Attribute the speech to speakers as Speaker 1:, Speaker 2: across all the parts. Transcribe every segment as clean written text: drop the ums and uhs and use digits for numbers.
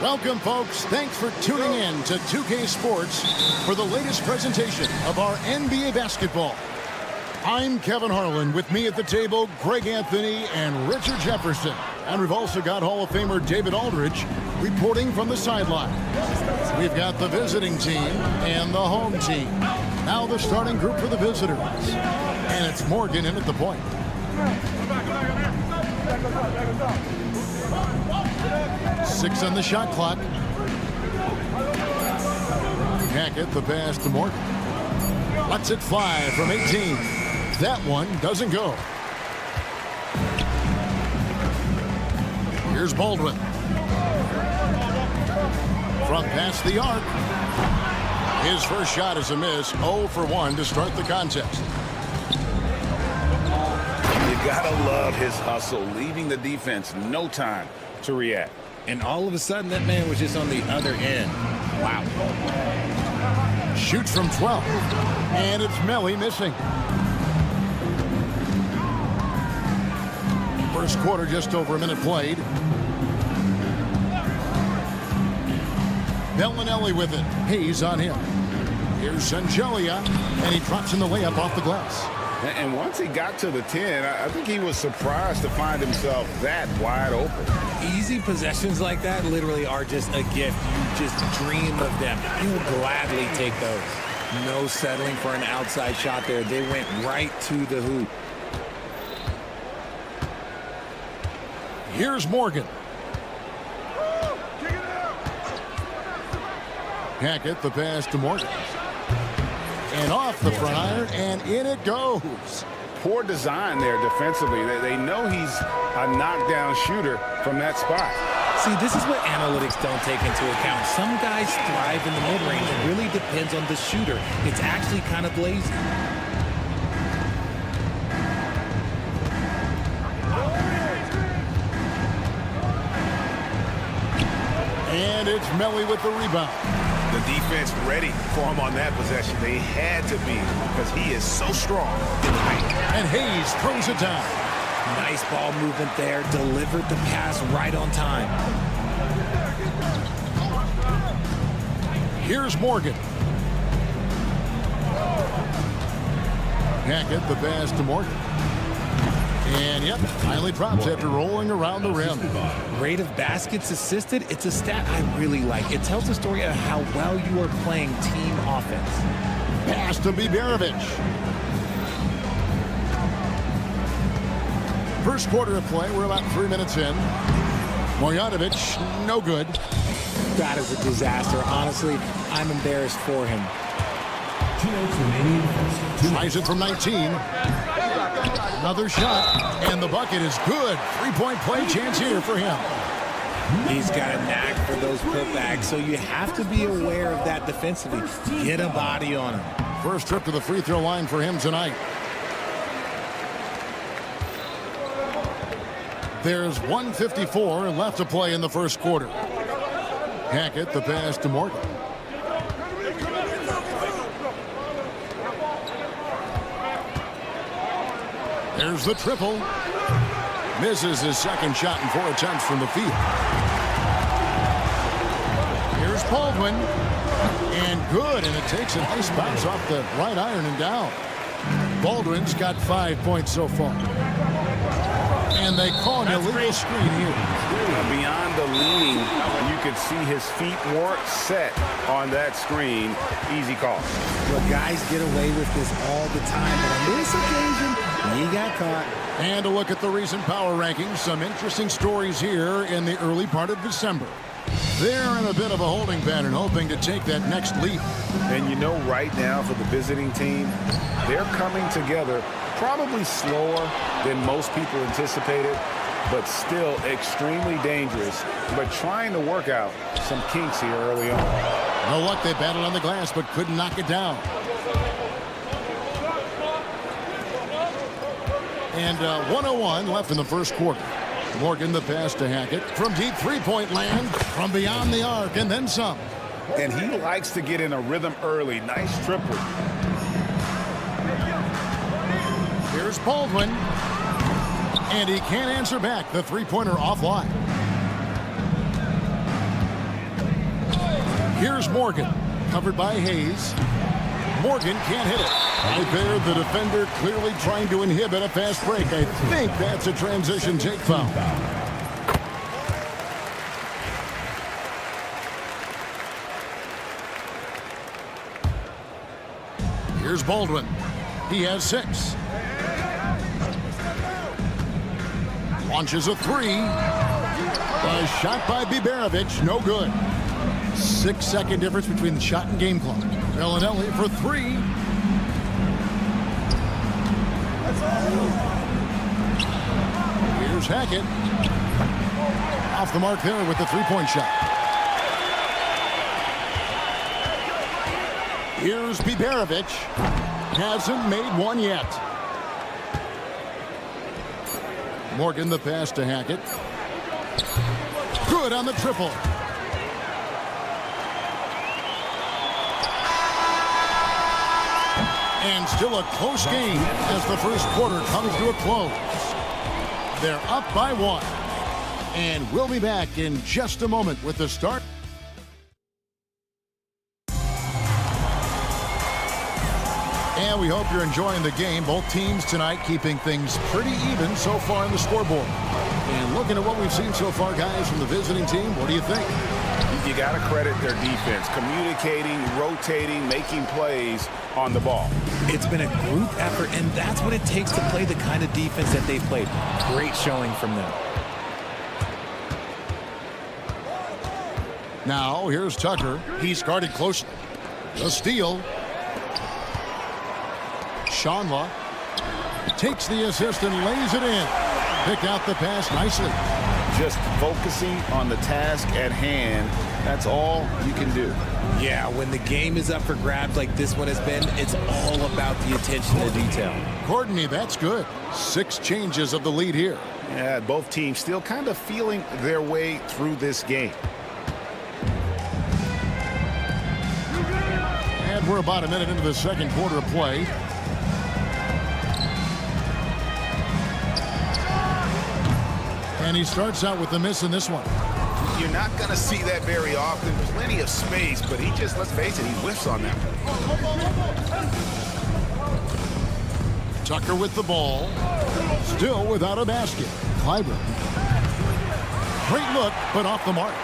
Speaker 1: Welcome, folks. Thanks for tuning in to 2K Sports for the latest presentation of our NBA basketball. I'm Kevin Harlan. With me at the table, Greg Anthony and Richard Jefferson. And we've also got Hall of Famer David Aldridge reporting from the sideline. We've got the visiting team and the home team. Now the starting group for the visitors. And it's Morgan in at the point. 6 on the shot clock. Hackett, the pass to Morgan. Lets it fly from 18. That one doesn't go. Here's Baldwin. From past the arc. His first shot is a miss. 0 for 1 to start the contest.
Speaker 2: You gotta love his hustle, leaving the defense no time to react.
Speaker 3: And all of a sudden, that man was just on the other end. Wow.
Speaker 1: Shoots from 12. And it's Melly missing. First quarter, just over a minute played. Bellinelli with it. Hayes on him. Here's Sangelia, and he drops in the layup off the glass.
Speaker 2: And once he got to the 10, I think he was surprised to find himself that wide open.
Speaker 3: Easy possessions like that literally are just a gift. You just dream of them. You'll gladly take those. No settling for an outside shot there. They went right to the hoop.
Speaker 1: Here's Morgan. Hackett, the pass to Morgan. And off the front iron, and in it goes.
Speaker 2: Poor design there defensively. They know he's a knockdown shooter from that spot.
Speaker 3: See, this is what analytics don't take into account. Some guys thrive in the mid-range. It really depends on the shooter. It's actually kind of lazy.
Speaker 1: And it's Melly with the rebound.
Speaker 2: The defense ready for him on that possession. They had to be because he is so strong.
Speaker 1: And Hayes throws it down.
Speaker 3: Nice ball movement there. Delivered the pass right on time.
Speaker 1: Here's Morgan. Hackett, the pass to Morgan. And, yep, finally drops after rolling around the rim.
Speaker 3: Rate of baskets assisted, it's a stat I really like. It tells the story of how well you are playing team offense.
Speaker 1: Pass to Biberovic. First quarter of play, we're about 3 minutes in. Marjanovic, no good.
Speaker 3: That is a disaster. Honestly, I'm embarrassed for him.
Speaker 1: Tries it from 19. Another shot, and the bucket is good. Three-point play chance here for him.
Speaker 3: He's got a knack for those putbacks, so you have to be aware of that defensively. Get a body on him.
Speaker 1: First trip to the free throw line for him tonight. There's 1:54 left to play in the first quarter. Hackett, the pass to Morgan. There's the triple. Misses his second shot in 4 attempts from the field. Here's Baldwin. And good, and it takes a nice bounce off the right iron and down. Baldwin's got 5 points so far. And they call an illegal screen here.
Speaker 2: Beyond the leaning, you could see his feet weren't set on that screen. Easy call.
Speaker 3: Well, guys get away with this all the time, but on this occasion, he got caught.
Speaker 1: And a look at the recent power rankings. Some interesting stories here in the early part of December. They're in a bit of a holding pattern, hoping to take that next leap.
Speaker 2: And you know, right now for the visiting team, they're coming together probably slower than most people anticipated, but still extremely dangerous. But trying to work out some kinks here early on.
Speaker 1: No luck, they battled on the glass, but couldn't knock it down. And 1:01 left in the first quarter. Morgan, the pass to Hackett. From deep three-point land, from beyond the arc, and then some.
Speaker 2: And he likes to get in a rhythm early. Nice triple.
Speaker 1: Here's Baldwin. And he can't answer back. The three-pointer offline. Here's Morgan, covered by Hayes. Morgan can't hit it. Right there, the defender clearly trying to inhibit a fast break. I think that's a transition take foul. Here's Baldwin. He has 6. Launches a 3. A shot by Biberovic, no good. 6-second difference between the shot and game clock. Bellinelli for 3. Here's Hackett. Off the mark there with the 3-point shot. Here's Biberovic. Hasn't made one yet. Morgan the pass to Hackett. Good on the triple. And still a close game as the first quarter comes to a close. They're up by 1. And we'll be back in just a moment with the start. And we hope you're enjoying the game. Both teams tonight keeping things pretty even so far on the scoreboard. And looking at what we've seen so far, guys, from the visiting team, what do you think?
Speaker 2: You got to credit their defense, communicating, rotating, making plays on the ball.
Speaker 3: It's been a group effort, and that's what it takes to play the kind of defense that they've played. Great showing from them.
Speaker 1: Now, here's Tucker. He's guarded closely. A steal. Shanla takes the assist and lays it in. Pick out the pass nicely.
Speaker 2: Just focusing on the task at hand. That's all you can do.
Speaker 3: Yeah, when the game is up for grabs like this one has been, it's all about the attention to detail.
Speaker 1: Courtney, that's good. 6 changes of the lead here.
Speaker 2: Yeah, both teams still kind of feeling their way through this game.
Speaker 1: And we're about a minute into the second quarter of play. And he starts out with the miss in this one.
Speaker 2: You're not going to see that very often. Plenty of space, but he just, let's face it, he whiffs on that one.
Speaker 1: Tucker with the ball. Still without a basket. Clyburn. Great look, but off the mark.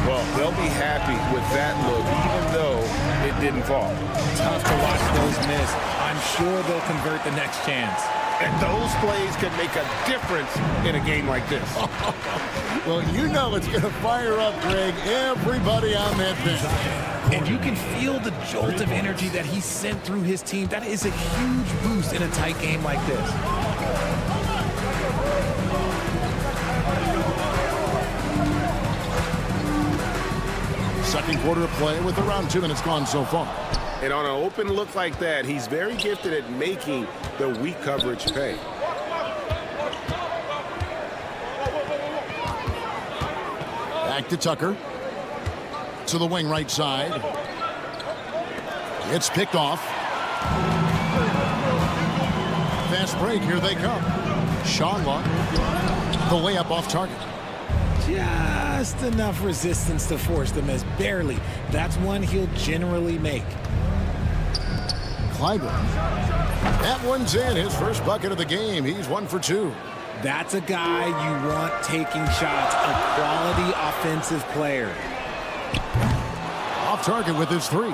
Speaker 2: Well, they'll be happy with that look, even though it didn't fall.
Speaker 3: Tough to watch those miss. I'm sure they'll convert the next chance.
Speaker 2: And those plays can make a difference in a game like this.
Speaker 1: Well, you know it's going to fire up, Greg, everybody on that bench.
Speaker 3: And you can feel the jolt of energy that he sent through his team. That is a huge boost in a tight game like this.
Speaker 1: Second quarter of play with around 2 minutes gone so far.
Speaker 2: And on an open look like that, he's very gifted at making the weak coverage pay.
Speaker 1: Back to Tucker. To the wing right side. It's picked off. Fast break, here they come. Shanla, the layup off target.
Speaker 3: Just enough resistance to force the miss. Barely. That's one he'll generally make.
Speaker 1: Clyburn. That one's in. His first bucket of the game. He's 1 for 2.
Speaker 3: That's a guy you want taking shots. A quality offensive player.
Speaker 1: Off target with his 3.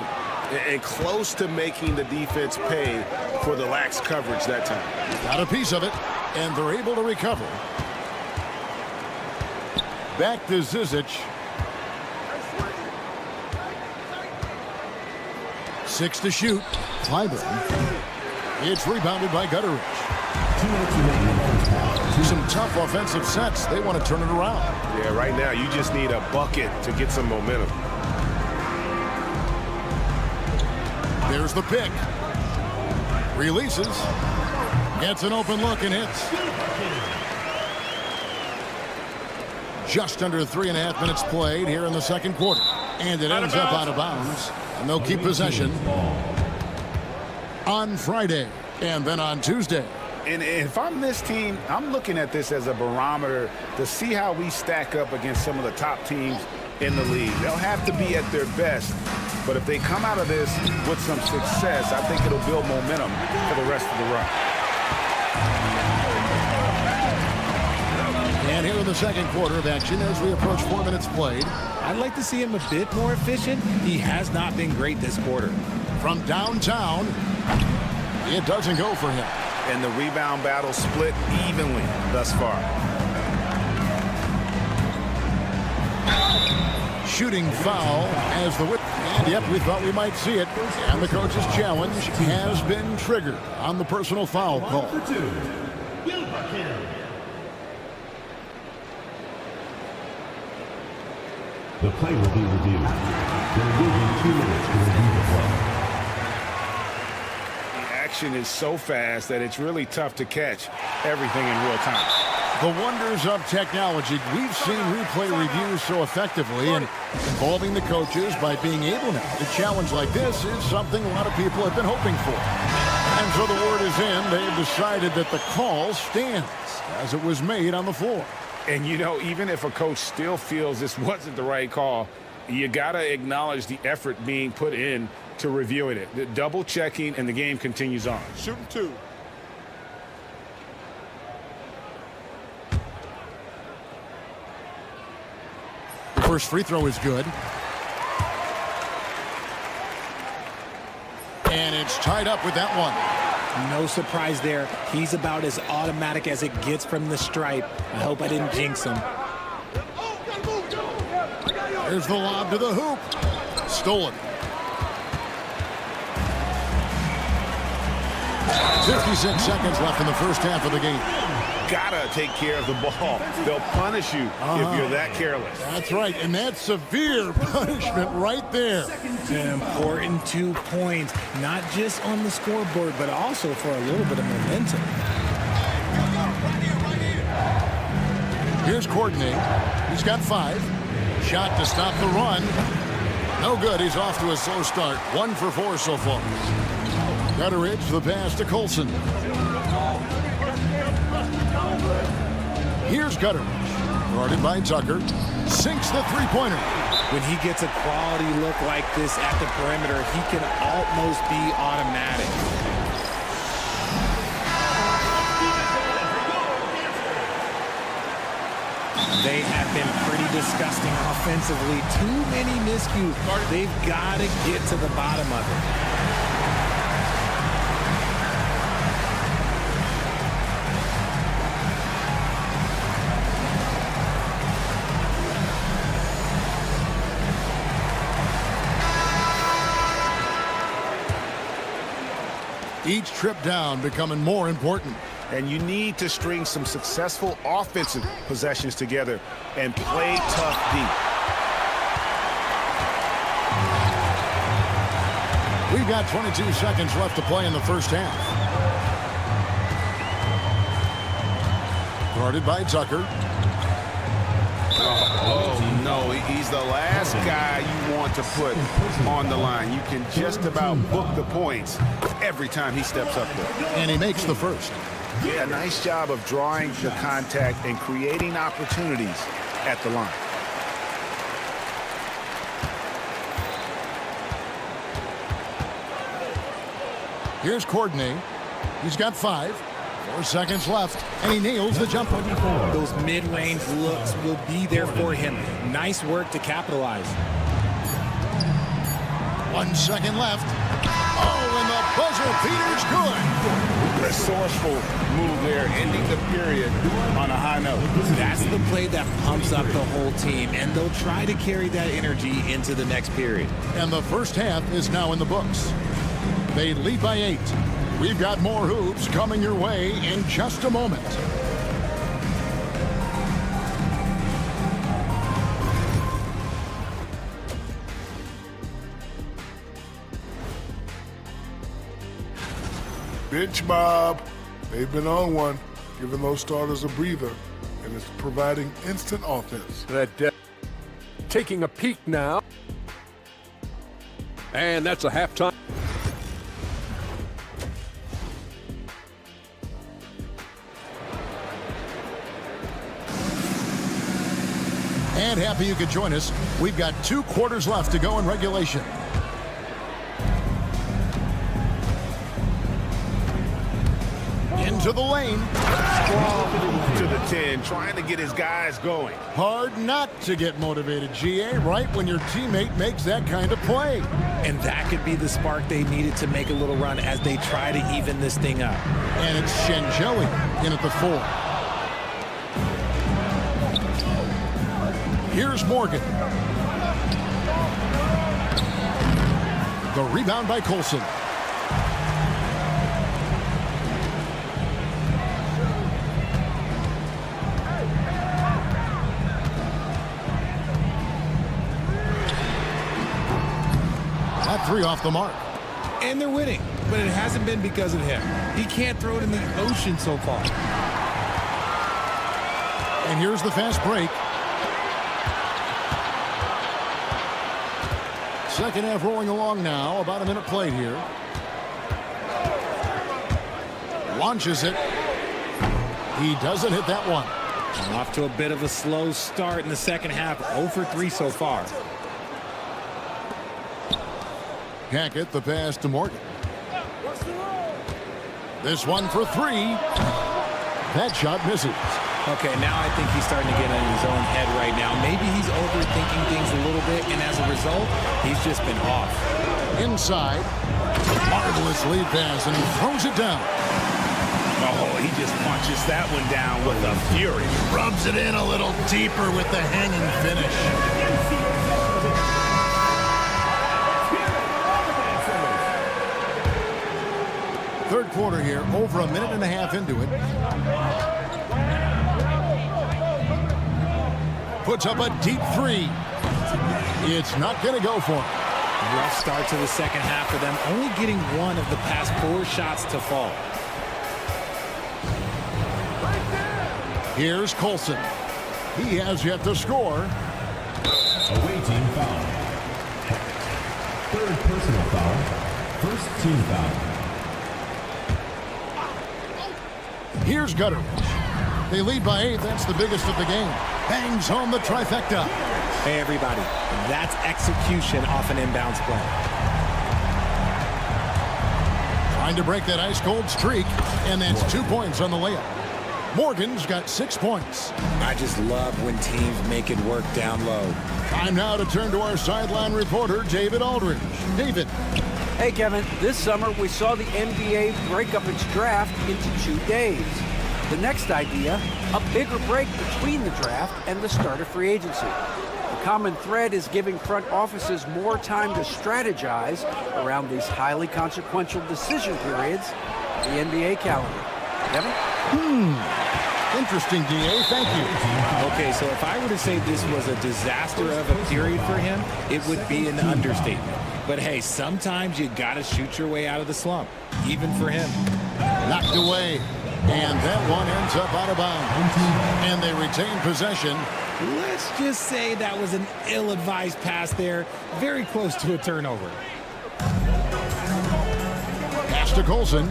Speaker 2: And close to making the defense pay for the lax coverage that time.
Speaker 1: Got a piece of it, and they're able to recover. Back to Zizic. 6 to shoot. Clyburn. It's rebounded by Gutteridge. Some tough offensive sets. They want to turn it around.
Speaker 2: Yeah, right now you just need a bucket to get some momentum.
Speaker 1: There's the pick. Releases. Gets an open look and hits. Just under 3.5 minutes played here in the second quarter. And it ends up out of bounds. And they'll keep possession on Friday and then on Tuesday.
Speaker 2: And if I'm this team, I'm looking at this as a barometer to see how we stack up against some of the top teams in the league. They'll have to be at their best. But if they come out of this with some success, I think it'll build momentum for the rest of the run.
Speaker 1: And here in the second quarter of action as we approach 4 minutes played.
Speaker 3: I'd like to see him a bit more efficient. He has not been great this quarter.
Speaker 1: From downtown, it doesn't go for him.
Speaker 2: And the rebound battle split evenly thus far.
Speaker 1: Shooting foul as the whip. And yep, we thought we might see it. And the coach's challenge has been triggered on the personal foul call.
Speaker 4: The play will be reviewed. There will be 2 minutes to review the play.
Speaker 2: The action is so fast that it's really tough to catch everything in real time.
Speaker 1: The wonders of technology. We've seen replay reviews so effectively, and involving the coaches by being able now to challenge like this is something a lot of people have been hoping for. And so the word is in. They've decided that the call stands as it was made on the floor.
Speaker 2: And, you know, even if a coach still feels this wasn't the right call, you got to acknowledge the effort being put in to reviewing it. The double checking, and the game continues on.
Speaker 5: Shooting 2.
Speaker 1: The first free throw is good. And it's tied up with that one.
Speaker 3: No surprise there. He's about as automatic as it gets from the stripe. I hope I didn't jinx him.
Speaker 1: There's the lob to the hoop. Stolen. 56 seconds left in the first half of the game.
Speaker 2: Gotta take care of the ball. They'll punish you if you're that careless.
Speaker 1: That's right, and that's severe punishment right there.
Speaker 3: An important 2 points, not just on the scoreboard, but also for a little bit of momentum.
Speaker 1: Here's Courtney. He's got 5. Shot to stop the run. No good. He's off to a slow start. 1 for 4 so far. Gutteridge, the pass to Colson. Here's Gutteridge. Guarded by Tucker. Sinks the three-pointer.
Speaker 3: When he gets a quality look like this at the perimeter, he can almost be automatic. They have been pretty disgusting offensively. Too many miscues. They've got to get to the bottom of it.
Speaker 1: Each trip down becoming more important.
Speaker 2: And you need to string some successful offensive possessions together and play tough deep.
Speaker 1: We've got 22 seconds left to play in the first half. Guarded by Tucker.
Speaker 2: Oh, no, he's the last guy you want to put on the line. You can just about book the points every time he steps up there.
Speaker 1: And he makes the first.
Speaker 2: Yeah, nice job of drawing the contact and creating opportunities at the line.
Speaker 1: Here's Courtney. He's got 5. 4 seconds left, and he nails the jumper.
Speaker 3: Those mid-range looks will be there for him. Nice work to capitalize.
Speaker 1: 1 second left. Oh, and the buzzer beater's good.
Speaker 2: Resourceful move there, ending the period on a high note.
Speaker 3: That's the play that pumps up the whole team, and they'll try to carry that energy into the next period.
Speaker 1: And the first half is now in the books. They lead by 8. We've got more hoops coming your way in just a moment.
Speaker 5: Bench mob. They've been on one, giving those starters a breather, and it's providing instant offense.
Speaker 6: Taking a peek now. And that's a halftime.
Speaker 1: And happy you could join us. We've got 2 quarters left to go in regulation. Into the lane.
Speaker 2: Strong to the 10, trying to get his guys going.
Speaker 1: Hard not to get motivated, GA, right when your teammate makes that kind of play.
Speaker 3: And that could be the spark they needed to make a little run as they try to even this thing up.
Speaker 1: And it's Shenjeli in at the 4. Here's Morgan. The rebound by Colson. That 3 off the mark.
Speaker 3: And they're winning, but it hasn't been because of him. He can't throw it in the ocean so far.
Speaker 1: And here's the fast break. Second half rolling along now. About a minute played here. Launches it. He doesn't hit that one.
Speaker 3: Off to a bit of a slow start in the second half. 0 for 3 so far.
Speaker 1: Hackett, the pass to Morgan. This one for 3. That shot misses.
Speaker 3: Okay, now I think he's starting to get in his own head right now. Maybe he's overthinking things a little bit, and as a result, he's just been off.
Speaker 1: Inside. Marvelous lead pass, and he throws it down.
Speaker 2: Oh, he just punches that one down with a fury.
Speaker 1: Rubs it in a little deeper with the hanging finish. Third quarter here, over a minute and a half into it. Puts up a deep 3. It's not going to go for him.
Speaker 3: Rough start to the second half for them, only getting 1 of the past 4 shots to fall.
Speaker 1: Here's Colson. He has yet to score.
Speaker 4: Away team foul. Third personal foul. First team foul.
Speaker 1: Here's Gutteridge. They lead by 8. That's the biggest of the game. Bangs home the trifecta.
Speaker 3: Hey, everybody. That's execution off an inbounds play.
Speaker 1: Trying to break that ice-cold streak, and that's 2 points on the layup. Morgan's got 6 points.
Speaker 3: I just love when teams make it work down low.
Speaker 1: Time now to turn to our sideline reporter, David Aldridge. David.
Speaker 7: Hey, Kevin. This summer, we saw the NBA break up its draft into 2 days. The next idea, a bigger break between the draft and the start of free agency. The common thread is giving front offices more time to strategize around these highly consequential decision periods, the NBA calendar. Kevin?
Speaker 1: Interesting, DA. Thank you.
Speaker 3: Okay, so if I were to say this was a disaster of a period for him, it would be an understatement. But hey, sometimes you got to shoot your way out of the slump, even for him.
Speaker 1: Knocked away. And that one ends up out of bounds. And they retain possession.
Speaker 3: Let's just say that was an ill-advised pass there. Very close to a turnover.
Speaker 1: Pass to Colson.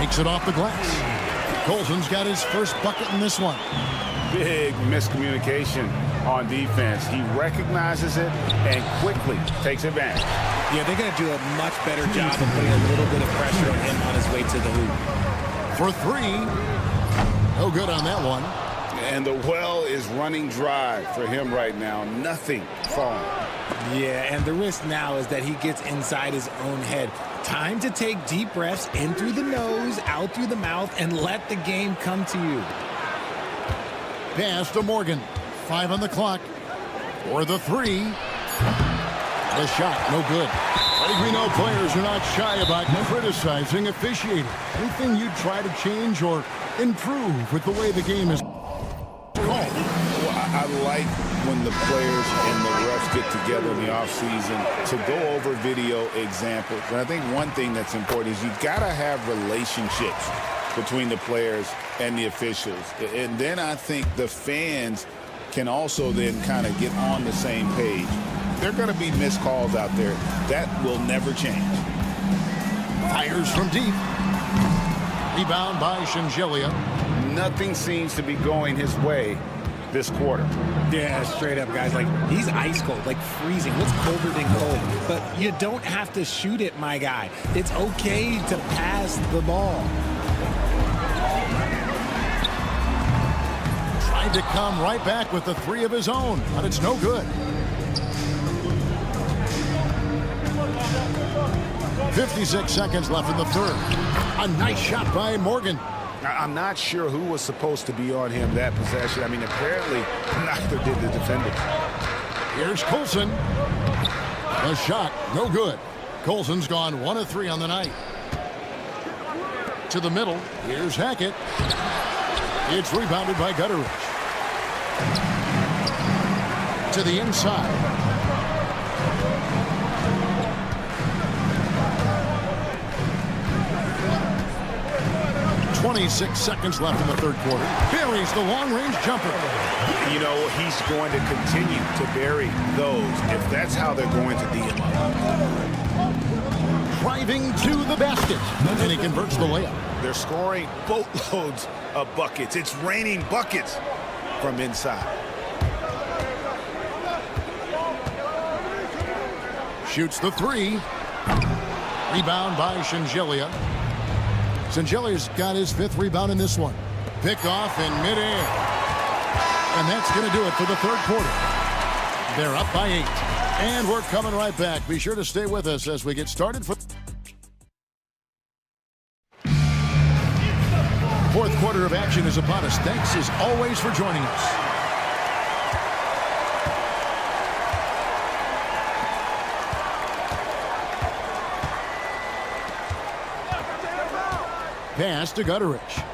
Speaker 1: Makes it off the glass. Colson's got his first bucket in this one.
Speaker 2: Big miscommunication on defense. He recognizes it and quickly takes advantage.
Speaker 3: Yeah, they're going to do a much better job of putting a little bit of pressure on him on his way to the hoop.
Speaker 1: For 3. No good on that one.
Speaker 2: And the well is running dry for him right now. Nothing falling.
Speaker 3: Yeah, and the risk now is that he gets inside his own head. Time to take deep breaths in through the nose, out through the mouth, and let the game come to you.
Speaker 1: Pass to Morgan. 5 on the clock. For the 3. The shot, no good. I think we know players are not shy about criticizing officiating. Anything you try to change or improve with the way the game is called?
Speaker 2: Well, I like when the players and the refs get together in the offseason to go over video examples. And I think one thing that's important is you've got to have relationships between the players and the officials. And then I think the fans can also then kind of get on the same page. There are going to be missed calls out there. That will never change.
Speaker 1: Fires from deep. Rebound by Shenjeli.
Speaker 2: Nothing seems to be going his way. this quarter.
Speaker 3: Yeah, straight up, guys. Like, he's ice cold, like freezing. What's colder than cold? But you don't have to shoot it, my guy. It's okay to pass the ball.
Speaker 1: Tried to come right back with the three of his own, but it's no good. 56 seconds left in the third. A nice shot by Morgan.
Speaker 2: I'm not sure who was supposed to be on him that possession. I mean, apparently neither did the defender.
Speaker 1: Here's Colson. The shot, no good. Colson's gone 1 of 3 on the night. To the middle. Here's Hackett. It's rebounded by Gutteridge. To the inside. 26 seconds left in the third quarter. Buries the long-range jumper.
Speaker 2: You know, he's going to continue to bury those if that's how they're going to D him up.
Speaker 1: Driving to the basket. And he converts the layup.
Speaker 2: They're scoring boatloads of buckets. It's raining buckets from inside.
Speaker 1: Shoots the three. Rebound by Shengelia. Shenjelia's got his 5th rebound in this one. Pick off in midair. And that's going to do it for the third quarter. They're up by 8. And we're coming right back. Be sure to stay with us as we get started. Fourth quarter of action is upon us. Thanks as always for joining us. Pass to Gutteridge.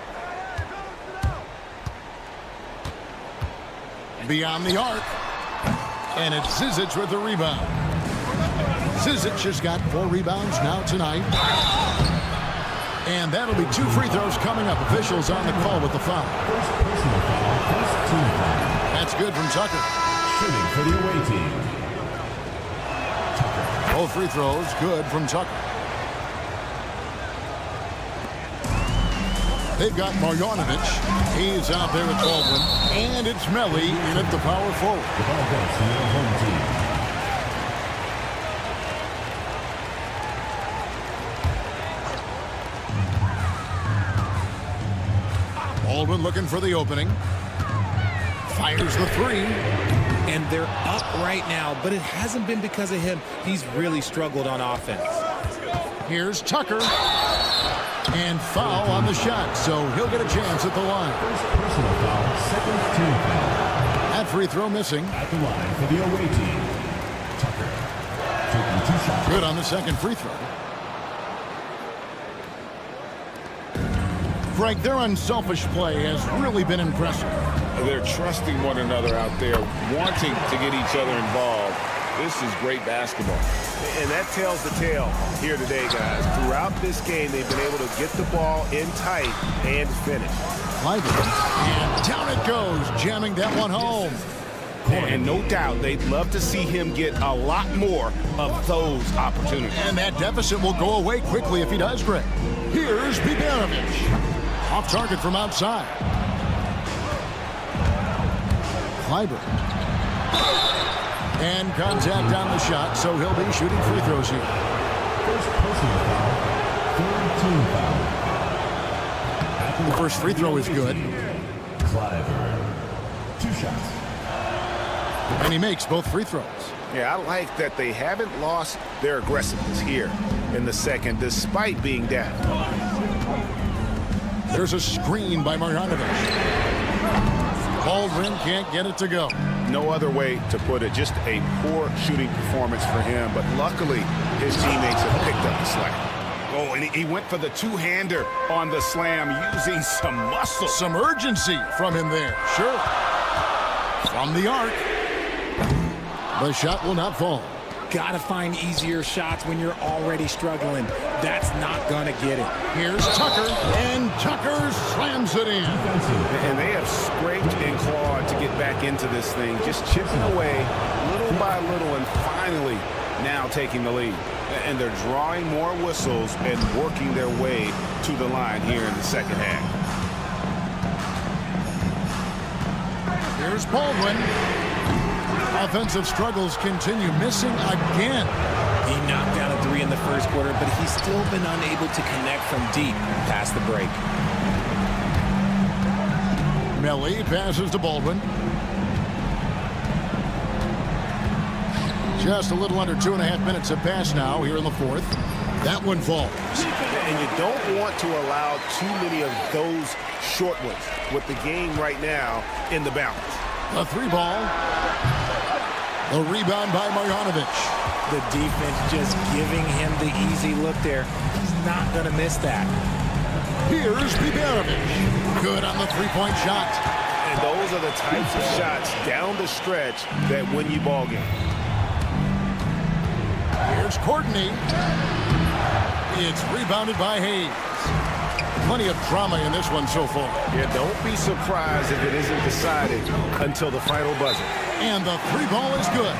Speaker 1: Beyond the arc. And it's Zizic with the rebound. Zizic has got 4 rebounds now tonight. And that'll be 2 free throws coming up. Officials on the call with the foul. That's good from Tucker.
Speaker 4: Shooting for the away team.
Speaker 1: Both free throws good from Tucker. They've got Marjanovic. He's out there with Baldwin. And it's Melly in at the power forward.
Speaker 4: The ball goes to your home team.
Speaker 1: Baldwin looking for the opening. Fires the 3.
Speaker 3: And they're up right now, but it hasn't been because of him. He's really struggled on offense.
Speaker 1: Here's Tucker. And foul on the shot, so he'll get a chance at the line.
Speaker 4: First personal foul, second team foul.
Speaker 1: That free throw missing.
Speaker 4: At the line for the away team. Tucker taking 2 shots.
Speaker 1: Good on the second free throw. Greg, their unselfish play has really been impressive.
Speaker 2: They're trusting one another out there, wanting to get each other involved. This is great basketball. And that tells the tale here today, guys. Throughout this game, they've been able to get the ball in tight and finish.
Speaker 1: And down it goes, jamming that one home.
Speaker 2: And no doubt, they'd love to see him get a lot more of those opportunities.
Speaker 1: And that deficit will go away quickly if he does, Greg. Here's Bogdanovic. Off target from outside. Clyburn. And contact on the shot, so he'll be shooting free throws here.
Speaker 4: First personal foul, third team foul.
Speaker 1: The first free throw is good.
Speaker 4: Clyburn. 2 shots.
Speaker 1: And he makes both free throws.
Speaker 2: Yeah, I like that they haven't lost their aggressiveness here in the second, despite being down.
Speaker 1: There's a screen by Marjanovic. Baldwin can't get it to go.
Speaker 2: No other way to put it. Just a poor shooting performance for him. But luckily, his teammates have picked up the slack. Oh, and he went for the 2-hander on the slam, using some muscle.
Speaker 1: Some urgency from him there. Sure. From the arc. The shot will not fall.
Speaker 3: Gotta find easier shots when you're already struggling. That's not gonna get it.
Speaker 1: Here's Tucker, and Tucker slams it in.
Speaker 2: And they have scraped and clawed to get back into this thing, just chipping away little by little, and finally now taking the lead. And they're drawing more whistles and working their way to the line here in the second half.
Speaker 1: Here's Baldwin. Offensive struggles continue, missing again.
Speaker 3: He knocked down a three in the first quarter, but he's still been unable to connect from deep past the break.
Speaker 1: Melly passes to Baldwin. Just a little under 2.5 minutes have passed now here in the fourth. That one falls.
Speaker 2: And you don't want to allow too many of those short ones with the game right now in the balance.
Speaker 1: A three ball. The rebound by Marjanovic.
Speaker 3: The defense just giving him the easy look there. He's not going to miss that.
Speaker 1: Here's Biberovic. Good on the three-point shot.
Speaker 2: And those are the types of shots down the stretch that win you ball games.
Speaker 1: Here's Courtney. It's rebounded by Hayes. Plenty of drama in this one so far.
Speaker 2: Yeah, don't be surprised if it isn't decided until the final buzzer.
Speaker 1: And the three ball is good.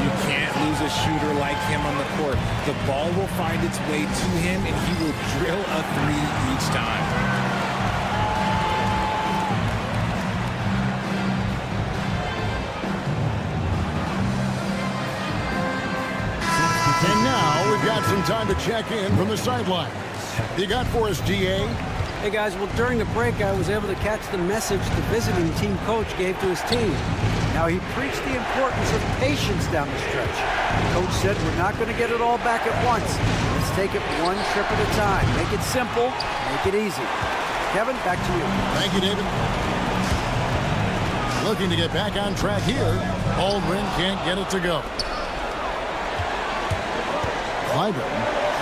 Speaker 3: You can't lose a shooter like him on the court. The ball will find its way to him, and he will drill a three each time.
Speaker 1: And now we've got some time to check in from the sidelines. You got for us, GA?
Speaker 7: Hey guys, well during the break I was able to catch the message the visiting team coach gave to his team. Now he preached the importance of patience down the stretch. Coach said we're not going to get it all back at once. Let's take it one trip at a time. Make it simple, make it easy. Kevin, back to you.
Speaker 1: Thank you, David. Looking to get back on track here. Baldwin can't get it to go. Clyburn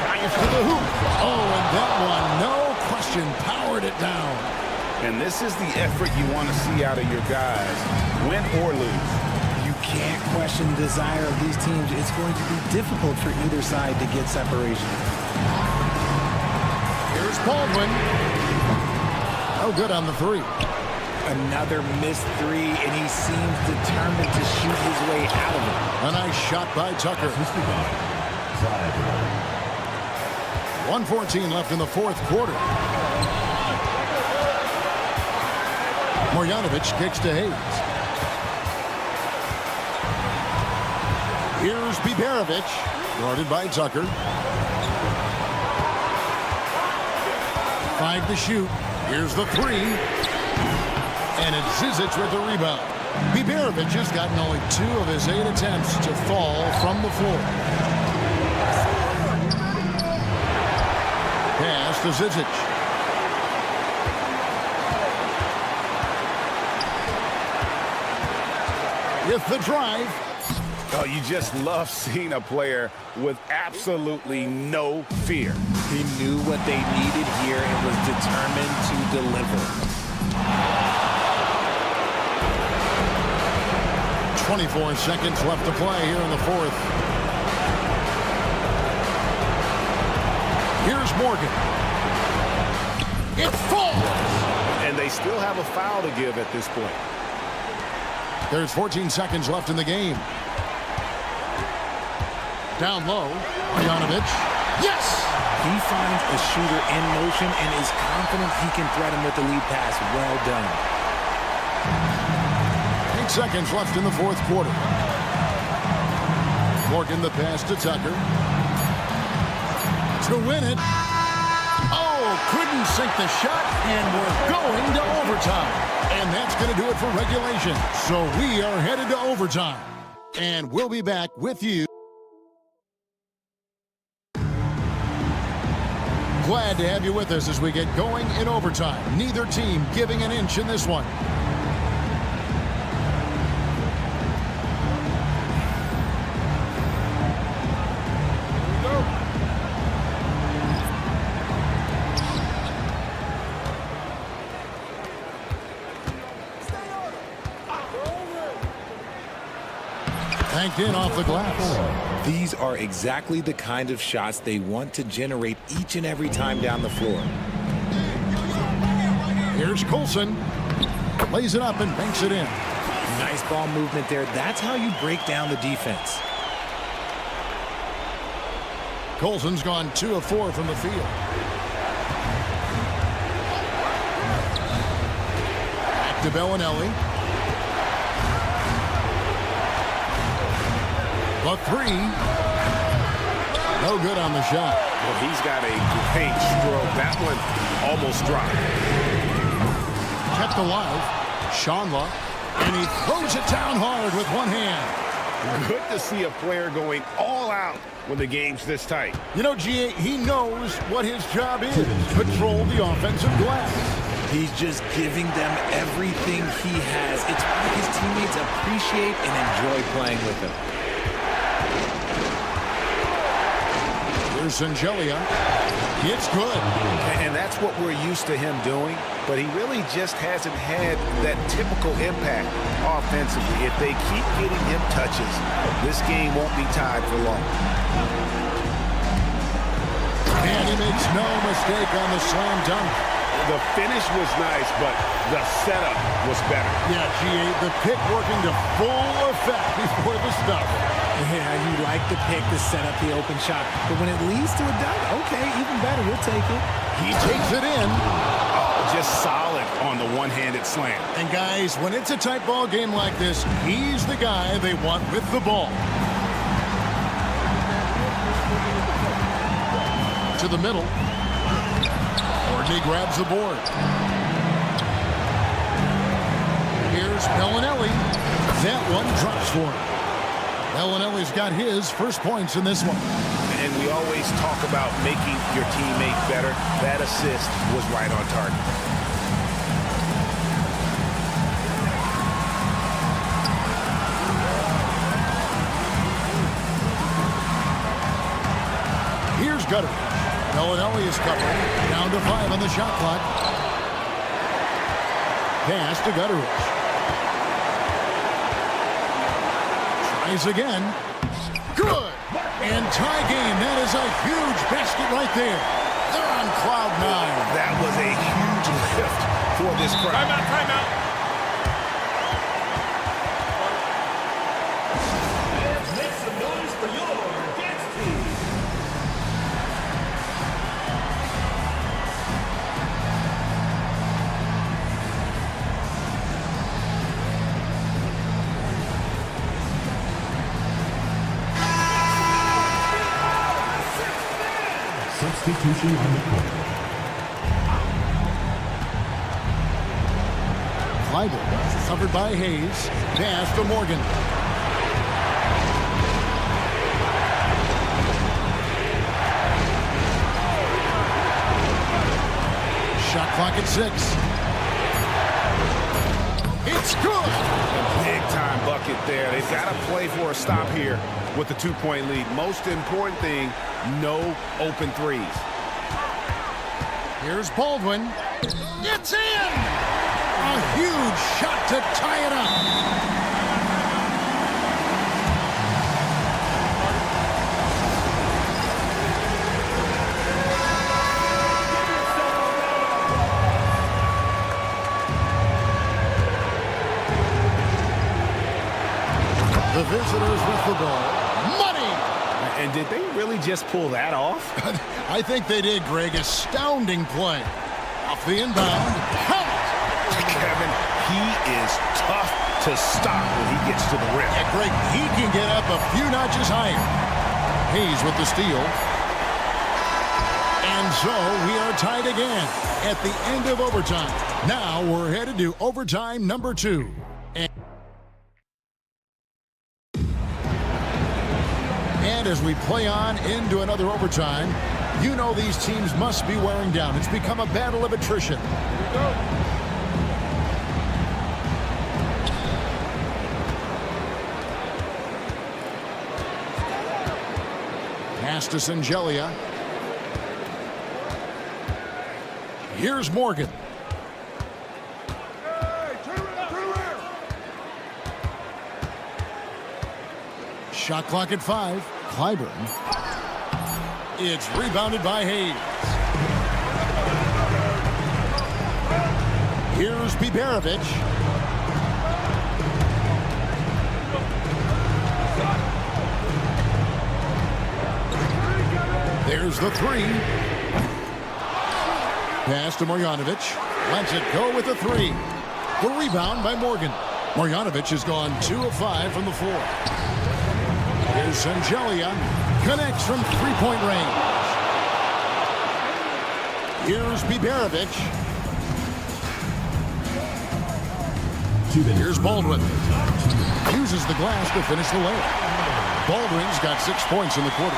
Speaker 1: drives to the hoop. Oh, and that one, no question, powered it down.
Speaker 2: And this is the effort you want to see out of your guys, win or lose.
Speaker 3: You can't question the desire of these teams. It's going to be difficult for either side to get separation.
Speaker 1: Here's Baldwin. Oh, good on the three.
Speaker 3: Another missed three, and he seems determined to shoot his way out of it.
Speaker 1: A nice shot by Tucker. 1:14 left in the fourth quarter. Marjanovic kicks to Hayes. Here's Biberovic, guarded by Tucker. 5 to shoot. Here's the three. And it's Zizic with the rebound. Biberovic has gotten only 2 of his 8 attempts to fall from the floor. Pass to Zizic. With the drive.
Speaker 2: Oh, you just love seeing a player with absolutely no fear.
Speaker 3: He knew what they needed here and was determined to deliver.
Speaker 1: 24 seconds left to play here in the fourth. Here's Morgan. It falls!
Speaker 2: And they still have a foul to give at this point.
Speaker 1: There's 14 seconds left in the game. Down low, Marjanovic. Yes!
Speaker 3: He finds a shooter in motion and is confident he can threat him with the lead pass. Well done.
Speaker 1: 8 seconds left in the fourth quarter. Morgan the pass to Tucker. To win it. Oh, couldn't sink the shot, and we're going to overtime. And that's going to do it for regulation. So we are headed to overtime. And we'll be back with you. Glad to have you with us as we get going in overtime. Neither team giving an inch in this one. Banked in off the glass.
Speaker 3: These are exactly the kind of shots they want to generate each and every time down the floor.
Speaker 1: Here's Colson. Lays it up and banks it in.
Speaker 3: Nice ball movement there. That's how you break down the defense.
Speaker 1: Colson's gone 2 of 4 from the field. Back to Bellinelli. The three. No good on the shot.
Speaker 2: Well, he's got a great stroke. That one almost dropped.
Speaker 1: Kept alive. Shanla. And he throws it down hard with one hand.
Speaker 2: Good to see a player going all out when the game's this tight.
Speaker 1: You know, G.A., he knows what his job is. Control the offensive glass.
Speaker 3: He's just giving them everything he has. It's what his teammates appreciate and enjoy playing with him.
Speaker 1: Here's Angelia. It's good.
Speaker 2: And that's what we're used to him doing, but he really just hasn't had that typical impact offensively. If they keep getting him touches, this game won't be tied for long.
Speaker 1: And he makes no mistake on the slam dunk.
Speaker 2: The finish was nice, but the setup was better.
Speaker 1: Yeah, G.A., the pick working to full effect before the stuff.
Speaker 3: Yeah, you like the pick to set up the open shot, but when it leads to a dunk, okay, even better, you'll take it.
Speaker 1: He takes it in.
Speaker 2: Oh, just solid on the one-handed slam.
Speaker 1: And guys, when it's a tight ball game like this, he's the guy they want with the ball. To the middle. Courtney grabs the board. Here's Bellinelli. That one drops for him. Bellinelli's got his first points in this one.
Speaker 2: And we always talk about making your teammate better. That assist was right on target.
Speaker 1: Here's Gutter. Bellinelli is covering. Down to 5 on the shot clock. Pass to Gutteridge. Tries again. Good. And tie game. That is a huge basket right there. They're on cloud 9.
Speaker 2: That was a huge lift for this crowd.
Speaker 6: Timeout.
Speaker 4: Make some noise for your dance team. Substitution on the court.
Speaker 1: Clyburn, covered by Hayes. Pass to Morgan. Shot clock at 6. It's good.
Speaker 2: Big-time bucket there. They've got to play for a stop here with the 2-point lead. Most important thing, no open threes.
Speaker 1: Here's Baldwin. It's in! A huge shot to tie it up. The visitors with the ball. Money!
Speaker 2: And did they really just pull that off?
Speaker 1: I think they did, Greg. Astounding play. Off the inbound. Count!
Speaker 2: Kevin, he is tough to stop when he gets to the rim.
Speaker 1: Yeah, Greg, he can get up a few notches higher. Hayes with the steal. And so we are tied again at the end of overtime. Now we're headed to overtime number 2. And as we play on into another overtime, you know these teams must be wearing down. It's become a battle of attrition. Pass to Singelia. Here's Morgan. Shot clock at 5. Clyburn. It's rebounded by Hayes. Here's Biberovic. There's the 3. Pass to Marjanovic. Lets it go with the 3. The rebound by Morgan. Marjanovic has gone 2 of 5 from the floor. Here's Sangelia. Connects from three-point range. Here's Biberovic. Here's Baldwin. Uses the glass to finish the layup. Baldwin's got 6 points in the quarter.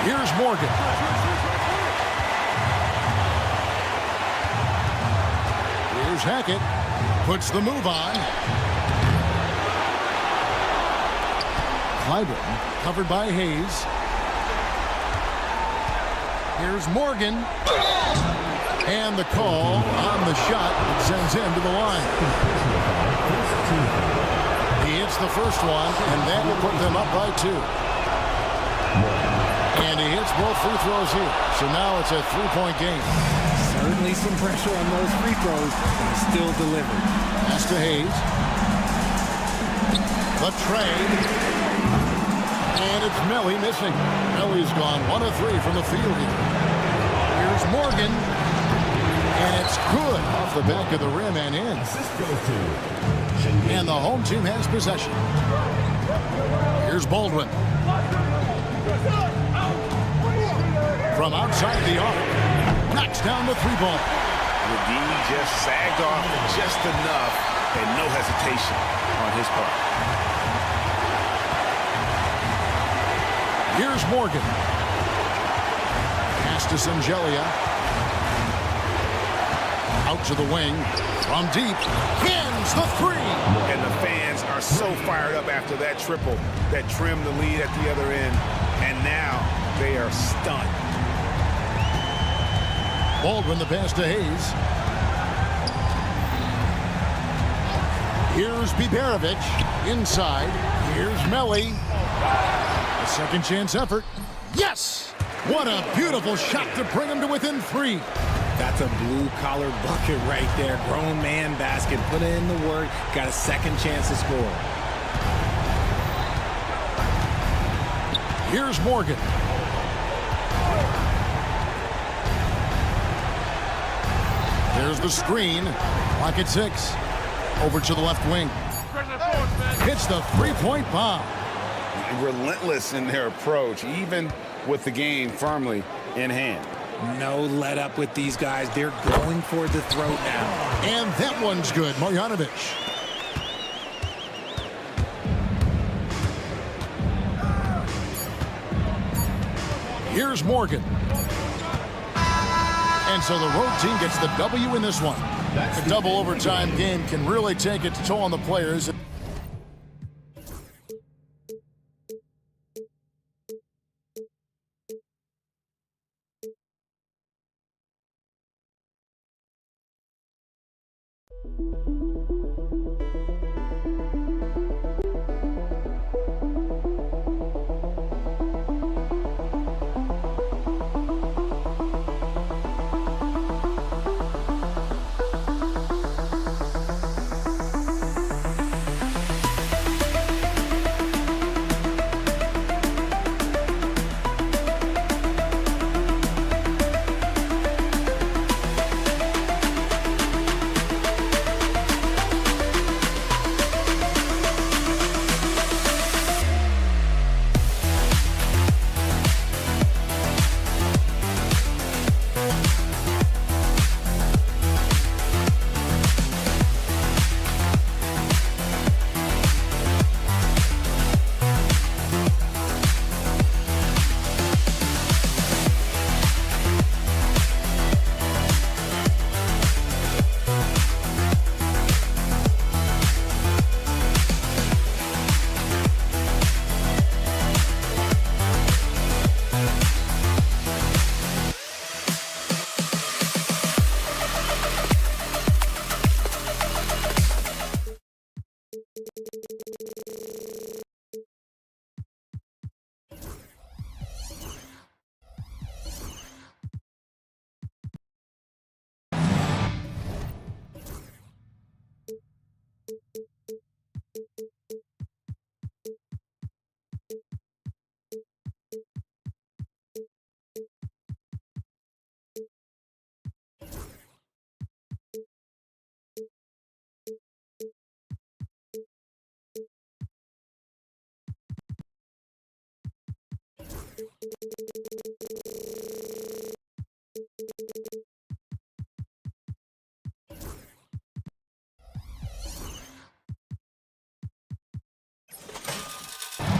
Speaker 1: Here's Morgan. Here's Hackett. Puts the move on. Clyburn covered by Hayes. Here's Morgan. And the call on the shot that sends him to the line. He hits the first one, and that will put them up by 2. And he hits both free throws here. So now it's a 3-point game.
Speaker 3: Certainly some pressure on those free throws, and still delivered.
Speaker 1: Pass to Hayes. The trade. And it's Melly missing. Melly's gone 1 of 3 from the field here. Here's Morgan. And it's good off the back of the rim and in. And the home team has possession. Here's Baldwin. From outside the arc. Knocks down the 3-ball.
Speaker 2: The D just sagged off just enough and no hesitation on his part.
Speaker 1: Here's Morgan. Pass to Sangelia. Out to the wing. From deep. Hins the 3.
Speaker 2: And the fans are so fired up after that triple that trimmed the lead at the other end. And now they are stunned.
Speaker 1: Baldwin the pass to Hayes. Here's Biberovic. Inside. Here's Melly. A second chance effort. Yes! What a beautiful shot to bring him to within 3.
Speaker 3: That's a blue-collar bucket right there. Grown man basket. Put in the work. Got a second chance to score.
Speaker 1: Here's Morgan. There's the screen. Clock at 6. Over to the left wing. Hits the 3-point bomb.
Speaker 2: Relentless in their approach, even with the game firmly in hand.
Speaker 3: No let up with these guys. They're going for the throat now.
Speaker 1: And that one's good. Marjanovic. Here's Morgan. And so the road team gets the W in this one. A double overtime game can really take its toll on the players.
Speaker 8: Hey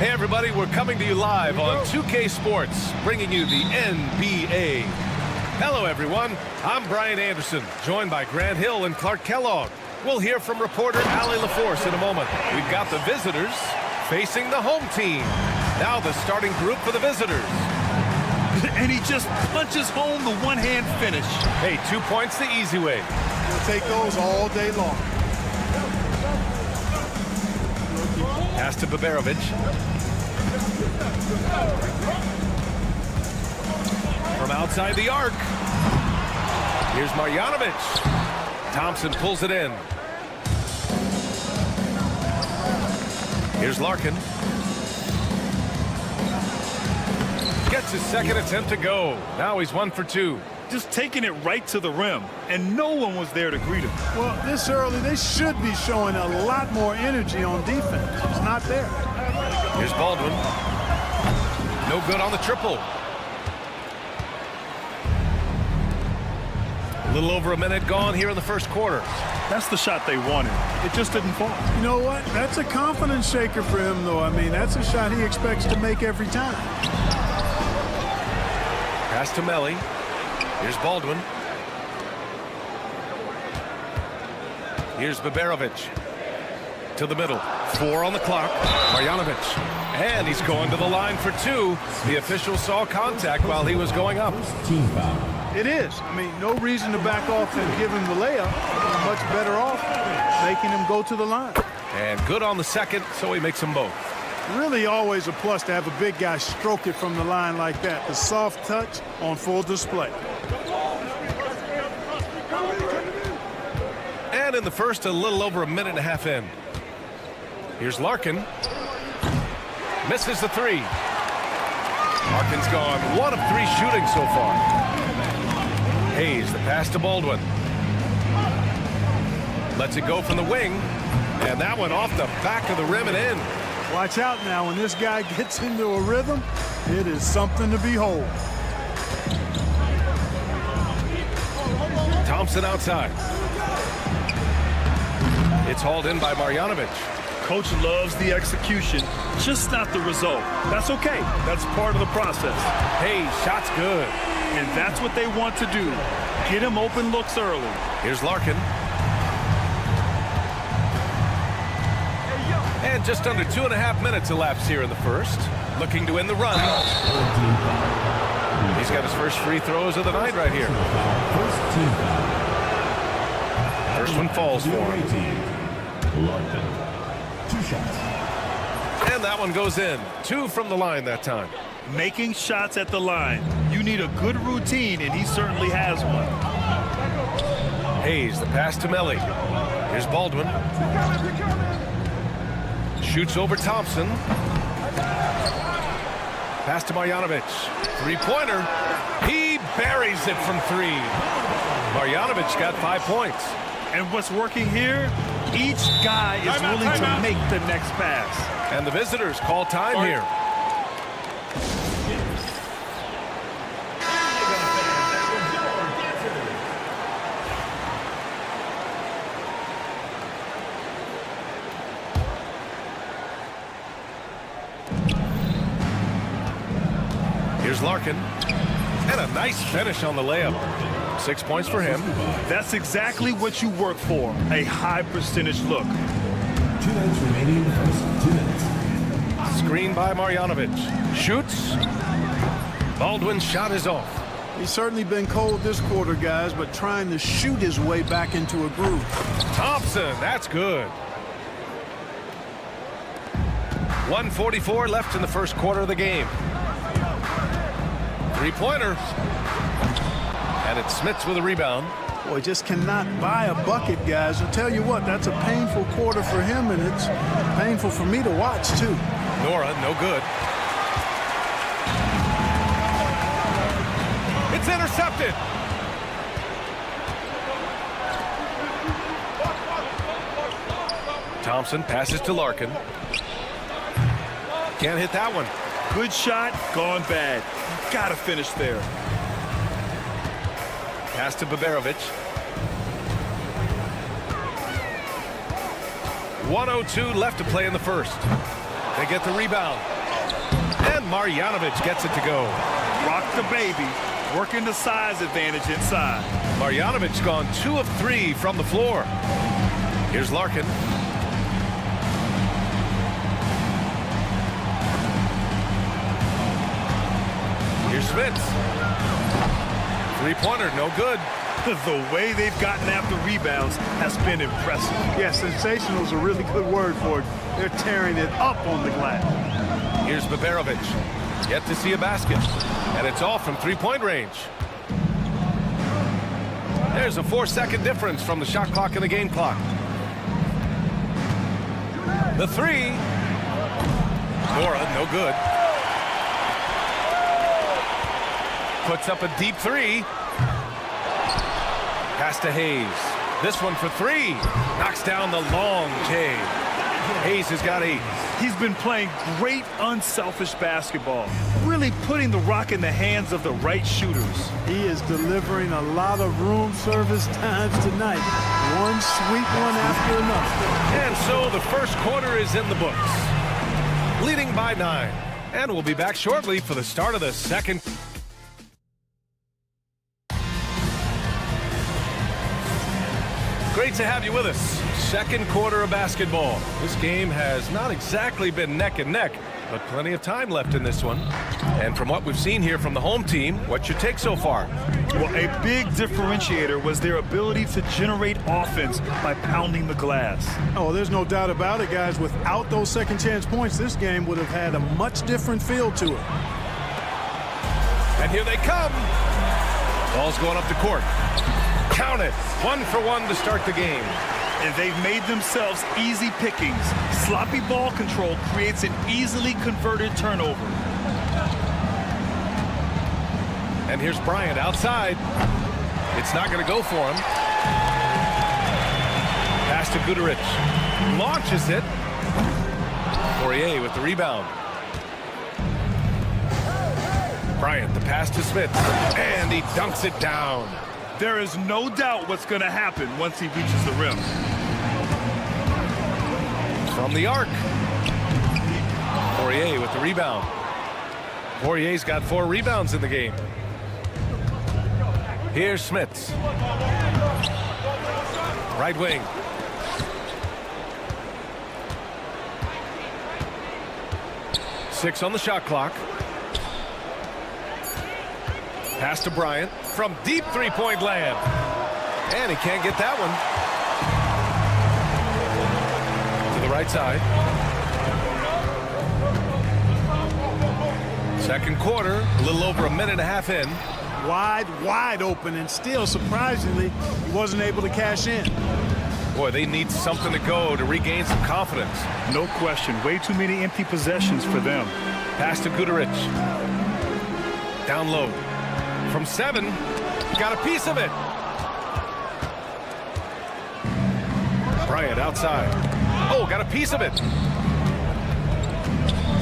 Speaker 8: everybody, we're coming to you live on 2K Sports, bringing you the NBA. Hello everyone, I'm Brian Anderson, joined by Grant Hill and Clark Kellogg. We'll hear from reporter Allie LaForce in a moment. We've got the visitors facing the home team. Now the starting group for the visitors.
Speaker 9: And he just punches home the one-hand finish.
Speaker 8: Hey, 2 points the easy way.
Speaker 5: We'll take those all day long.
Speaker 8: Pass to Baberovic. From outside the arc. Here's Marjanovic. Thompson pulls it in. Here's Larkin. Gets his second attempt to go. Now he's 1 for 2.
Speaker 9: Just taking it right to the rim, and no one was there to greet him.
Speaker 10: Well, this early, they should be showing a lot more energy on defense. It's not there.
Speaker 8: Here's Baldwin. No good on the triple. A little over a minute gone here in the first quarter.
Speaker 9: That's the shot they wanted. It just didn't fall.
Speaker 10: You know what? That's a confidence shaker for him, though. I mean, that's a shot he expects to make every time.
Speaker 8: Pass to Melly. Here's Baldwin. Here's Baberovic. To the middle. 4 on the clock. Marjanovic. And he's going to the line for 2. The official saw contact while he was going up.
Speaker 4: Team foul.
Speaker 10: It is. I mean, no reason to back off and give him the layup. Much better off making him go to the line.
Speaker 8: And good on the second, so he makes them both.
Speaker 10: Really always a plus to have a big guy stroke it from the line like that. The soft touch on full display.
Speaker 8: And in the first, a little over a minute and a half in. Here's Larkin. Misses the 3. Larkin's gone 1 of 3 shooting so far. Hayes, the pass to Baldwin. Lets it go from the wing. And that one off the back of the rim and in.
Speaker 10: Watch out now. When this guy gets into a rhythm, it is something to behold.
Speaker 8: Thompson outside. It's hauled in by Marjanovic.
Speaker 9: Coach loves the execution, just not the result. That's okay. That's part of the process.
Speaker 8: Hey, shot's good.
Speaker 9: And that's what they want to do. Get him open looks early.
Speaker 8: Here's Larkin. And just under 2.5 minutes elapsed here in the first. Looking to win the run. He's got his first free throws of the night right here. First one falls for him.
Speaker 4: Larkin. 2 shots.
Speaker 8: And that one goes in. 2 from the line that time.
Speaker 9: Making shots at the line. You need a good routine, and he certainly has one.
Speaker 8: Hayes, the pass to Melly. Here's Baldwin. Shoots over Thompson. Pass to Marjanovic. 3-pointer. He buries it from 3. Marjanovic got 5 points.
Speaker 9: And what's working here, each guy is willing to make the next pass.
Speaker 8: And the visitors call time here. Here's Larkin. And a nice finish on the layup. 6 points for him.
Speaker 9: That's exactly what you work for, a high percentage look.
Speaker 4: 2 minutes remaining in the first. 2 minutes.
Speaker 8: Screen by Marjanovic. Shoots. Baldwin's shot is off.
Speaker 10: He's certainly been cold this quarter, guys, but trying to shoot his way back into a groove.
Speaker 8: Thompson, that's good. 1:44 left in the first quarter of the game. 3-pointer. And it's Smits with a rebound.
Speaker 10: Boy, just cannot buy a bucket, guys. I'll tell you what, that's a painful quarter for him, and it's painful for me to watch, too.
Speaker 8: Nora, no good. It's intercepted. Thompson passes to Larkin. Can't hit that one.
Speaker 9: Good shot, gone bad. You gotta finish there.
Speaker 8: Pass to Baberovic. 1:02 left to play in the first. They get the rebound. And Marjanovic gets it to go.
Speaker 9: Rock the baby. Working the size advantage inside.
Speaker 8: Marjanovic gone 2 of 3 from the floor. Here's Larkin. Here's Smith. Three-pointer, no good.
Speaker 9: The way they've gotten after rebounds has been impressive.
Speaker 10: Yeah, sensational is a really good word for it. They're tearing it up on the glass.
Speaker 8: Here's Baberovic. Yet to see a basket. And it's off from three-point range. There's a 4-second difference from the shot clock and the game clock. The three. Mora, no good. Puts up a deep three. Pass to Hayes. This one for three. Knocks down the long J. Hayes has got 8.
Speaker 9: He's been playing great unselfish basketball, really putting the rock in the hands of the right shooters.
Speaker 10: He is delivering a lot of room service times tonight. One sweet one after another.
Speaker 8: And so the first quarter is in the books. Leading by 9. And we'll be back shortly for the start of the second. Great to have you with us. Second quarter of basketball. This game has not exactly been neck and neck, but plenty of time left in this one. And from what we've seen here from the home team, what's your take so far?
Speaker 9: Well, a big differentiator was their ability to generate offense by pounding the glass.
Speaker 10: Oh, there's no doubt about it, guys. Without those second chance points, this game would have had a much different feel to it.
Speaker 8: And here they come. Ball's going up the court. Count it. 1 for 1 to start the game.
Speaker 9: And they've made themselves easy pickings. Sloppy ball control creates an easily converted turnover.
Speaker 8: And here's Bryant outside. It's not going to go for him. Pass to Guduric. Launches it. Poirier with the rebound. Bryant, the pass to Smith. And he dunks it down.
Speaker 9: There is no doubt what's going to happen once he reaches the rim.
Speaker 8: From the arc. Poirier with the rebound. Poirier's got 4 rebounds in the game. Here's Smith. Right wing. Six on the shot clock. Pass to Bryant from deep three-point land. And he can't get that one. To the right side. Second quarter, a little over a minute and a half in.
Speaker 10: Wide open, and still, surprisingly, he wasn't able to cash in.
Speaker 8: Boy, they need something to go to regain some confidence.
Speaker 9: No question. Way too many empty possessions for them.
Speaker 8: Pass to Guduric. Down low. From 7, got a piece of it. Bryant outside. Oh, got a piece of it.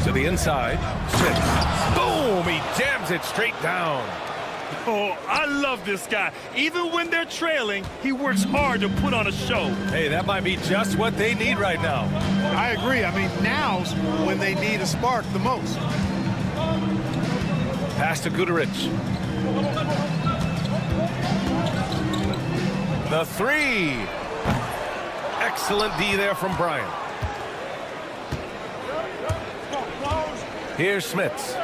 Speaker 8: To the inside. Smith. Boom! He jams it straight down.
Speaker 9: Oh, I love this guy. Even when they're trailing, he works hard to put on a show.
Speaker 8: Hey, that might be just what they need right now.
Speaker 10: I agree. I mean, now's when they need a spark the most.
Speaker 8: Pass to Guduric. The 3. Excellent D there from Bryant. Here's Smith.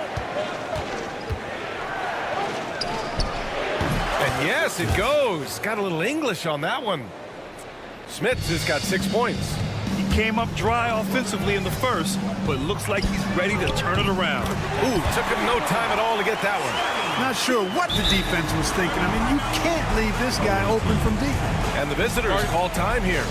Speaker 8: And yes, it goes. Got a little English on that one. Smith has got 6 points.
Speaker 9: He came up dry offensively in the first, but looks like he's ready to turn it around.
Speaker 8: Ooh, took him no time at all to get that one.
Speaker 10: Not sure what the defense was thinking. I mean, you can't leave this guy open from deep.
Speaker 8: And the visitors call time here.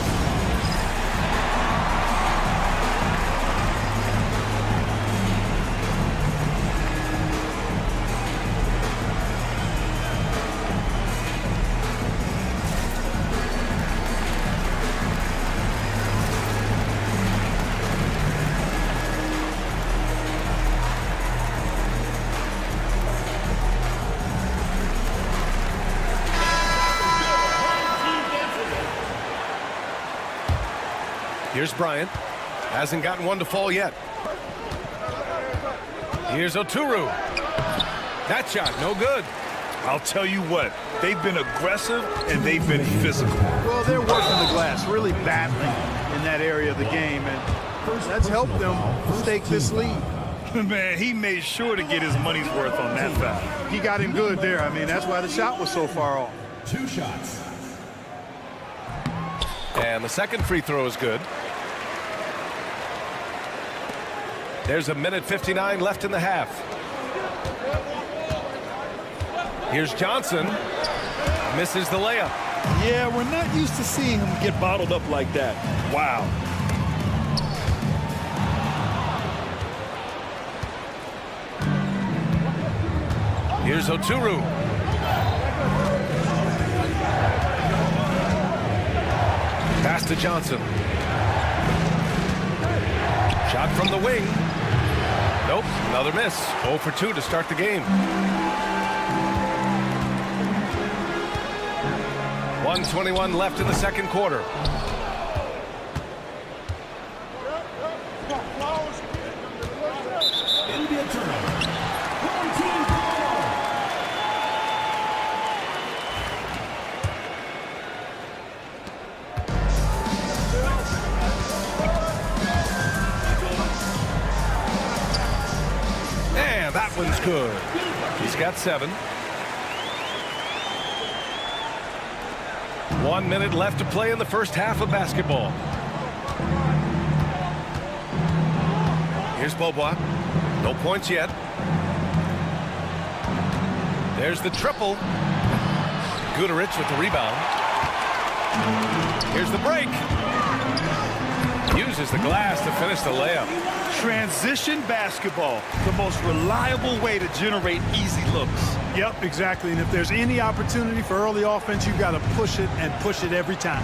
Speaker 8: Here's Bryant. Hasn't gotten one to fall yet. Here's Oturu. That shot, no good.
Speaker 9: I'll tell you what, they've been aggressive and they've been physical.
Speaker 10: Well, they're working the glass, really battling in that area of the game, and that's helped them stake this lead.
Speaker 9: Man, he made sure to get his money's worth on that foul.
Speaker 10: He got him good there. I mean, that's why the shot was so far off.
Speaker 4: 2 shots.
Speaker 8: And the second free throw is good. There's 1:59 left in the half. Here's Johnson. Misses the layup.
Speaker 9: Yeah, we're not used to seeing him get bottled up like that. Wow.
Speaker 8: Here's Oturu. Pass to Johnson. Shot from the wing. Nope, another miss. 0 for 2 to start the game. 1:21 left in the second quarter.
Speaker 4: NBA turnover. Home team ball.
Speaker 8: And that one's good. He's got 7. 1 minute left to play in the first half of basketball. Here's Beaubois. No points yet. There's the triple. Guterich with the rebound. Here's the break. Uses the glass to finish the layup.
Speaker 9: Transition basketball, the most reliable way to generate easy looks.
Speaker 10: Yep, exactly. And if there's any opportunity for early offense, you've got to push it and push it every time.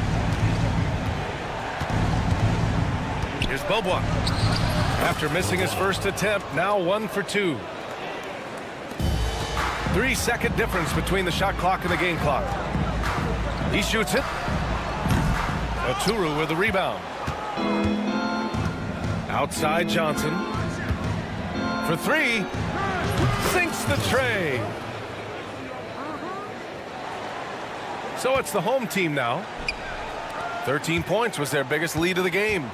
Speaker 8: Here's Beaubois. After missing his first attempt, now 1 for 2. 3-second difference between the shot clock and the game clock. He shoots it. Oturu with the rebound. Outside Johnson. For 3. Sinks the tray. So it's the home team now. 13 points was their biggest lead of the game.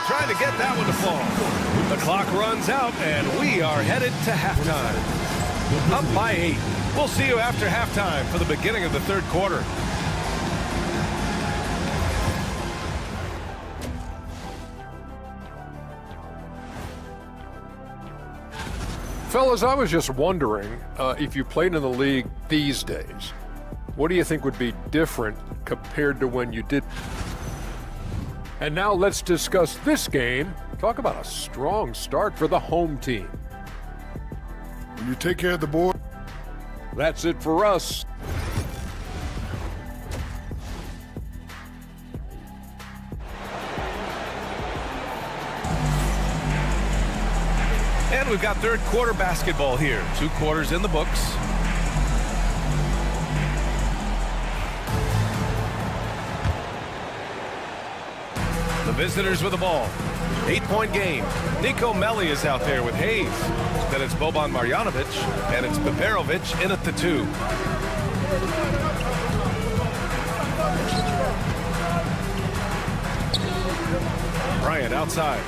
Speaker 8: Trying to get that one to fall. The clock runs out, and we are headed to halftime. Up by 8. We'll see you after halftime for the beginning of the third quarter.
Speaker 6: Fellas, I was just wondering if you played in the league these days, what do you think would be different compared to when you did? And now let's discuss this game. Talk about a strong start for the home team.
Speaker 5: When you take care of the board.
Speaker 6: That's it for us.
Speaker 8: And we've got third quarter basketball here. 2 quarters in the books. The visitors with the ball. 8-point game. Nico Melli is out there with Hayes. Then it's Boban Marjanovic, and it's Beberovic in at the 2. Bryant outside.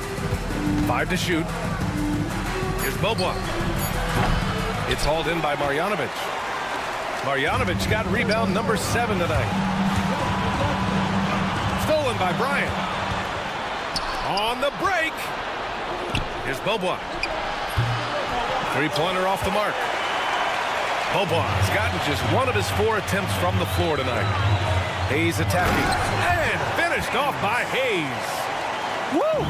Speaker 8: 5 to shoot. Here's Beaubois. It's hauled in by Marjanovic. Marjanovic got rebound number 7 tonight. Stolen by Bryant. On the break. Here's Beaubois. 3-pointer off the mark. Beaubois has gotten just 1 of his 4 attempts from the floor tonight. Hayes attacking. And finished off by Hayes.
Speaker 9: Woo!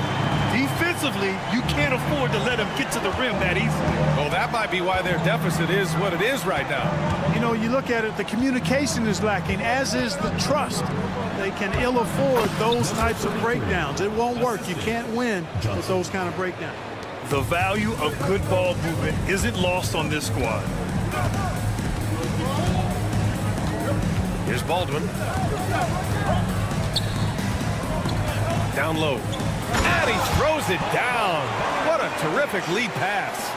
Speaker 9: Defensively, you can't afford to let him get to the rim that easily.
Speaker 8: Well, that might be why their deficit is what it is right now.
Speaker 10: You know, you look at it, the communication is lacking, as is the trust. They can ill afford those types of breakdowns. It won't work. You can't win with those kind of breakdowns.
Speaker 9: The value of good ball movement isn't lost on this squad.
Speaker 8: Here's Baldwin. Down low. And he throws it down. What a terrific lead pass.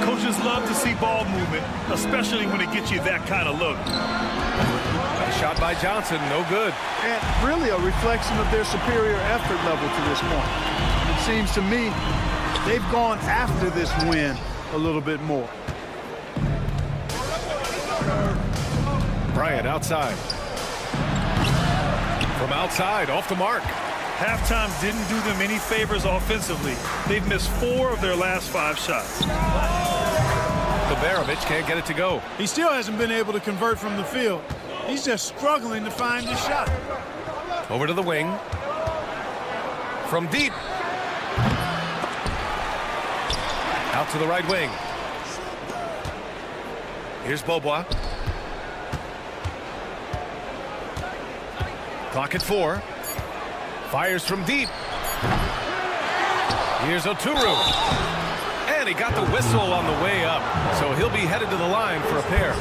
Speaker 9: Coaches love to see ball movement, especially when it gets you that kind of look.
Speaker 8: A shot by Johnson, no good.
Speaker 10: And really a reflection of their superior effort level to this point. It seems to me they've gone after this win a little bit more.
Speaker 8: Bryant outside. From outside, off the mark.
Speaker 9: Halftime didn't do them any favors offensively. They've missed 4 of their last 5 shots.
Speaker 8: Beverovic can't get it to go.
Speaker 10: He still hasn't been able to convert from the field. He's just struggling to find his shot.
Speaker 8: Over to the wing. From deep. Out to the right wing. Here's Beaubois. Clock at 4. Fires from deep. Here's Oturu. And he got the whistle on the way up. So he'll be headed to the line for a pair.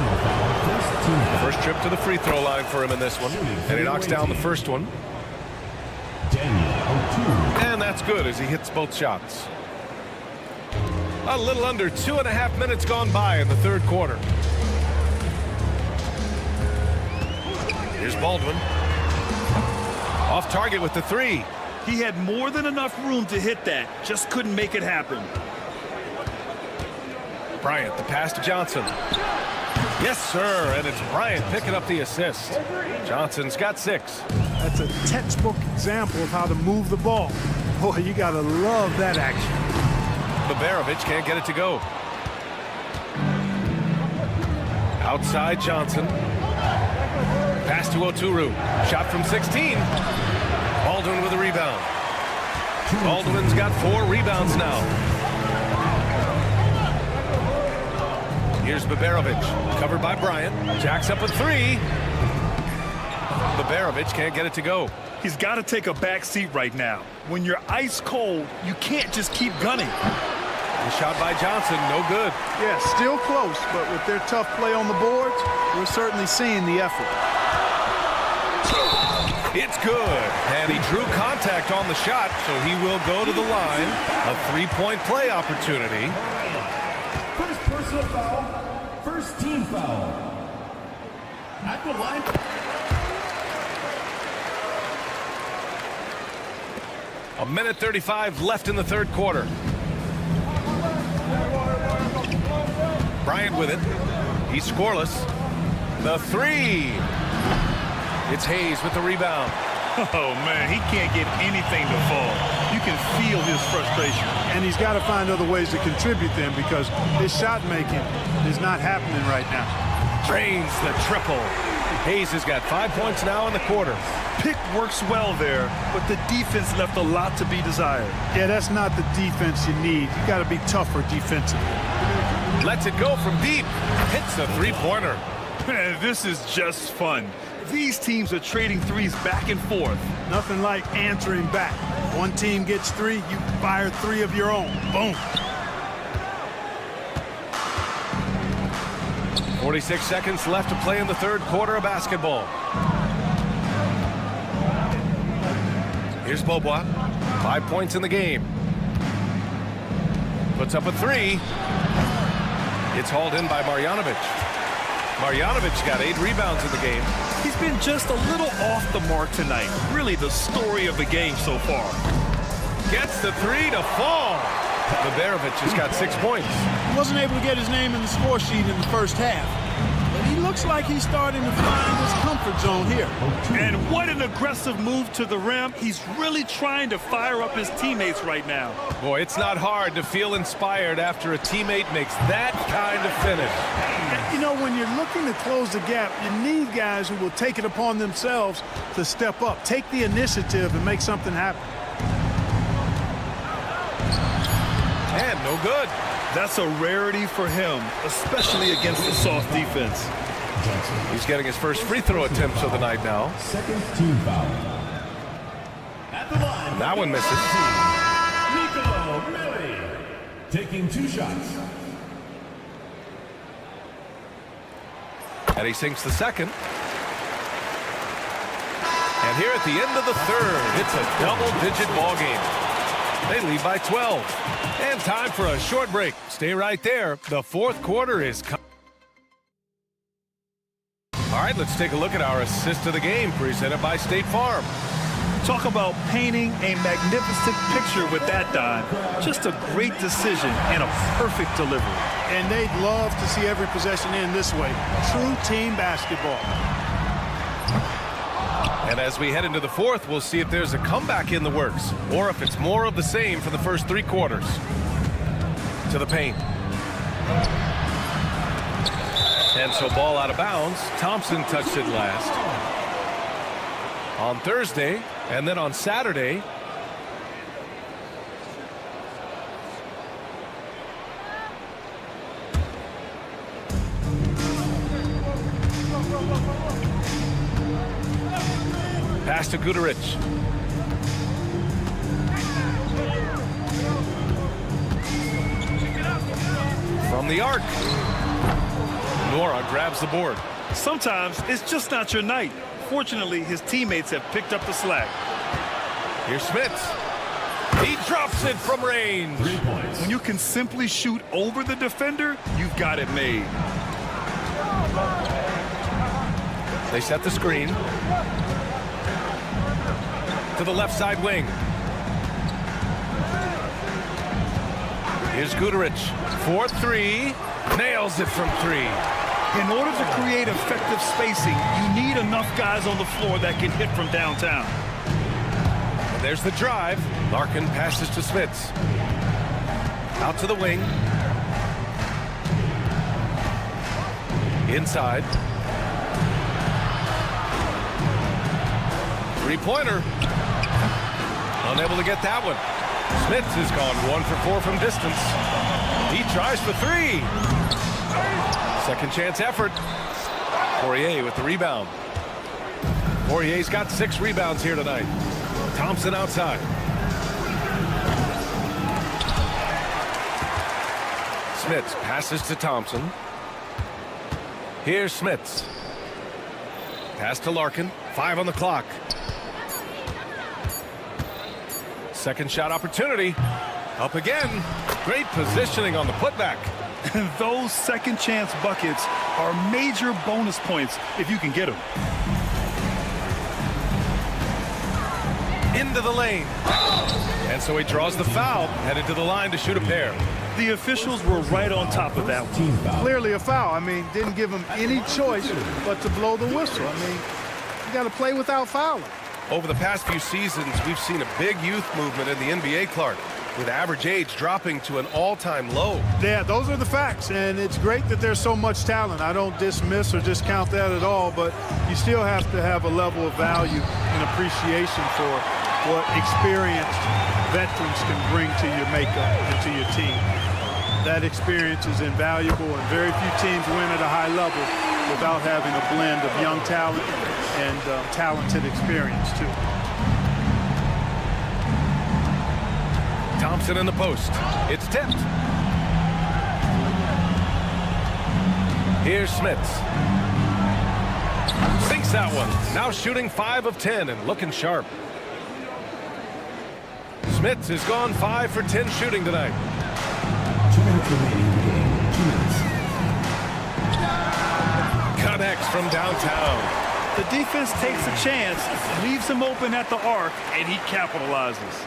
Speaker 8: First trip to the free throw line for him in this one. And he knocks down the first one. And that's good as he hits both shots. A little under 2.5 minutes gone by in the third quarter. Here's Baldwin. Off target with the 3.
Speaker 9: He had more than enough room to hit that, just couldn't make it happen.
Speaker 8: Bryant, the pass to Johnson. Yes, sir, and it's Bryant picking up the assist. Johnson's got 6.
Speaker 10: That's a textbook example of how to move the ball. Boy, you gotta love that action.
Speaker 8: Beverovic can't get it to go. Outside Johnson. Pass to Oturu. Shot from 16. Baldwin with a rebound. Baldwin's got 4 rebounds now. Here's Beverovic. Covered by Bryant. Jacks up a 3. Beverovic can't get it to go.
Speaker 9: He's got to take a back seat right now. When you're ice cold, you can't just keep gunning.
Speaker 8: The shot by Johnson, no good.
Speaker 10: Yeah, still close, but with their tough play on the boards, we're certainly seeing the effort.
Speaker 8: It's good, and he drew contact on the shot, so he will go to the line. A 3-point play opportunity.
Speaker 4: First personal foul, first team foul. At the line.
Speaker 8: A minute 35 left in the third quarter. Bryant with it. He's scoreless. The 3. It's Hayes with the rebound.
Speaker 9: Oh, man, he can't get anything to fall. You can feel his frustration.
Speaker 10: And he's got to find other ways to contribute then because his shot making is not happening right now.
Speaker 8: Drains the triple. Hayes has got 5 points now in the quarter.
Speaker 9: Pick works well there, but the defense left a lot to be desired.
Speaker 10: Yeah, that's not the defense you need. You got to be tougher defensively.
Speaker 8: Lets it go from deep. Hits a 3-pointer.
Speaker 9: Man, this is just fun. These teams are trading threes back and forth.
Speaker 10: Nothing like answering back. One team gets 3, you fire 3 of your own. Boom.
Speaker 8: 46 seconds left to play in the third quarter of basketball. Here's Beaubois. 5 points in the game. Puts up a 3. It's hauled in by Marjanovic. Marjanovic got 8 rebounds in the game.
Speaker 9: He's been just a little off the mark tonight. Really the story of the game so far.
Speaker 8: Gets the 3 to fall. Beverovic has got 6 points.
Speaker 10: He wasn't able to get his name in the score sheet in the first half. But he looks like he's starting to find his comfort zone here.
Speaker 9: And what an aggressive move to the rim. He's really trying to fire up his teammates right now.
Speaker 8: Boy, it's not hard to feel inspired after a teammate makes that kind of finish.
Speaker 10: You know, when you're looking to close the gap, you need guys who will take it upon themselves to step up, take the initiative and make something happen.
Speaker 8: And no good.
Speaker 9: That's a rarity for him, especially against a soft defense.
Speaker 8: He's getting his first free throw attempts of the night now.
Speaker 4: Second team foul. At the line.
Speaker 8: That one misses.
Speaker 4: taking 2 shots.
Speaker 8: And he sinks the second. And here at the end of the third, it's a double-digit ball game. They lead by 12. And time for a short break. Stay right there. The fourth quarter is coming. All right, let's take a look at our assist of the game presented by State Farm.
Speaker 9: Talk about painting a magnificent picture with that dive. Just a great decision and a perfect delivery.
Speaker 10: And they'd love to see every possession end this way. True team basketball.
Speaker 8: And as we head into the fourth, we'll see if there's a comeback in the works or if it's more of the same for the first 3 quarters. To the paint. And so ball out of bounds. Thompson touched it last. On Thursday, and then on Saturday, pass to Guduric. From the arc. Nora grabs the board.
Speaker 9: Sometimes it's just not your night. Fortunately, his teammates have picked up the slack.
Speaker 8: Here's Smits. He drops it from range.
Speaker 4: 3 points.
Speaker 9: When you can simply shoot over the defender, you've got it made.
Speaker 8: They set the screen. To the left side wing. Here's Guduric. 4-3. Nails it from 3.
Speaker 9: In order to create effective spacing, you need enough guys on the floor that can hit from downtown.
Speaker 8: And there's the drive. Larkin passes to Smits. Out to the wing. Inside. 3-pointer. Unable to get that one. Smits has gone 1 for 4 from distance. He tries for 3. Second chance effort. Poirier with the rebound. Poirier's got 6 rebounds here tonight. Thompson outside. Smits passes to Thompson. Here's Smits. Pass to Larkin. 5 on the clock. Second shot opportunity. Up again. Great positioning on the putback.
Speaker 9: Those second chance buckets are major bonus points if you can get them.
Speaker 8: Into the lane. And so he draws the foul, headed to the line to shoot a pair.
Speaker 9: The officials were right on top of that one.
Speaker 10: Clearly a foul. I mean, didn't give him any choice but to blow the whistle. I mean, you got to play without fouling.
Speaker 8: Over the past few seasons, we've seen a big youth movement in the NBA, Clark, with average age dropping to an all-time low.
Speaker 10: Yeah, those are the facts, and it's great that there's so much talent. I don't dismiss or discount that at all, but you still have to have a level of value and appreciation for what experienced veterans can bring to your makeup and to your team. That experience is invaluable, and very few teams win at a high level without having a blend of young talent and talented experience, too.
Speaker 8: Thompson in the post. It's tipped. Here's Smits. Sinks that one. Now shooting 5 of 10 and looking sharp. Smits has gone 5 for 10 shooting tonight.
Speaker 4: 2 minutes remaining in the game. 2 minutes.
Speaker 8: Connects from downtown.
Speaker 9: The defense takes a chance, leaves him open at the arc, and he capitalizes.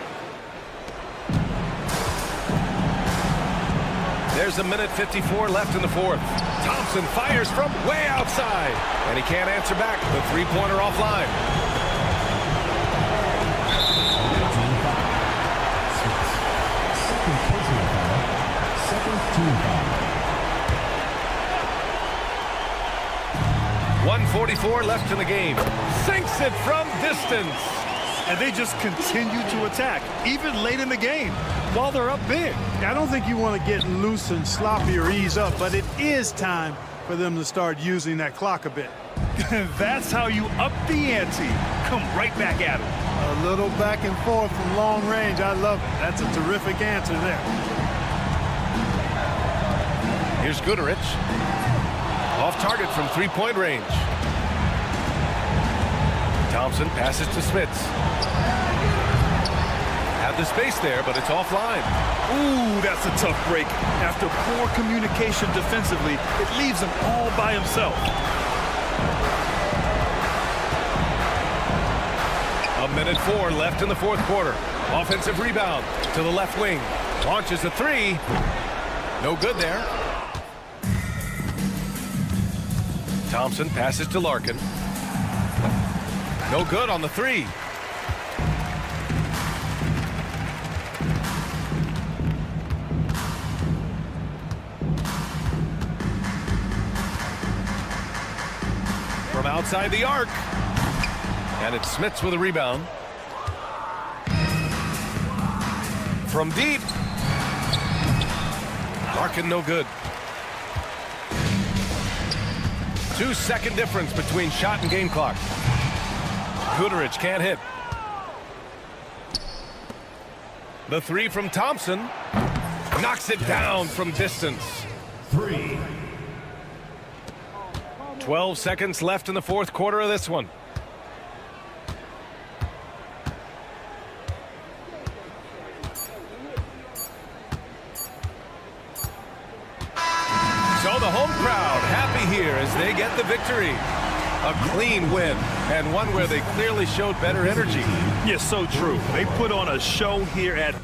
Speaker 8: There's a minute 54 left in the fourth. Thompson fires from way outside, and he can't answer back. The three-pointer offline.
Speaker 4: Second team foul.
Speaker 8: 1:44 left in the game. Sinks it from distance.
Speaker 9: And they just continue to attack, even late in the game, while they're up big.
Speaker 10: I don't think you want to get loose and sloppy or ease up, but it is time for them to start using that clock a bit.
Speaker 9: That's how you up the ante. Come right back at it.
Speaker 10: A little back and forth from long range. I love it. That's a terrific answer there.
Speaker 8: Here's Guduric. Off target from three-point range. Thompson passes to Smits. Had the space there, but it's offline.
Speaker 9: Ooh, that's a tough break. After poor communication defensively, it leaves him all by himself.
Speaker 8: A minute 4 left in the fourth quarter. Offensive rebound to the left wing. Launches a three. No good there. Thompson passes to Larkin. No good on the three. From outside the arc. And it's Smits with a rebound. From deep. Larkin no good. 2-second difference between shot and game clock. Guduric can't hit. The three from Thompson. Knocks it down from distance. 12 seconds left in the fourth quarter of this one. So the home crowd happy here as they get the victory. A clean win, and one where they clearly showed better energy.
Speaker 9: Yes, so true. They put on a show here at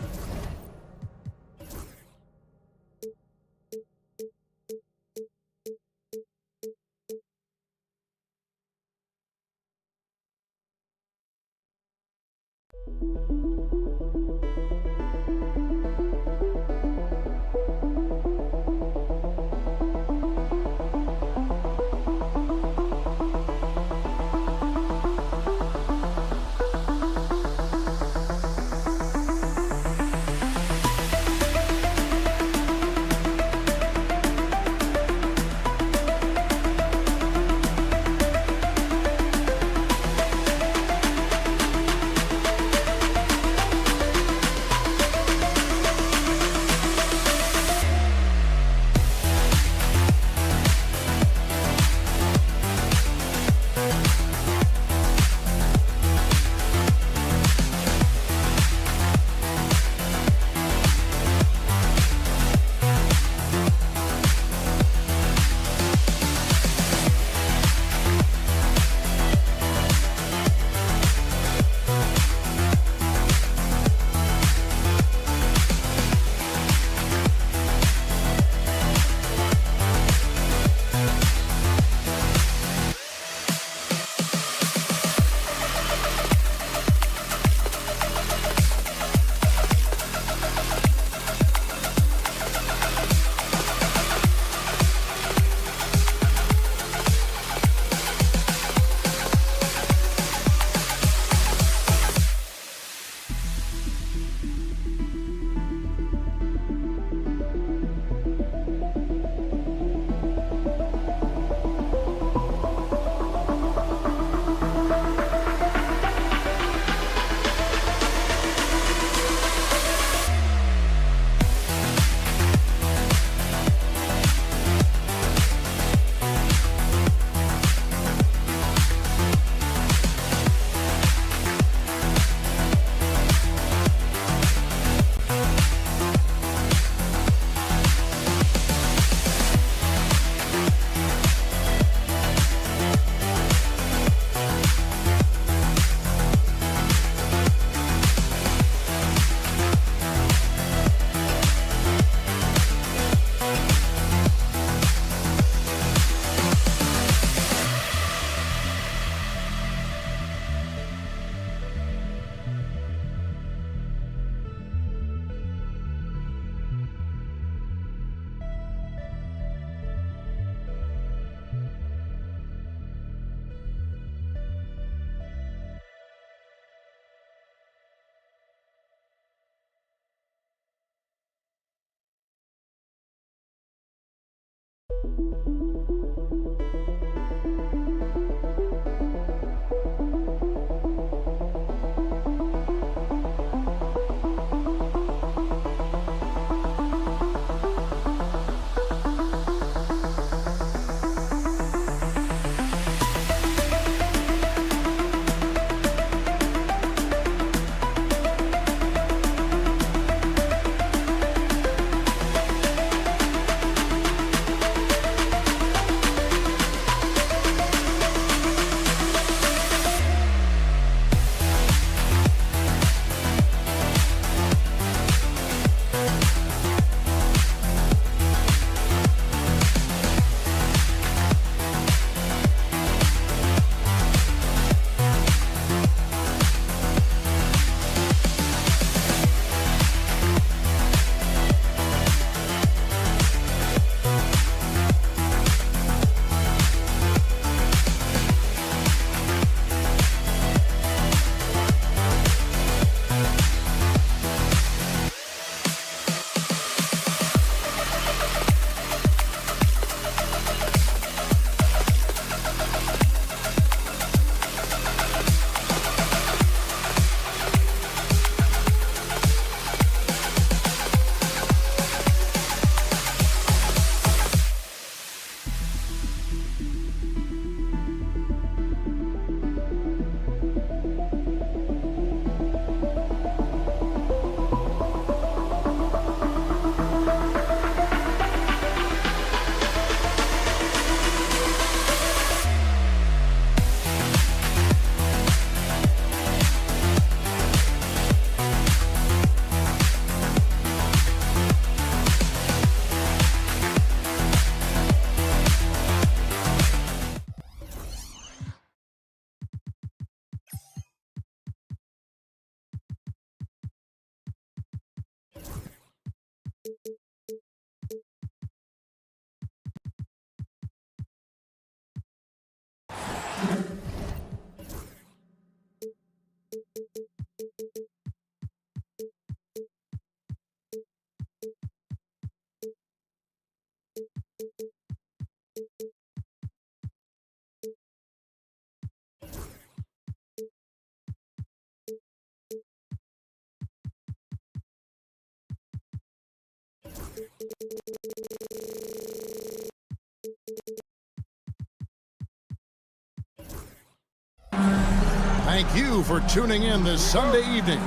Speaker 1: Thank you for tuning in this Sunday evening.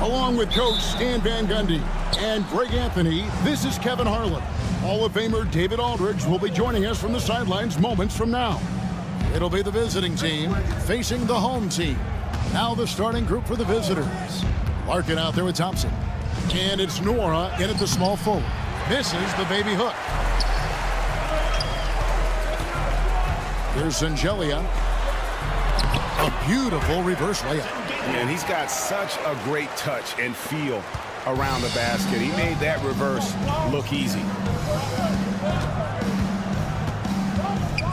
Speaker 1: Along with Coach Stan Van Gundy and Greg Anthony, this is Kevin Harlan. Hall of Famer David Aldridge will be joining us from the sidelines moments from now. It'll be the visiting team facing the home team. Now the starting group for the visitors. Larkin out there with Thompson. And it's Nora in at the small forward. Misses the baby hook. Here's Angelia. A beautiful reverse layup.
Speaker 2: And he's got such a great touch and feel around the basket. He made that reverse look easy.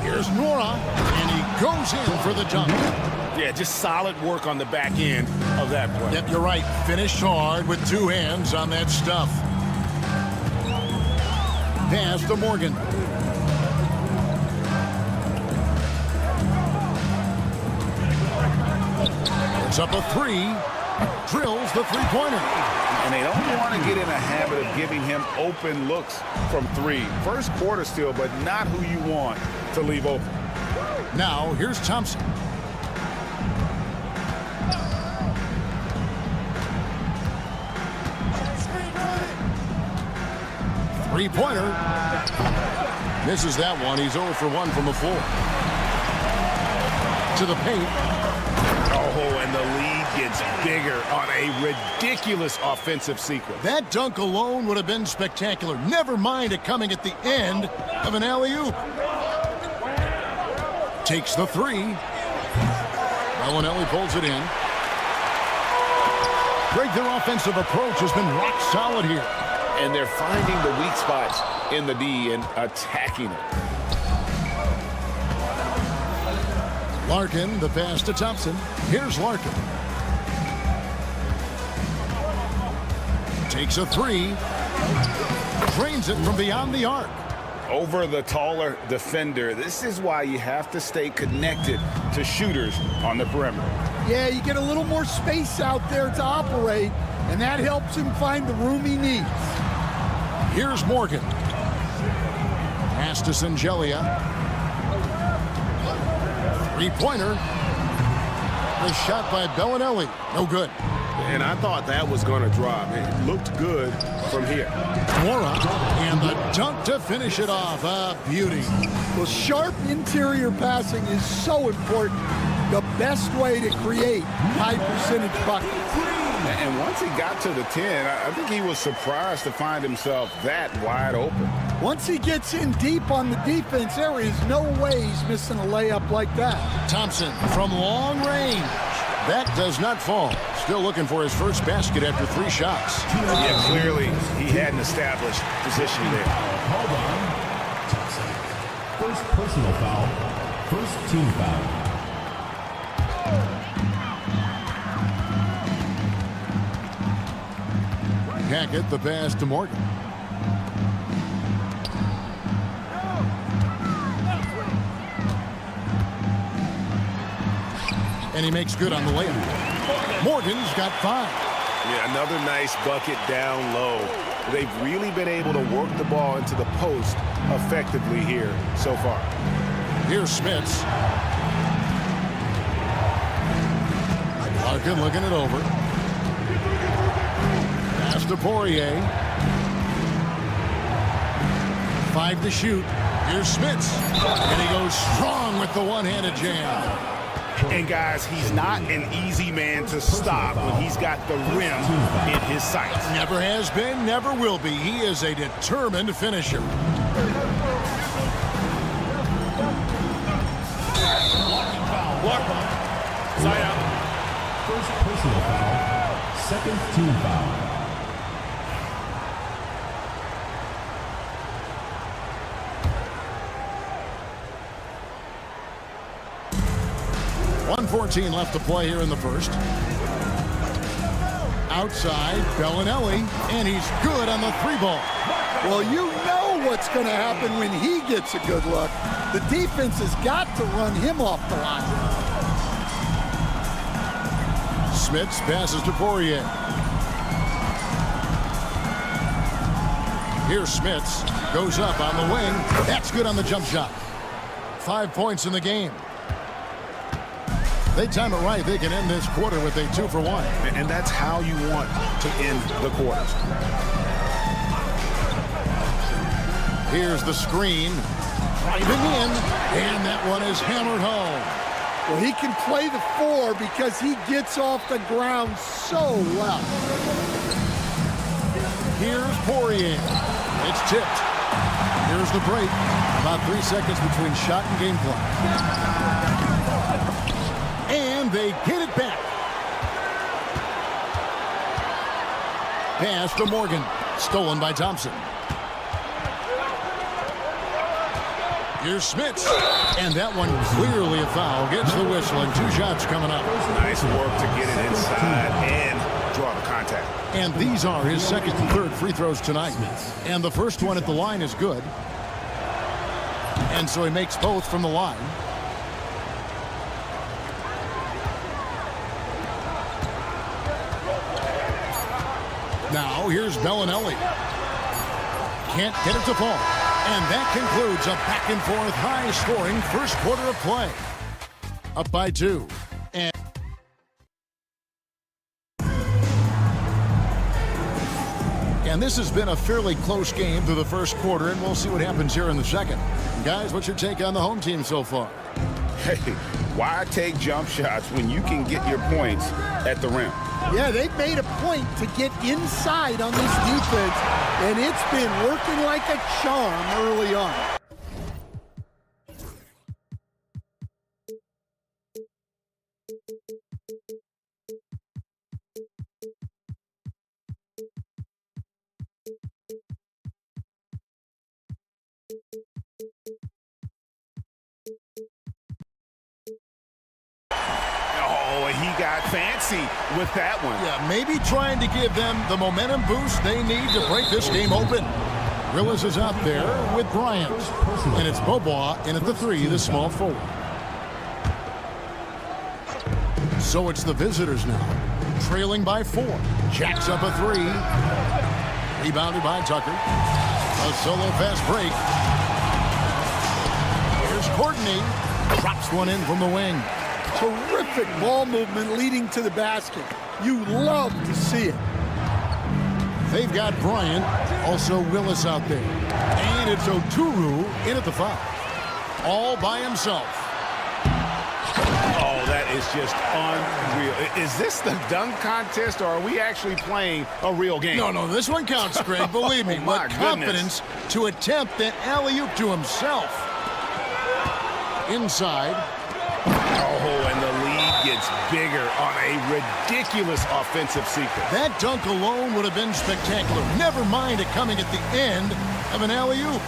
Speaker 1: Here's Nora, and he goes in for the dunk.
Speaker 2: Yeah, just solid work on the back end of that play.
Speaker 1: Yep, you're right. Finished hard with two hands on that stuff. Pass to Morgan. Puts up a three. Drills the three-pointer.
Speaker 2: And they don't want to get in a habit of giving him open looks from three. First quarter still, but not who you want to leave open.
Speaker 1: Now, here's Thompson. Three-pointer. Misses that one. He's 0 for 1 from the floor. To the paint.
Speaker 2: Oh, and the lead gets bigger on a ridiculous offensive sequence.
Speaker 1: That dunk alone would have been spectacular. Never mind it coming at the end of an alley-oop. Takes the three. Bellinelli pulls it in. Greg, their offensive approach has been rock solid here.
Speaker 2: And they're finding the weak spots in the D and attacking it.
Speaker 1: Larkin, the pass to Thompson. Here's Larkin. Takes a three. Drains it from beyond the arc.
Speaker 2: Over the taller defender. This is why you have to stay connected to shooters on the perimeter.
Speaker 11: Yeah, you get a little more space out there to operate, and that helps him find the room he needs.
Speaker 1: Here's Morgan. Pass to Angelia. Three-pointer. The shot by Bellinelli. No good.
Speaker 2: And I thought that was going to drop. It looked good from here.
Speaker 1: Mora, and the dunk to finish it off. A beauty.
Speaker 11: Well, sharp interior passing is so important. The best way to create high-percentage buckets.
Speaker 2: And once he got to the 10, I think he was surprised to find himself that wide open.
Speaker 11: Once he gets in deep on the defense, there is no way he's missing a layup like that.
Speaker 1: Thompson from long range. That does not fall. Still looking for his first basket after 3 shots.
Speaker 2: Yeah, clearly he had an established position there.
Speaker 4: Hold on. First personal foul. First team foul.
Speaker 1: Hackett, the pass to Morgan. And he makes good on the layup. Morgan's got 5.
Speaker 2: Yeah, another nice bucket down low. They've really been able to work the ball into the post effectively here so far.
Speaker 1: Here's Smits. Larkin looking it over. Pass to Poirier. 5 to shoot. Here's Smits. And he goes strong with the one-handed jam.
Speaker 2: And guys, he's not an easy man to stop when he's got the rim in his sights.
Speaker 1: Never has been, never will be. He is a determined finisher.
Speaker 4: Larkin. Side out. First personal foul. Second team foul.
Speaker 1: .114 left to play here in the first. Outside, Bellinelli, and he's good on the 3-ball.
Speaker 11: Well, you know what's going to happen when he gets a good look. The defense has got to run him off the line.
Speaker 1: Smits passes to Poirier. Here's Smits. Goes up on the wing. That's good on the jump shot. 5 points in the game. They time it right. They can end this quarter with a 2-for-1.
Speaker 2: And that's how you want to end the quarters.
Speaker 1: Here's the screen. Driving in. And that one is hammered home.
Speaker 11: Well, he can play the 4 because he gets off the ground so well.
Speaker 1: Here's Poirier. It's tipped. Here's the break. About 3 seconds between shot and game clock. And they get it back. Pass to Morgan. Stolen by Thompson. Here's Smits. And that one clearly a foul. Gets the whistle and 2 shots coming up.
Speaker 2: Nice work to get it inside and draw the contact.
Speaker 1: And these are his second and third free throws tonight. And the first one at the line is good. And so he makes both from the line. Now here's Bellinelli. Can't get it to fall. And that concludes a back-and-forth high-scoring first quarter of play. Up by 2. And this has been a fairly close game through the first quarter, and we'll see what happens here in the second. Guys, what's your take on the home team so far?
Speaker 2: Hey, why take jump shots when you can get your points at the rim?
Speaker 11: Yeah, they've made a point to get inside on this defense, and it's been working like a charm early on.
Speaker 2: He got fancy with that one.
Speaker 1: Yeah, maybe trying to give them the momentum boost they need to break this game open. Rillis is out there with Bryant. And it's Bobois in at the 3, the small forward. So it's the visitors now, trailing by 4. Jacks up a 3. Rebounded by Tucker. A solo fast break. Here's Courtney. Drops one in from the wing.
Speaker 11: Terrific ball movement leading to the basket. You love to see it.
Speaker 1: They've got Bryant, also Willis out there. And it's Oturu in at the 5. All by himself.
Speaker 2: Oh, that is just unreal. Is this the dunk contest, or are we actually playing a real game?
Speaker 1: No, this one counts, Greg, believe me.
Speaker 2: My
Speaker 1: But confidence to attempt that alley-oop to himself. Inside.
Speaker 2: Oh, and the lead gets bigger on a ridiculous offensive sequence.
Speaker 1: That dunk alone would have been spectacular. Never mind it coming at the end of an alley-oop.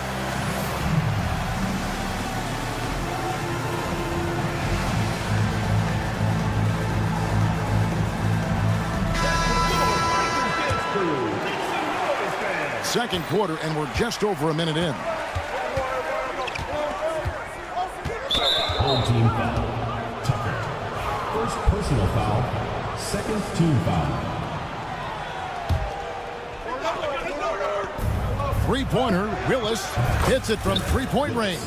Speaker 1: Second quarter, and we're just over a minute in.
Speaker 4: Home team foul. Tucker. First personal foul. Second team foul.
Speaker 1: Three-pointer, Willis hits it from three-point range.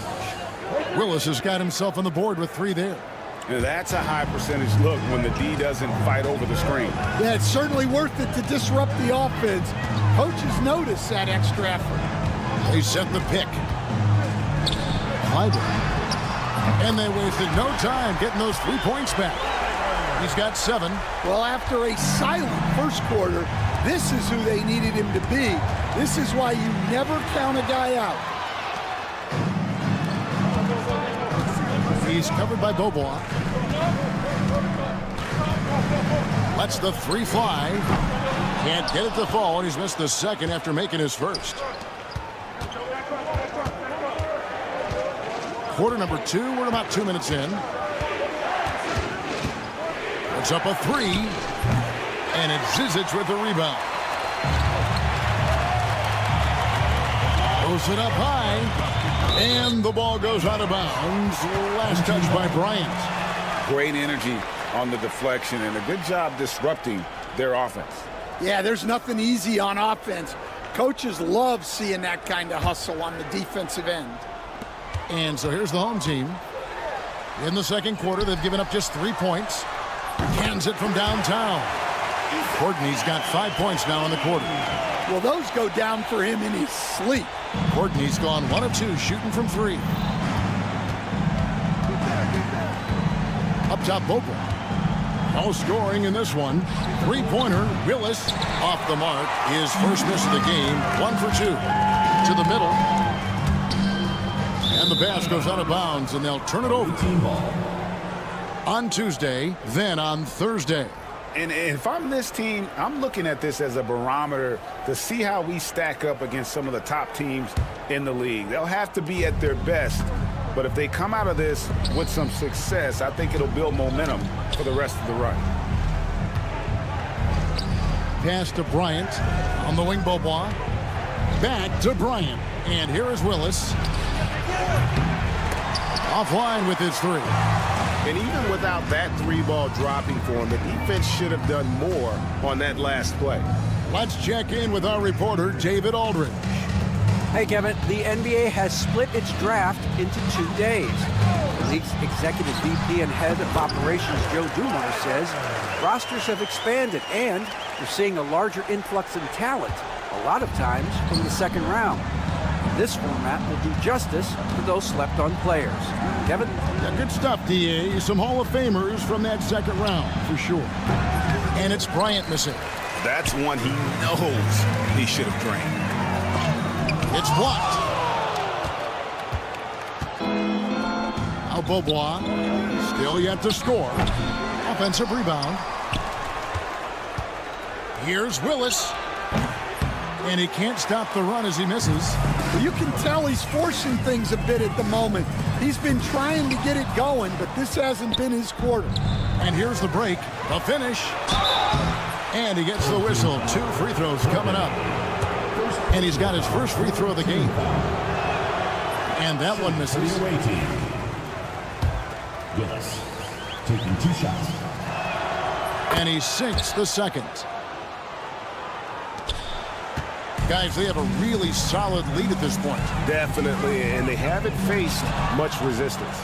Speaker 1: Willis has got himself on the board with 3 there.
Speaker 2: Now that's a high percentage look when the D doesn't fight over the screen.
Speaker 11: Yeah, it's certainly worth it to disrupt the offense. Coaches notice that extra effort.
Speaker 1: They set the pick. Clyburn. And they wasted no time getting those 3 points back. He's got 7.
Speaker 11: Well, after a silent first quarter, this is who they needed him to be. This is why you never count a guy out.
Speaker 1: He's covered by Bobois. Lets the 3 fly. Can't get it to fall, and he's missed the second after making his first. Quarter number 2, we're about 2 minutes in. Puts up a 3, and it's Zizic with the rebound. Throws it up high, and the ball goes out of bounds. Last touch by Bryant.
Speaker 2: Great energy on the deflection, and a good job disrupting their offense.
Speaker 11: Yeah, there's nothing easy on offense. Coaches love seeing that kind of hustle on the defensive end.
Speaker 1: And so here's the home team. In the second quarter, they've given up just 3 points. Cans it from downtown. Courtney's got 5 points now in the quarter.
Speaker 11: Well, those go down for him in his sleep.
Speaker 1: Courtney's gone 1 of 2 shooting from 3. Up top, Bobo. No scoring in this one. 3-pointer, Willis off the mark. His first miss of the game. 1 for 2. To the middle. And the pass goes out of bounds, and they'll turn it over. On Tuesday, then on Thursday.
Speaker 2: And if I'm this team, I'm looking at this as a barometer to see how we stack up against some of the top teams in the league. They'll have to be at their best, but if they come out of this with some success, I think it'll build momentum for the rest of the run.
Speaker 1: Pass to Bryant on the wing, Beaubois. Back to Bryant, and here is Willis. Offline with his 3.
Speaker 2: And even without that 3-ball dropping for him, the defense should have done more on that last play.
Speaker 1: Let's check in with our reporter, David Aldridge.
Speaker 7: Hey, Kevin, the NBA has split its draft into 2 days. The league's executive VP and head of operations, Joe Dumars, says rosters have expanded and they're seeing a larger influx in talent, a lot of times from the second round. This format will do justice to those slept-on players. Kevin?
Speaker 1: Yeah, good stuff, D.A. Some Hall of Famers from that second round, for sure. And it's Bryant missing.
Speaker 2: That's one he knows he should have drained.
Speaker 1: It's blocked. Now Beaubois, still yet to score. Offensive rebound. Here's Willis. And he can't stop the run as he misses.
Speaker 11: Well, you can tell he's forcing things a bit at the moment. He's been trying to get it going, but this hasn't been his quarter.
Speaker 1: And here's the break, the finish. And he gets the whistle. 2 free throws coming up. And he's got his first free throw of the game. And that one misses.
Speaker 4: Willis taking 2 shots.
Speaker 1: And he sinks the second. Guys, they have a really solid lead at this point.
Speaker 2: Definitely, and they haven't faced much resistance.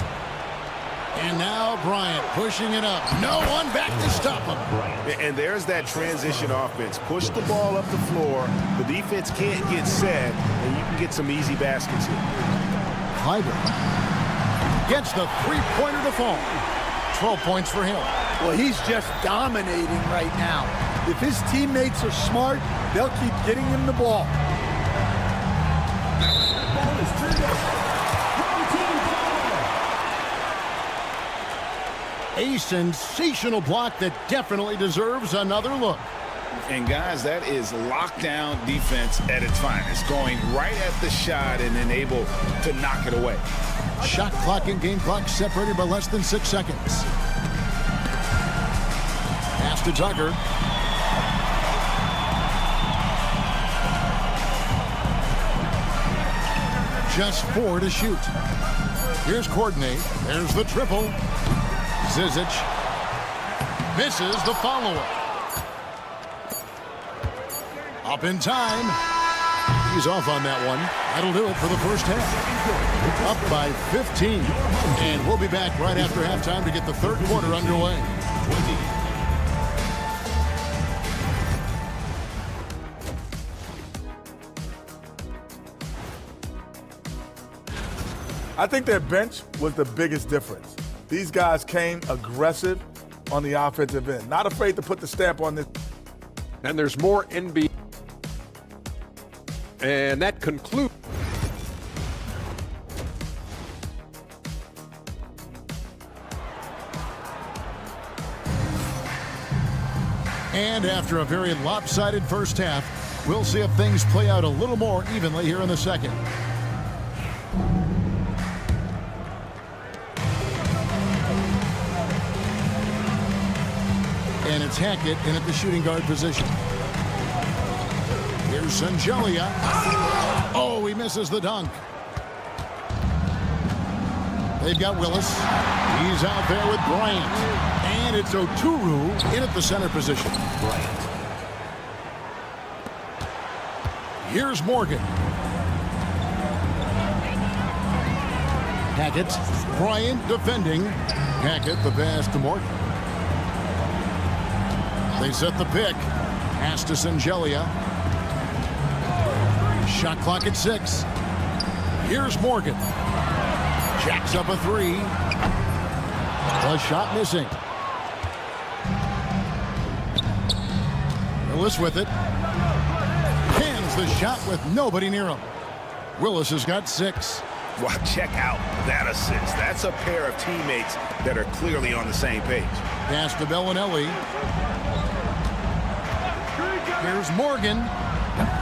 Speaker 1: And now Bryant pushing it up. No one back to stop him.
Speaker 2: And there's that transition offense. Push the ball up the floor. The defense can't get set, and you can get some easy baskets here.
Speaker 1: Kleiber gets the 3-pointer to fall. 12 points for him.
Speaker 11: Well, he's just dominating right now. If his teammates are smart, they'll keep getting him the ball.
Speaker 1: A sensational block that definitely deserves another look.
Speaker 2: And guys, that is lockdown defense at its finest. Going right at the shot and then able to knock it away.
Speaker 1: Shot clock and game clock separated by less than 6 seconds. Pass to Tucker. Just 4 to shoot. Here's Courtney. There's the triple. Zizic misses the follow-up. Up in time. He's off on that one. That'll do it for the first half. Up by 15. And we'll be back right after halftime to get the third quarter underway.
Speaker 12: I think their bench was the biggest difference. These guys came aggressive on the offensive end, not afraid to put the stamp on this.
Speaker 6: And there's more NBA. And that concludes.
Speaker 1: And after a very lopsided first half, we'll see if things play out a little more evenly here in the second. And it's Hackett in at the shooting guard position. Here's Sangelia. Oh, he misses the dunk. They've got Willis. He's out there with Bryant. And it's Oturu in at the center position. Bryant. Here's Morgan. Hackett, Bryant defending. Hackett, the pass to Morgan. They set the pick. Pass to Sangelia. Shot clock at 6. Here's Morgan. Jacks up a 3. The shot missing. Willis with it. Hands the shot with nobody near him. Willis has got 6.
Speaker 2: Well, check out that assist. That's a pair of teammates that are clearly on the same page.
Speaker 1: Pass to Bellinelli. Here's Morgan.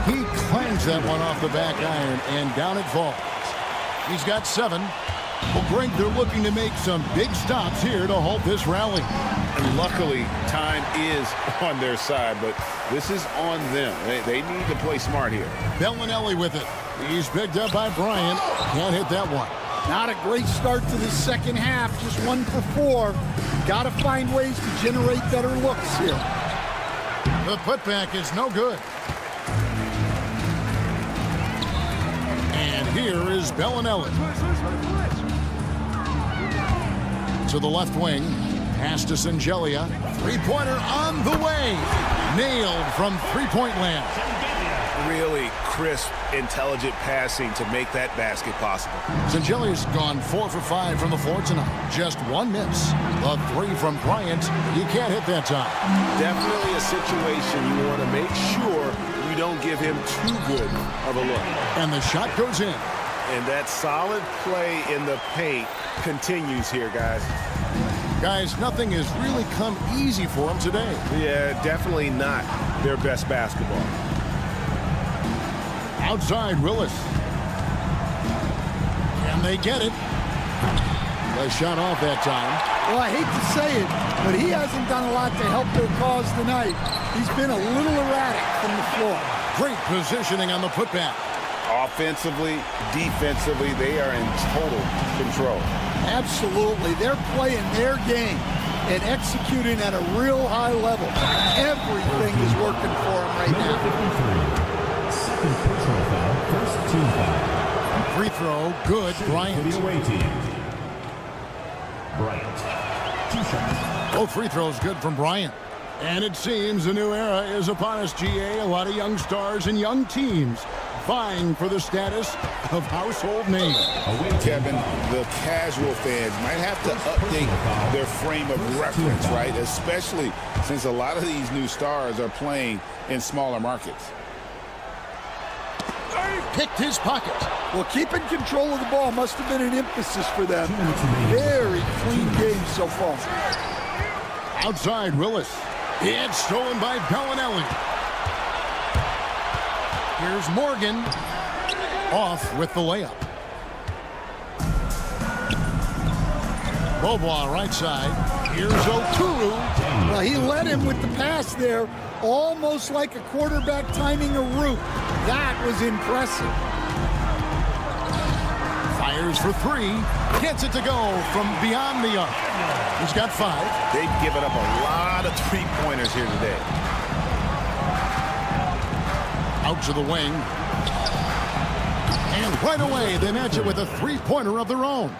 Speaker 1: He clangs that one off the back iron, and down it falls. He's got 7. Well, Greg, they're looking to make some big stops here to halt this rally.
Speaker 2: And luckily, time is on their side, but this is on them. They need to play smart here.
Speaker 1: Bellinelli with it. He's picked up by Bryant. Can't hit that one.
Speaker 11: Not a great start to the second half. Just 1 for 4. Got to find ways to generate better looks here.
Speaker 1: The putback is no good. And here is Bellinelli. To the left wing. Pass to Sangelia. Three-pointer on the way. Nailed from three-point land.
Speaker 2: Really crisp, intelligent passing to make that basket possible.
Speaker 1: Sangelia's gone 4 for 5 from the floor tonight. Just 1 miss. The 3 from Bryant. He can't hit that time.
Speaker 2: Definitely a situation you want to make sure you don't give him too good of a look.
Speaker 1: And the shot goes in.
Speaker 2: And that solid play in the paint continues here, guys.
Speaker 1: Guys, nothing has really come easy for them today.
Speaker 2: Yeah, definitely not their best basketball.
Speaker 1: Outside, Willis. And they get it. The shot off that time.
Speaker 11: Well, I hate to say it, but he hasn't done a lot to help their cause tonight. He's been a little erratic from the floor.
Speaker 1: Great positioning on the putback.
Speaker 2: Offensively, defensively, they are in total control.
Speaker 11: Absolutely. They're playing their game and executing at a real high level. Everything is working for them right now.
Speaker 4: Second personal foul, first team foul.
Speaker 1: Free throw, good. Bryant.
Speaker 4: For the away team. Bryant. 2 shots.
Speaker 1: Both free throws good from Bryant. And it seems a new era is upon us, GA. A lot of young stars and young teams vying for the status of household name.
Speaker 2: Kevin, the casual fans might have to update their frame of reference, right? Especially since a lot of these new stars are playing in smaller markets.
Speaker 1: Picked his pocket.
Speaker 11: Well, keeping control of the ball must have been an emphasis for them. Very clean game so far.
Speaker 1: Outside, Willis. It's stolen by Bellinelli. Here's Morgan. Off with the layup. Beaubois right side. Here's Okuru.
Speaker 11: Well, he led him with the pass there, almost like a quarterback timing a route. That was impressive.
Speaker 1: Fires for 3. Gets it to go from beyond the arc. He's got 5.
Speaker 2: They've given up a lot of three-pointers here today.
Speaker 1: Out to the wing. And right away, they match it with a three-pointer of their own.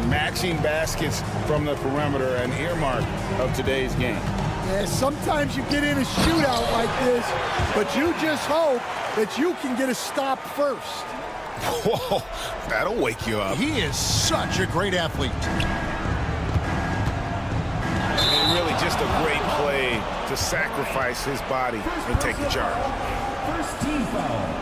Speaker 2: Matching baskets from the perimeter, an earmark of today's game.
Speaker 11: Yeah, sometimes you get in a shootout like this, but you just hope that you can get a stop first.
Speaker 2: Whoa, that'll wake you up.
Speaker 1: He is such a great athlete.
Speaker 2: And really just a great play to sacrifice his body and take the charge.
Speaker 4: First team foul.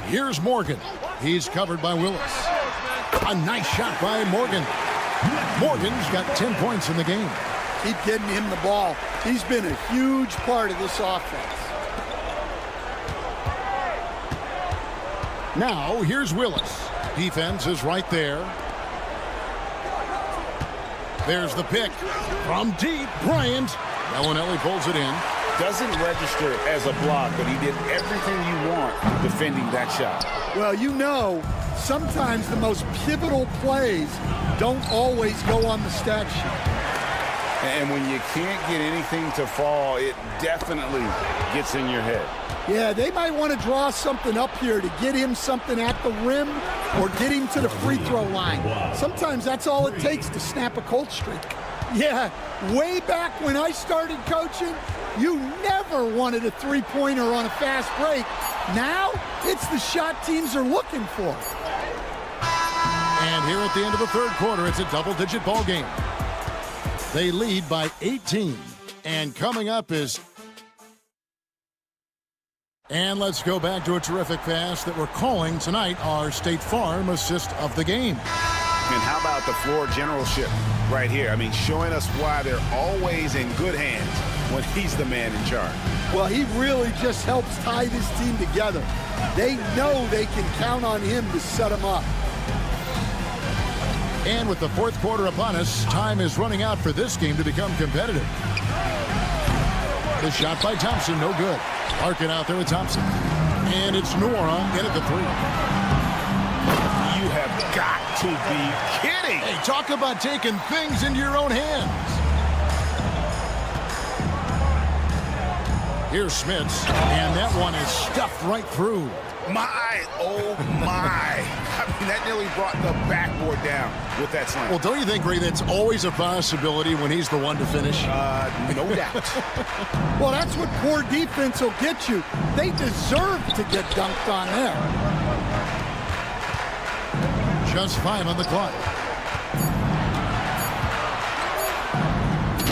Speaker 1: Here's Morgan. He's covered by Willis. A nice shot by Morgan. Morgan's got 10 points in the game.
Speaker 11: Keep getting him the ball. He's been a huge part of this offense.
Speaker 1: Now, here's Willis. Defense is right there. There's the pick. From deep, Bryant. Bellinelli pulls it in.
Speaker 2: Doesn't register as a block, but he did everything you want defending that shot.
Speaker 11: Well, you know, sometimes the most pivotal plays don't always go on the stat sheet.
Speaker 2: And when you can't get anything to fall, it definitely gets in your head.
Speaker 11: Yeah, they might want to draw something up here to get him something at the rim or get him to the free throw line. Sometimes that's all it takes to snap a cold streak. Yeah, way back when I started coaching, you never wanted a three-pointer on a fast break. Now, it's the shot teams are looking for.
Speaker 1: And here at the end of the third quarter, it's a double-digit ball game. They lead by 18. And coming up is... And let's go back to a terrific pass that we're calling tonight our State Farm assist of the game.
Speaker 2: And how about the floor generalship right here? I mean, showing us why they're always in good hands when he's the man in charge.
Speaker 11: Well, he really just helps tie this team together. They know they can count on him to set them up.
Speaker 1: And with the fourth quarter upon us, time is running out for this game to become competitive. The shot by Thompson, no good. Larkin out there with Thompson. And it's Nora in at the three.
Speaker 2: You have got to be kidding.
Speaker 1: Hey, talk about taking things into your own hands. Here's Smits, and that one is stuffed right through.
Speaker 2: Oh my. I mean, that nearly brought the backboard down with that slam.
Speaker 1: Well, don't you think, Ray, that's always a possibility when he's the one to finish?
Speaker 2: No doubt.
Speaker 11: Well, that's what poor defense will get you. They deserve to get dunked on there.
Speaker 1: Just 5 on the clock.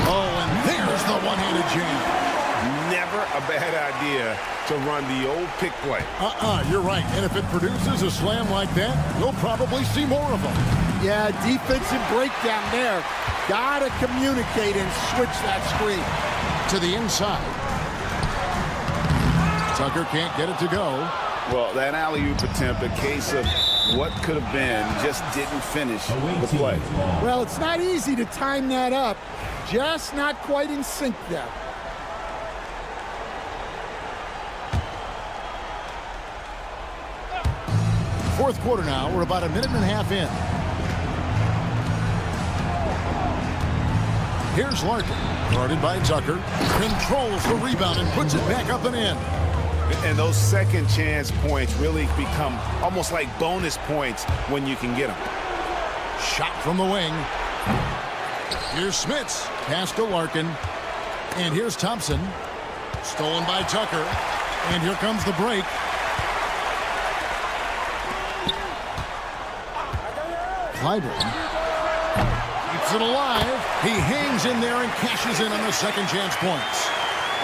Speaker 1: Oh, and there's the one-handed jam.
Speaker 2: Never a bad idea to run the old pick play.
Speaker 1: You're right. And if it produces a slam like that, you'll probably see more of them.
Speaker 11: Yeah, defensive breakdown there. Gotta communicate and switch that screen.
Speaker 1: To the inside. Tucker can't get it to go.
Speaker 2: Well, that alley-oop attempt, a case of what could have been, just didn't finish the play.
Speaker 11: Well, it's not easy to time that up. Just not quite in sync there.
Speaker 1: Fourth quarter now. We're about a minute and a half in. Here's Larkin. Guarded by Tucker. Controls the rebound and puts it back up and in.
Speaker 2: And those second chance points really become almost like bonus points when you can get them.
Speaker 1: Shot from the wing. Here's Smits. Pass to Larkin. And here's Thompson. Stolen by Tucker. And here comes the break. Clyburn keeps it alive. He hangs in there and cashes in on the second chance points.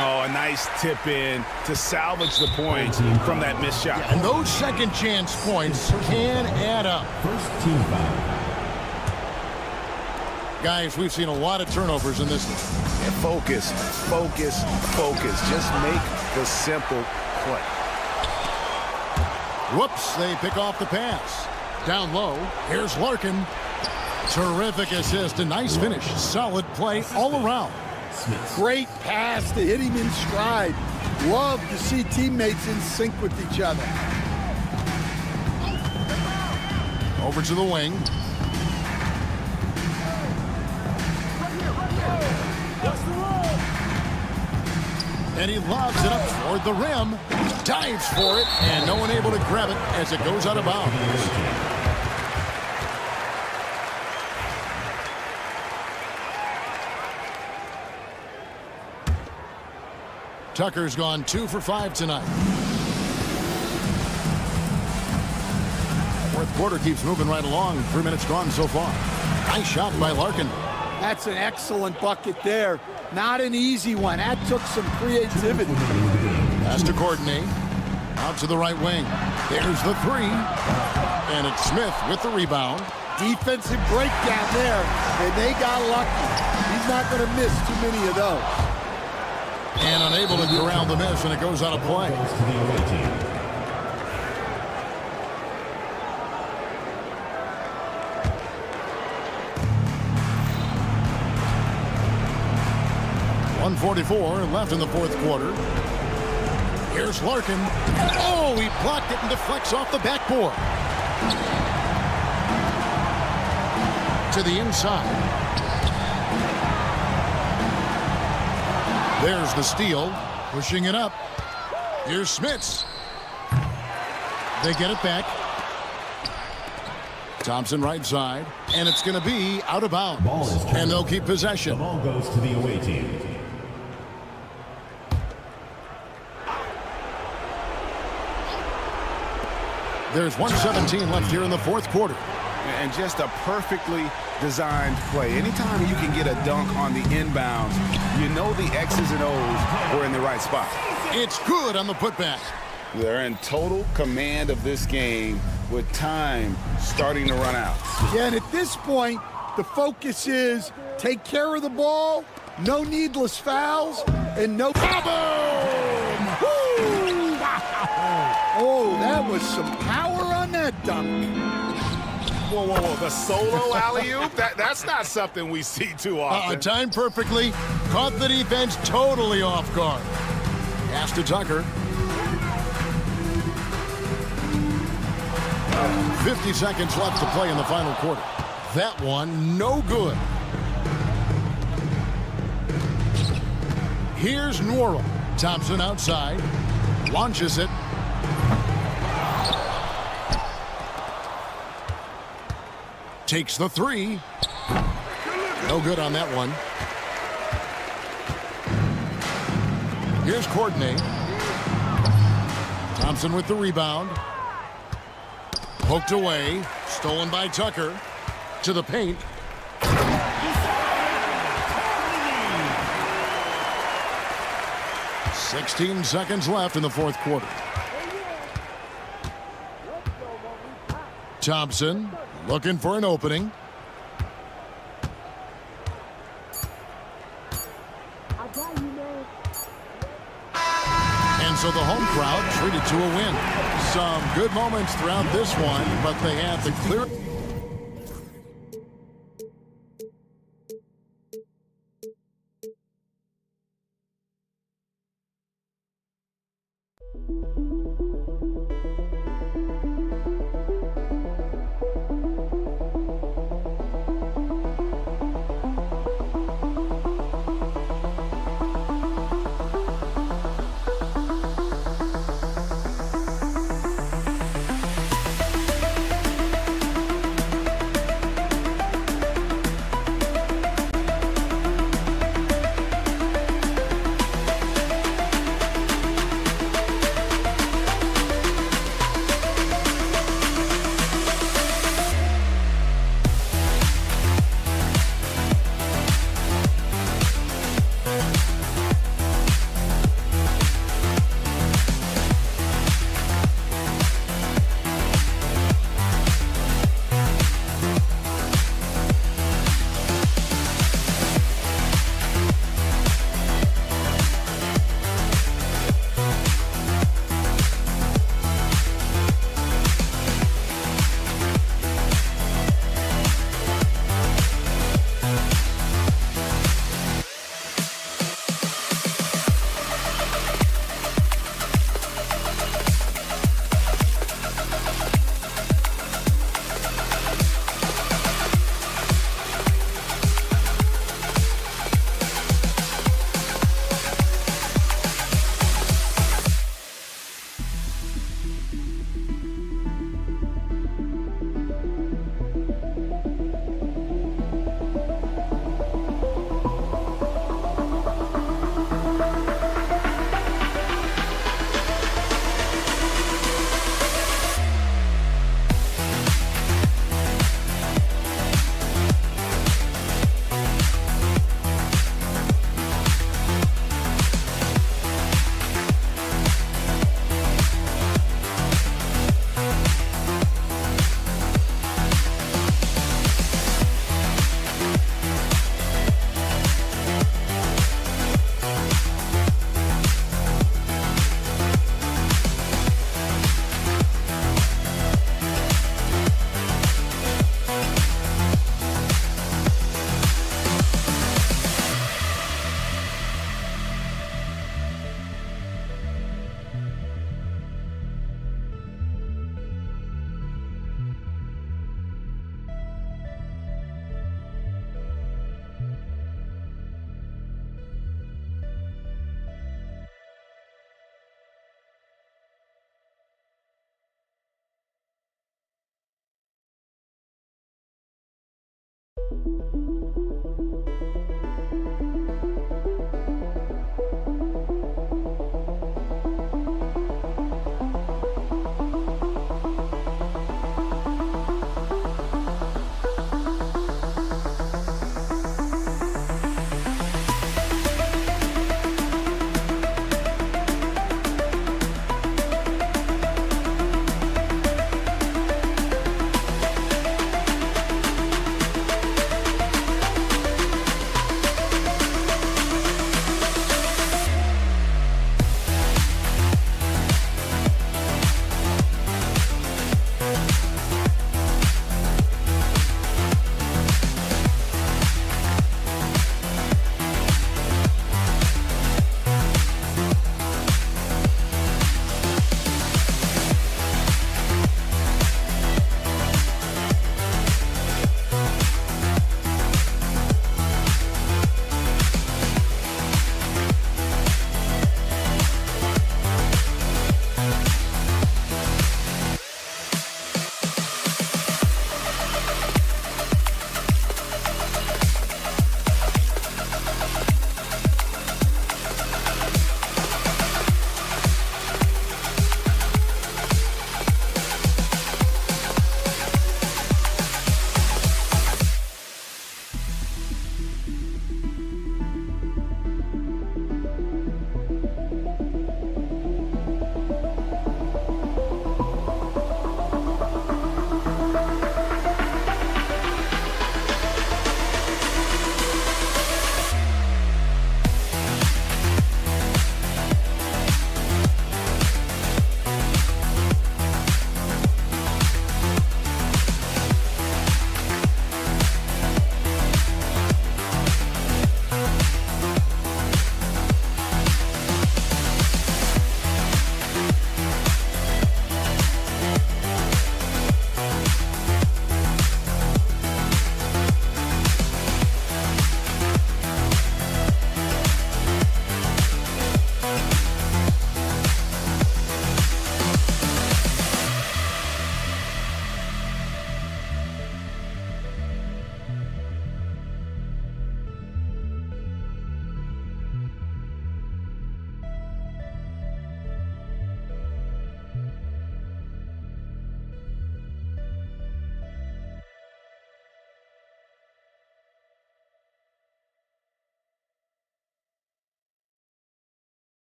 Speaker 2: Oh, a nice tip in to salvage the points from that missed shot.
Speaker 1: Yeah, and those second chance points can add up.
Speaker 4: First team foul.
Speaker 1: Guys, we've seen a lot of turnovers in this one.
Speaker 2: Yeah, focus, focus, focus. Just make the simple play.
Speaker 1: Whoops, they pick off the pass. Down low, here's Larkin. Terrific assist, a nice finish. Solid play all around.
Speaker 11: Great pass to hit him in stride. Love to see teammates in sync with each other.
Speaker 1: Over to the wing. And he lobs it up toward the rim. Dives for it, and no one able to grab it as it goes out of bounds. Tucker's gone 2 for 5 tonight. Fourth quarter keeps moving right along. 3 minutes gone so far. Nice shot by Larkin.
Speaker 11: That's an excellent bucket there. Not an easy one. That took some creativity.
Speaker 1: Pass to Courtney. Out to the right wing. There's the three. And it's Smith with the rebound.
Speaker 11: Defensive breakdown there, and they got lucky. He's not going to miss too many of those.
Speaker 1: And unable to corral the miss, and it goes out of play. .144 left in the fourth quarter. Here's Larkin. Oh, he blocked it and deflects off the backboard. To the inside. There's the steal, pushing it up. Here's Smits. They get it back. Thompson right side, and it's going to be out of bounds. And they'll keep possession.
Speaker 4: The ball goes to the away team.
Speaker 1: There's 1:17 left here in the fourth quarter.
Speaker 2: And just a perfectly designed play. Anytime you can get a dunk on the inbounds, you know the X's and O's were in the right spot.
Speaker 1: It's good on the putback.
Speaker 2: They're in total command of this game with time starting to run out.
Speaker 11: Yeah, and at this point, the focus is take care of the ball, no needless fouls, and no... Boom! Woo! Oh, that was some power on that dunk.
Speaker 2: Whoa, whoa, whoa, the solo alley-oop? That's not something we see too often.
Speaker 1: Timed perfectly, caught the defense totally off guard. Pass to Tucker. 50 seconds left to play in the final quarter. That one, no good. Here's Norrell. Thompson outside. Launches it. Takes the three. No good on that one. Here's Courtney. Thompson with the rebound. Poked away. Stolen by Tucker. To the paint. "16 seconds left in the fourth quarter. Thompson looking for an opening. And so the home crowd treated to a win. Some good moments throughout this one, but they have the clear...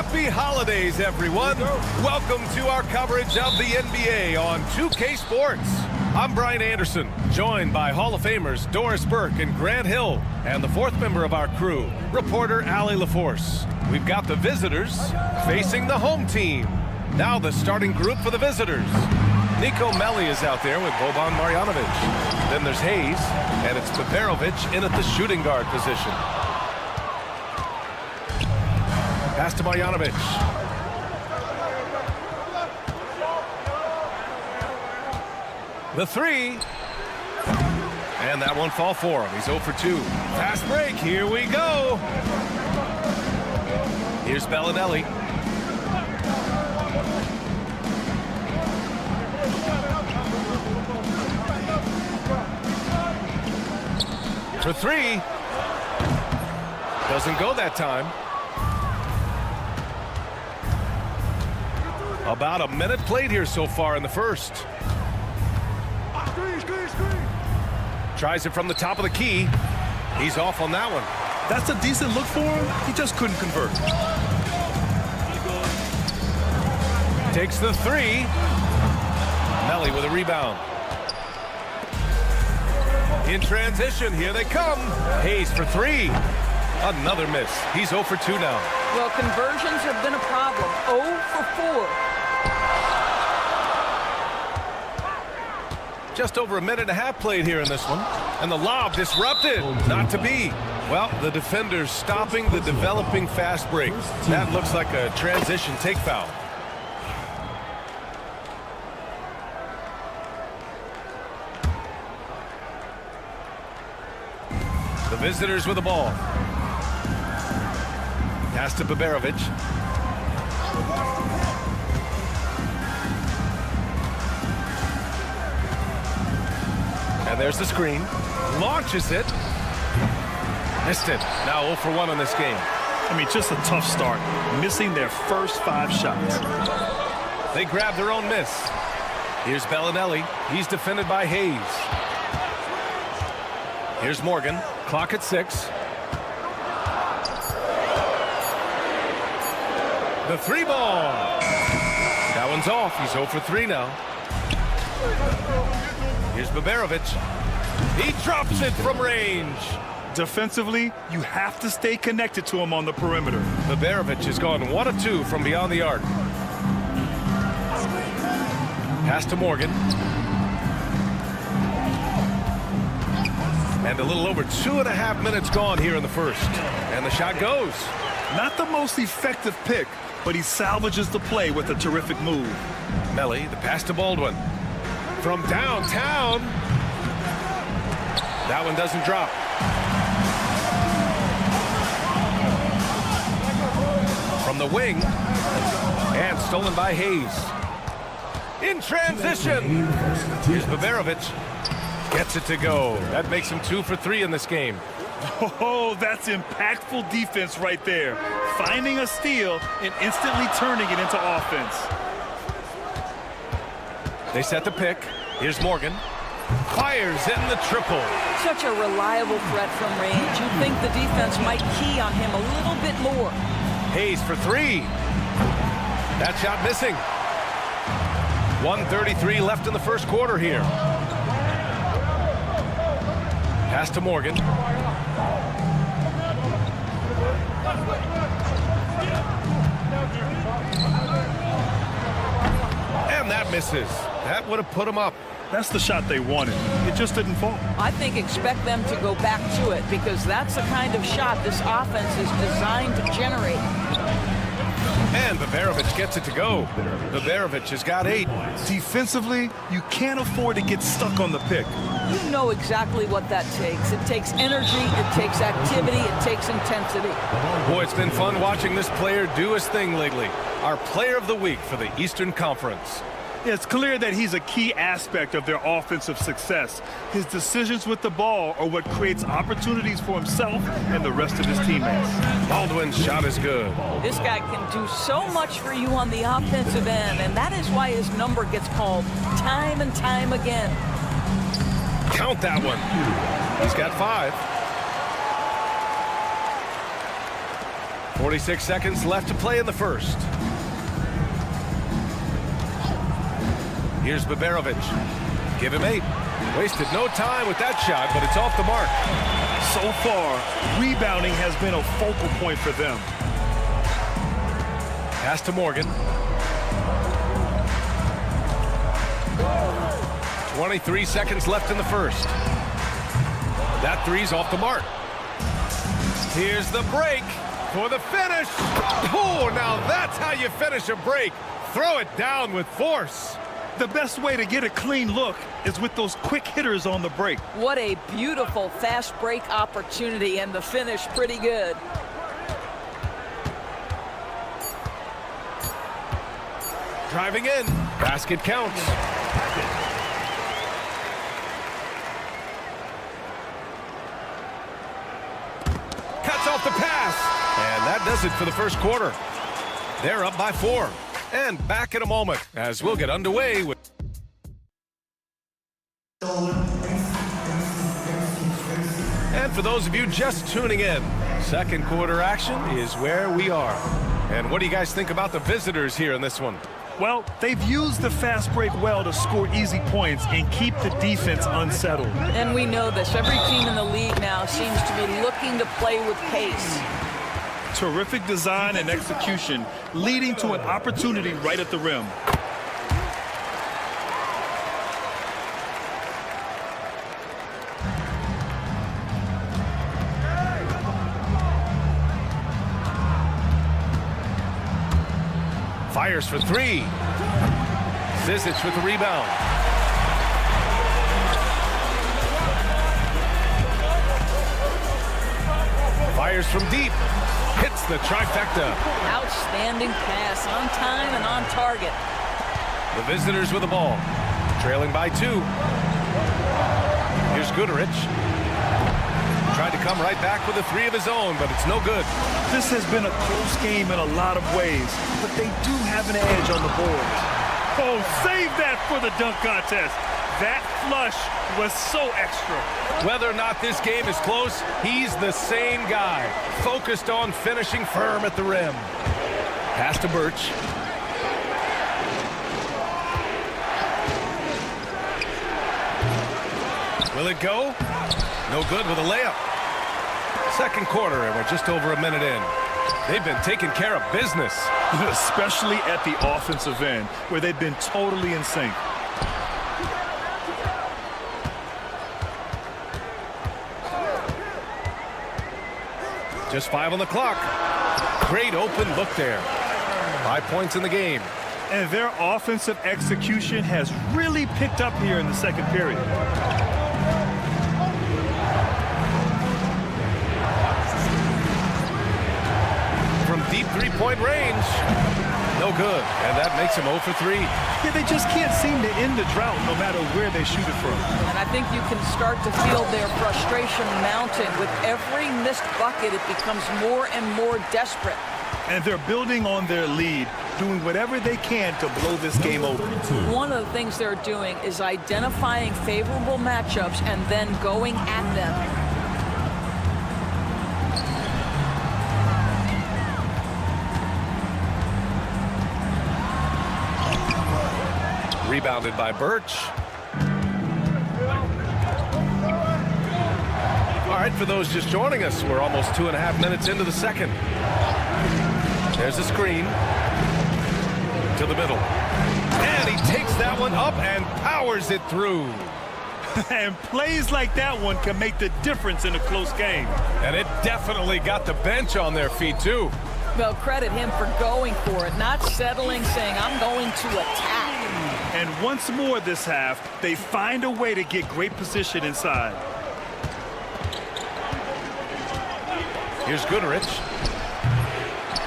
Speaker 8: Happy holidays, everyone. Welcome to our coverage of the NBA on 2K Sports. I'm Brian Anderson, joined by Hall of Famers Doris Burke and Grant Hill, and the fourth member of our crew, reporter Allie LaForce. We've got the visitors facing the home team. Now the starting group for the visitors. Nico Melli is out there with Boban Marjanovic. Then there's Hayes, and it's Peperovic in at the shooting guard position. Pass to Marjanovic. The three. And that won't fall for him. He's 0 for 2. Fast break. Here we go. Here's Bellinelli. For three. Doesn't go that time. About a minute played here so far in the first. Tries it from the top of the key. He's off on that one.
Speaker 9: That's a decent look for him. He just couldn't convert.
Speaker 8: Takes the three. Melli with a rebound. In transition, here they come. Hayes for three. Another miss. He's 0 for 2 now.
Speaker 13: Well, conversions have been a problem. 0 for 4.
Speaker 8: Just over a minute and a half played here in this one. And the lob disrupted. Not to be. Well, the defender's stopping the developing fast break. That looks like a transition take foul. The visitors with the ball. Pass to Peperovic. And there's the screen. Launches it. Missed it. Now 0 for 1 on this game.
Speaker 9: I mean, just a tough start. Missing their first 5 shots.
Speaker 8: They grab their own miss. Here's Bellinelli. He's defended by Hayes. Here's Morgan. Clock at 6. The 3 ball. That one's off. He's 0 for 3 now. Here's Baberovic. He drops it from range.
Speaker 9: Defensively, you have to stay connected to him on the perimeter.
Speaker 8: Baberovic has gone 1 of 2 from beyond the arc. Pass to Morgan. And a little over 2.5 minutes gone here in the first. And the shot goes.
Speaker 9: Not the most effective pick, but he salvages the play with a terrific move.
Speaker 8: Melly, the pass to Baldwin. From downtown. That one doesn't drop. From the wing. And stolen by Hayes. In transition. Here's Baberovic. Gets it to go. That makes him 2 for 3 in this game.
Speaker 9: Oh, that's impactful defense right there. Finding a steal and instantly turning it into offense.
Speaker 8: They set the pick. Here's Morgan. Fires in the triple.
Speaker 13: Such a reliable threat from range. You'd think the defense might key on him a little bit more.
Speaker 8: Hayes for 3. That shot missing. 1:33 left in the first quarter here. Pass to Morgan. And that misses. That would have put him up.
Speaker 9: That's the shot they wanted. It just didn't fall.
Speaker 13: I think expect them to go back to it because that's the kind of shot this offense is designed to generate.
Speaker 8: And Baberovic gets it to go. Baberovic has got 8.
Speaker 9: Defensively, you can't afford to get stuck on the pick.
Speaker 13: You know exactly what that takes. It takes energy, it takes activity, it takes intensity.
Speaker 8: Boy, it's been fun watching this player do his thing lately. Our player of the week for the Eastern Conference.
Speaker 9: It's clear that he's a key aspect of their offensive success. His decisions with the ball are what creates opportunities for himself and the rest of his teammates.
Speaker 8: Baldwin's shot is good.
Speaker 13: This guy can do so much for you on the offensive end, and that is why his number gets called time and time again.
Speaker 8: Count that one. He's got 5. 46 seconds left to play in the first. Here's Baberovic. Give him 8. Wasted no time with that shot, but it's off the mark.
Speaker 9: So far, rebounding has been a focal point for them.
Speaker 8: Pass to Morgan. 23 seconds left in the first. That 3's off the mark. Here's the break for the finish. Oh, now that's how you finish a break. Throw it down with force.
Speaker 9: The best way to get a clean look is with those quick hitters on the break.
Speaker 13: What a beautiful fast break opportunity, and the finish pretty good.
Speaker 8: Driving in. Basket counts. Cuts off the pass. And that does it for the first quarter. They're up by 4. And back in a moment as we'll get underway with... And for those of you just tuning in, second quarter action is where we are. And what do you guys think about the visitors here in this one?
Speaker 9: Well, they've used the fast break well to score easy points and keep the defense unsettled.
Speaker 13: And we know this. Every team in the league now seems to be looking to play with pace.
Speaker 9: Terrific design and execution, leading to an opportunity right at the rim.
Speaker 8: Fires for 3. Zizic with the rebound. Fires from deep. Hits the trifecta.
Speaker 13: Outstanding pass, on time and on target.
Speaker 8: The visitors with the ball. Trailing by 2. Here's Goodrich. Tried to come right back with a three of his own, but it's no good.
Speaker 9: This has been a close game in a lot of ways, but they do have an edge on the boards. Oh, save that for the dunk contest. That flush was so extra.
Speaker 8: Whether or not this game is close, he's the same guy, focused on finishing firm at the rim. Pass to Birch. Will it go? No good with a layup. Second quarter, and we're just over a minute in. They've been taking care of business.
Speaker 9: Especially at the offensive end, where they've been totally in sync.
Speaker 8: Just 5 on the clock. Great open look there. 5 points in the game.
Speaker 9: And their offensive execution has really picked up here in the second period.
Speaker 8: From deep three-point range. No good. And that makes him 0 for 3.
Speaker 9: Yeah, they just can't seem to end the drought no matter where they shoot it from.
Speaker 13: And I think you can start to feel their frustration mounting. With every missed bucket, it becomes more and more desperate.
Speaker 9: And they're building on their lead, doing whatever they can to blow this game open.
Speaker 13: One of the things they're doing is identifying favorable matchups and then going at them.
Speaker 8: Rebounded by Birch. All right, for those just joining us, we're almost 2.5 minutes into the second. There's a screen to the middle. And he takes that one up and powers it through.
Speaker 9: And plays like that one can make the difference in a close game.
Speaker 8: And it definitely got the bench on their feet, too.
Speaker 13: Well, credit him for going for it, not settling, saying, I'm going to attack.
Speaker 9: And once more this half, they find a way to get great position inside.
Speaker 8: Here's Goodrich.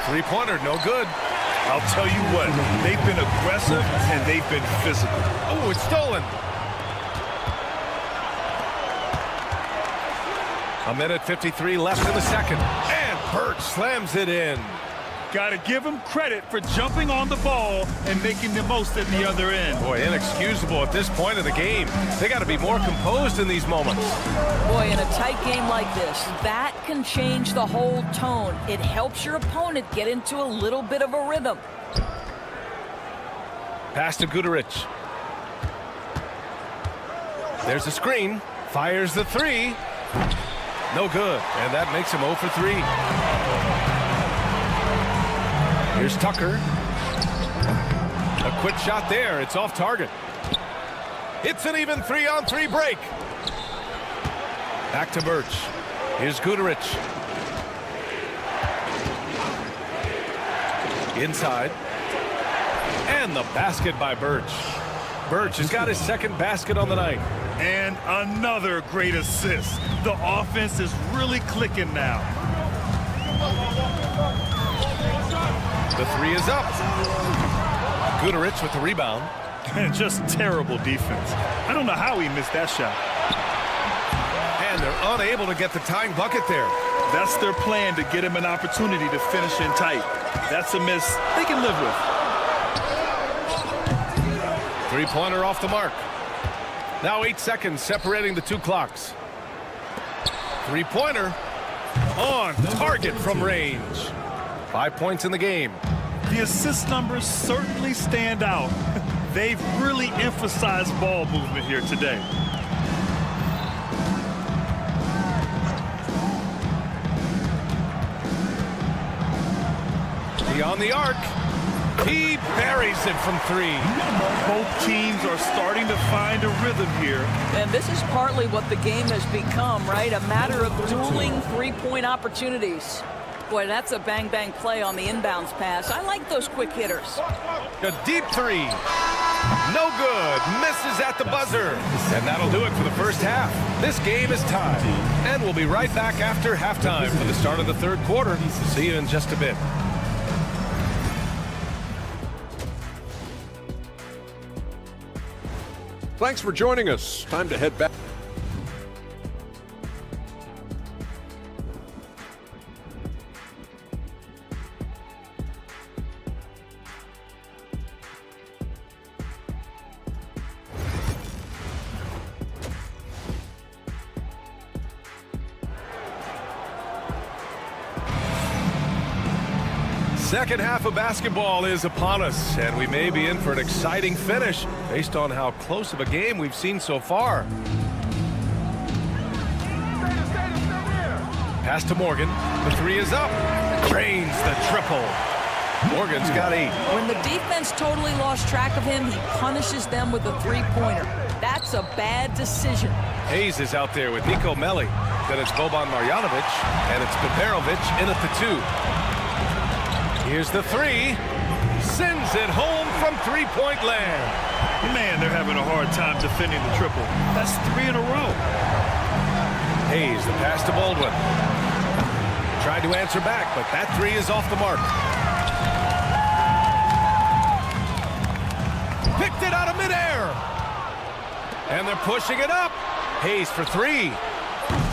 Speaker 8: Three-pointer, no good.
Speaker 9: I'll tell you what, they've been aggressive and they've been physical.
Speaker 8: Oh, it's stolen. A minute 53 left in the second. And Birch slams it in.
Speaker 9: Got to give him credit for jumping on the ball and making the most at the other end.
Speaker 8: Boy, inexcusable at this point of the game. They got to be more composed in these moments.
Speaker 13: Boy, in a tight game like this, that can change the whole tone. It helps your opponent get into a little bit of a rhythm.
Speaker 8: Pass to Goodrich. There's a screen. Fires the three. No good. And that makes him 0 for 3. Here's Tucker. A quick shot there. It's off target. It's an even 3-on-3 break. Back to Birch. Here's Goodrich. Inside. And the basket by Birch. Birch has got his second basket on the night.
Speaker 9: And another great assist. The offense is really clicking now.
Speaker 8: The three is up. Goodrich with the rebound.
Speaker 9: And just terrible defense. I don't know how he missed that shot.
Speaker 8: And they're unable to get the tying bucket there.
Speaker 9: That's their plan, to get him an opportunity to finish in tight. That's a miss they can live with.
Speaker 8: Three-pointer off the mark. Now 8 seconds separating the two clocks. Three-pointer on target from range. 5 points in the game.
Speaker 9: The assist numbers certainly stand out. They've really emphasized ball movement here today.
Speaker 8: Beyond the arc. He buries it from 3.
Speaker 9: Both teams are starting to find a rhythm here.
Speaker 13: And this is partly what the game has become, right? A matter of dueling three-point opportunities. Boy, that's a bang-bang play on the inbounds pass. I like those quick hitters.
Speaker 8: A deep 3. No good. Misses at the buzzer. And that'll do it for the first half. This game is tied. And we'll be right back after halftime for the start of the third quarter. See you in just a bit.
Speaker 6: Thanks for joining us. Time to head back.
Speaker 8: Second half of basketball is upon us, and we may be in for an exciting finish based on how close of a game we've seen so far. Pass to Morgan. The three is up. Drains the triple. Morgan's got 8.
Speaker 13: When the defense totally lost track of him, he punishes them with a three-pointer. That's a bad decision.
Speaker 8: Hayes is out there with Nico Melli. Then it's Boban Marjanovic, and it's Beberovic in at the 2. Here's the 3. Sends it home from three-point land.
Speaker 9: Man, they're having a hard time defending the triple. That's 3 in a row.
Speaker 8: Hayes, the pass to Baldwin. Tried to answer back, but that 3 is off the mark. Picked it out of midair. And they're pushing it up. Hayes for 3.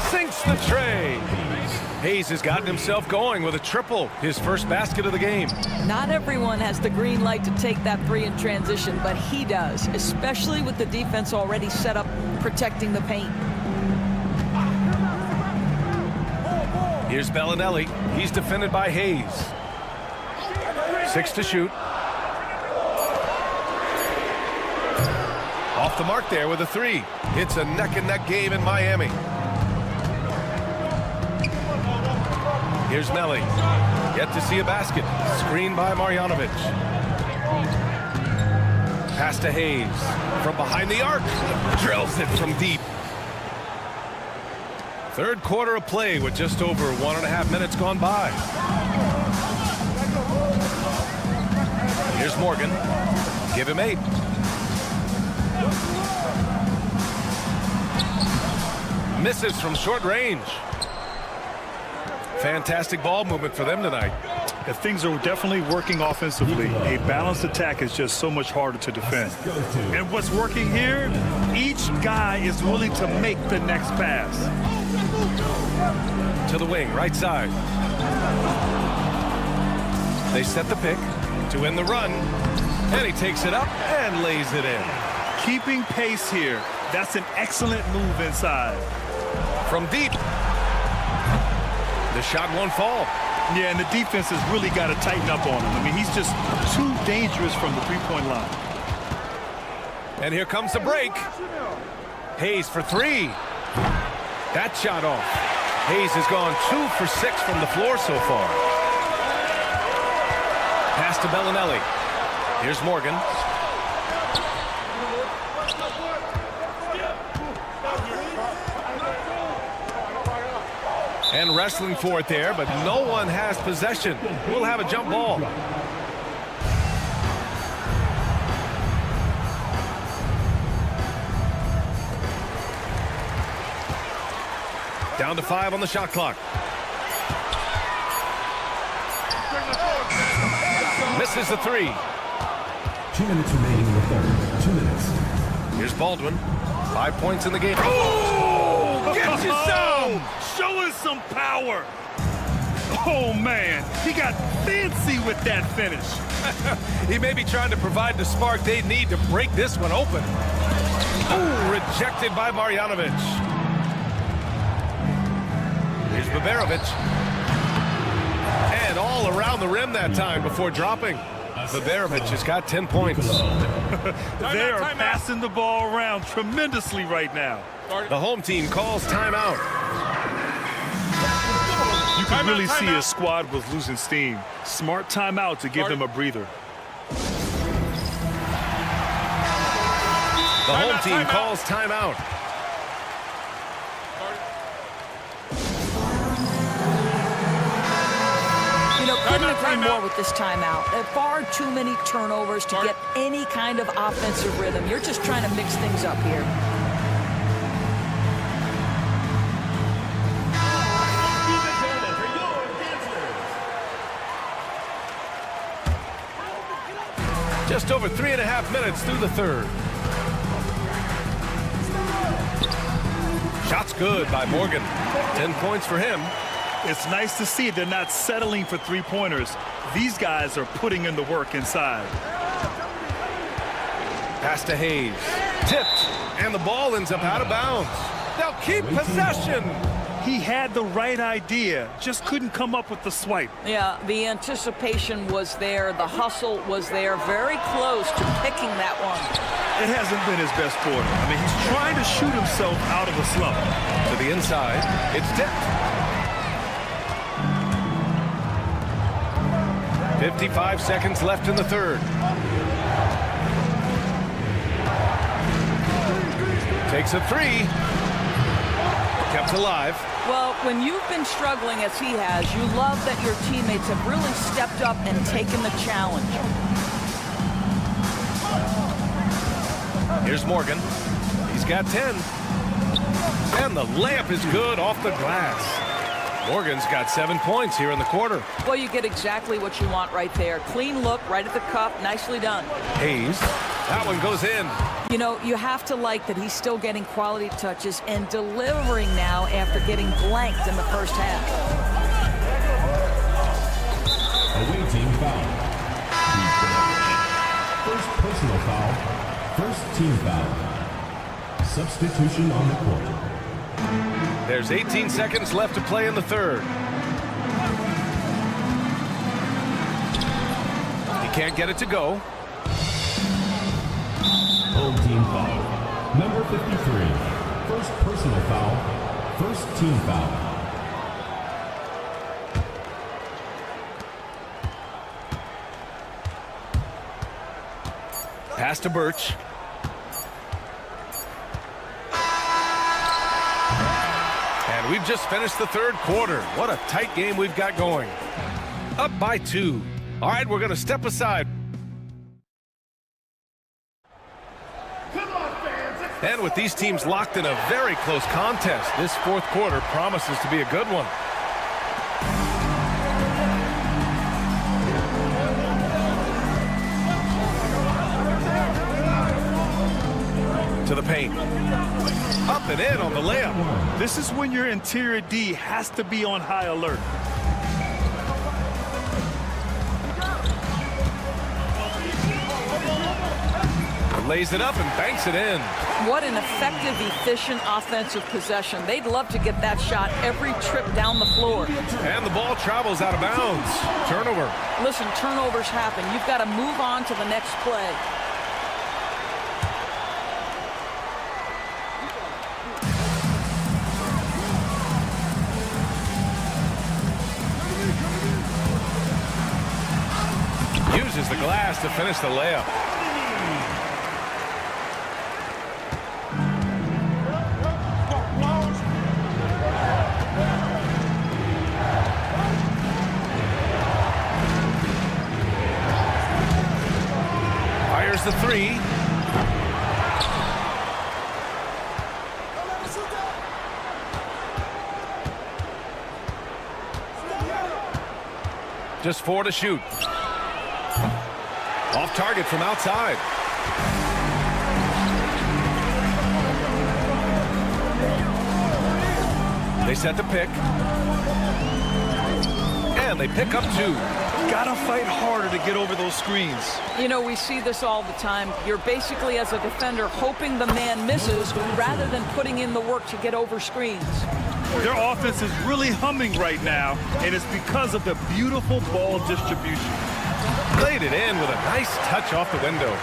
Speaker 8: Sinks the tray. Hayes has gotten himself going with a triple, his first basket of the game.
Speaker 13: Not everyone has the green light to take that 3 in transition, but he does, especially with the defense already set up protecting the paint.
Speaker 8: Here's Bellinelli. He's defended by Hayes. 6 to shoot. Off the mark there with a 3. It's a neck-and-neck game in Miami. Here's Melli. Yet to see a basket. Screened by Marjanovic. Pass to Hayes. From behind the arc. Drills it from deep. Third quarter of play with just over 1.5 minutes gone by. Here's Morgan. Give him 8. Misses from short range. Fantastic ball movement for them tonight.
Speaker 9: Things are definitely working offensively. A balanced attack is just so much harder to defend. And what's working here, each guy is willing to make the next pass.
Speaker 8: To the wing, right side. They set the pick to win the run. And he takes it up and lays it in.
Speaker 9: Keeping pace here. That's an excellent move inside.
Speaker 8: From deep. The shot won't fall.
Speaker 9: Yeah, and the defense has really got to tighten up on him. I mean, he's just too dangerous from the three-point line.
Speaker 8: And here comes the break. Hayes for 3. That shot off. Hayes has gone 2 for 6 from the floor so far. Pass to Bellinelli. Here's Morgan. And wrestling for it there, but no one has possession. We'll have a jump ball. Down to 5 on the shot clock. Misses the 3.
Speaker 4: 2 minutes remaining in the third. 2 minutes.
Speaker 8: Here's Baldwin. 5 points in the game. Oh! Gets you some!
Speaker 9: Showing some power. Oh, man. He got fancy with that finish.
Speaker 8: He may be trying to provide the spark they need to break this one open. Oh, rejected by Marjanovic. Here's Beberovic. And all around the rim that time before dropping. Beberovic has got 10 points.
Speaker 9: They are passing the ball around tremendously right now.
Speaker 8: The home team calls timeout.
Speaker 9: You can really see his squad was losing steam. Smart timeout to give them a breather.
Speaker 8: The home team calls timeout.
Speaker 13: You know, couldn't agree more with this timeout. There are far too many turnovers to get any kind of offensive rhythm. You're just trying to mix things up here.
Speaker 8: Just over 3.5 minutes through the third. Shot's good by Morgan. 10 points for him.
Speaker 9: It's nice to see they're not settling for three-pointers. These guys are putting in the work inside.
Speaker 8: Pass to Hayes. Tipped. And the ball ends up out of bounds. They'll keep possession.
Speaker 9: He had the right idea, just couldn't come up with the swipe.
Speaker 13: Yeah, the anticipation was there. The hustle was there. Very close to picking that one.
Speaker 9: It hasn't been his best quarter. I mean, he's trying to shoot himself out of a slump.
Speaker 8: To the inside, it's tipped. 55 seconds left in the third. Takes a three. Kept alive.
Speaker 13: Well, when you've been struggling as he has, you love that your teammates have really stepped up and taken the challenge.
Speaker 8: Here's Morgan. He's got 10. And the layup is good off the glass. Morgan's got 7 points here in the quarter.
Speaker 13: Well, you get exactly what you want right there. Clean look, right at the cup. Nicely done.
Speaker 8: Hayes. That one goes in.
Speaker 13: You know, you have to like that he's still getting quality touches and delivering now after getting blanked in the first half.
Speaker 4: Away team foul. First personal foul. First team foul. Substitution on the court.
Speaker 8: There's 18 seconds left to play in the third. He can't get it to go.
Speaker 4: Home team foul. Number 53. First personal foul. First team foul.
Speaker 8: Pass to Birch. And we've just finished the third quarter. What a tight game we've got going. Up by 2. All right, we're going to step aside. And with these teams locked in a very close contest, this fourth quarter promises to be a good one. To the paint. Up and in on the layup.
Speaker 9: This is when your interior D has to be on high alert.
Speaker 8: Lays it up and banks it in.
Speaker 13: What an effective, efficient offensive possession. They'd love to get that shot every trip down the floor.
Speaker 8: And the ball travels out of bounds. Turnover.
Speaker 13: Listen, turnovers happen. You've got to move on to the next play.
Speaker 8: Uses the glass to finish the layup. Fires the three. Just 4 to shoot. Off target from outside. They set the pick. And they pick up 2.
Speaker 9: Gotta fight harder to get over those screens.
Speaker 13: You know, we see this all the time. You're basically, as a defender, hoping the man misses rather than putting in the work to get over screens.
Speaker 9: Their offense is really humming right now, and it's because of the beautiful ball distribution.
Speaker 8: Laid it in with a nice touch off the window.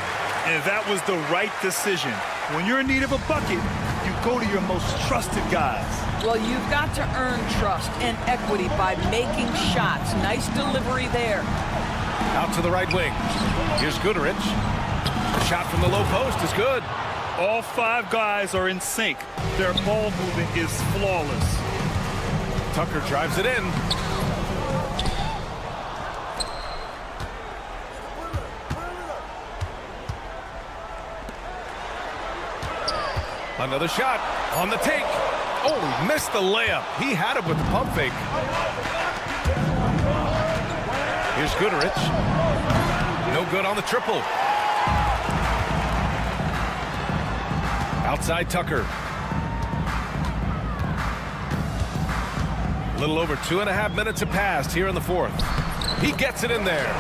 Speaker 9: And that was the right decision. When you're in need of a bucket, you go to your most trusted guys.
Speaker 13: Well, you've got to earn trust and equity by making shots. Nice delivery there.
Speaker 8: Out to the right wing. Here's Goodrich. The shot from the low post is good.
Speaker 9: All 5 guys are in sync. Their ball movement is flawless.
Speaker 8: Tucker drives it in. Another shot on the take. Oh, he missed the layup. He had it with the pump fake. Here's Goodrich. No good on the triple. Outside Tucker. A little over 2.5 minutes have passed here in the fourth. He gets it in there.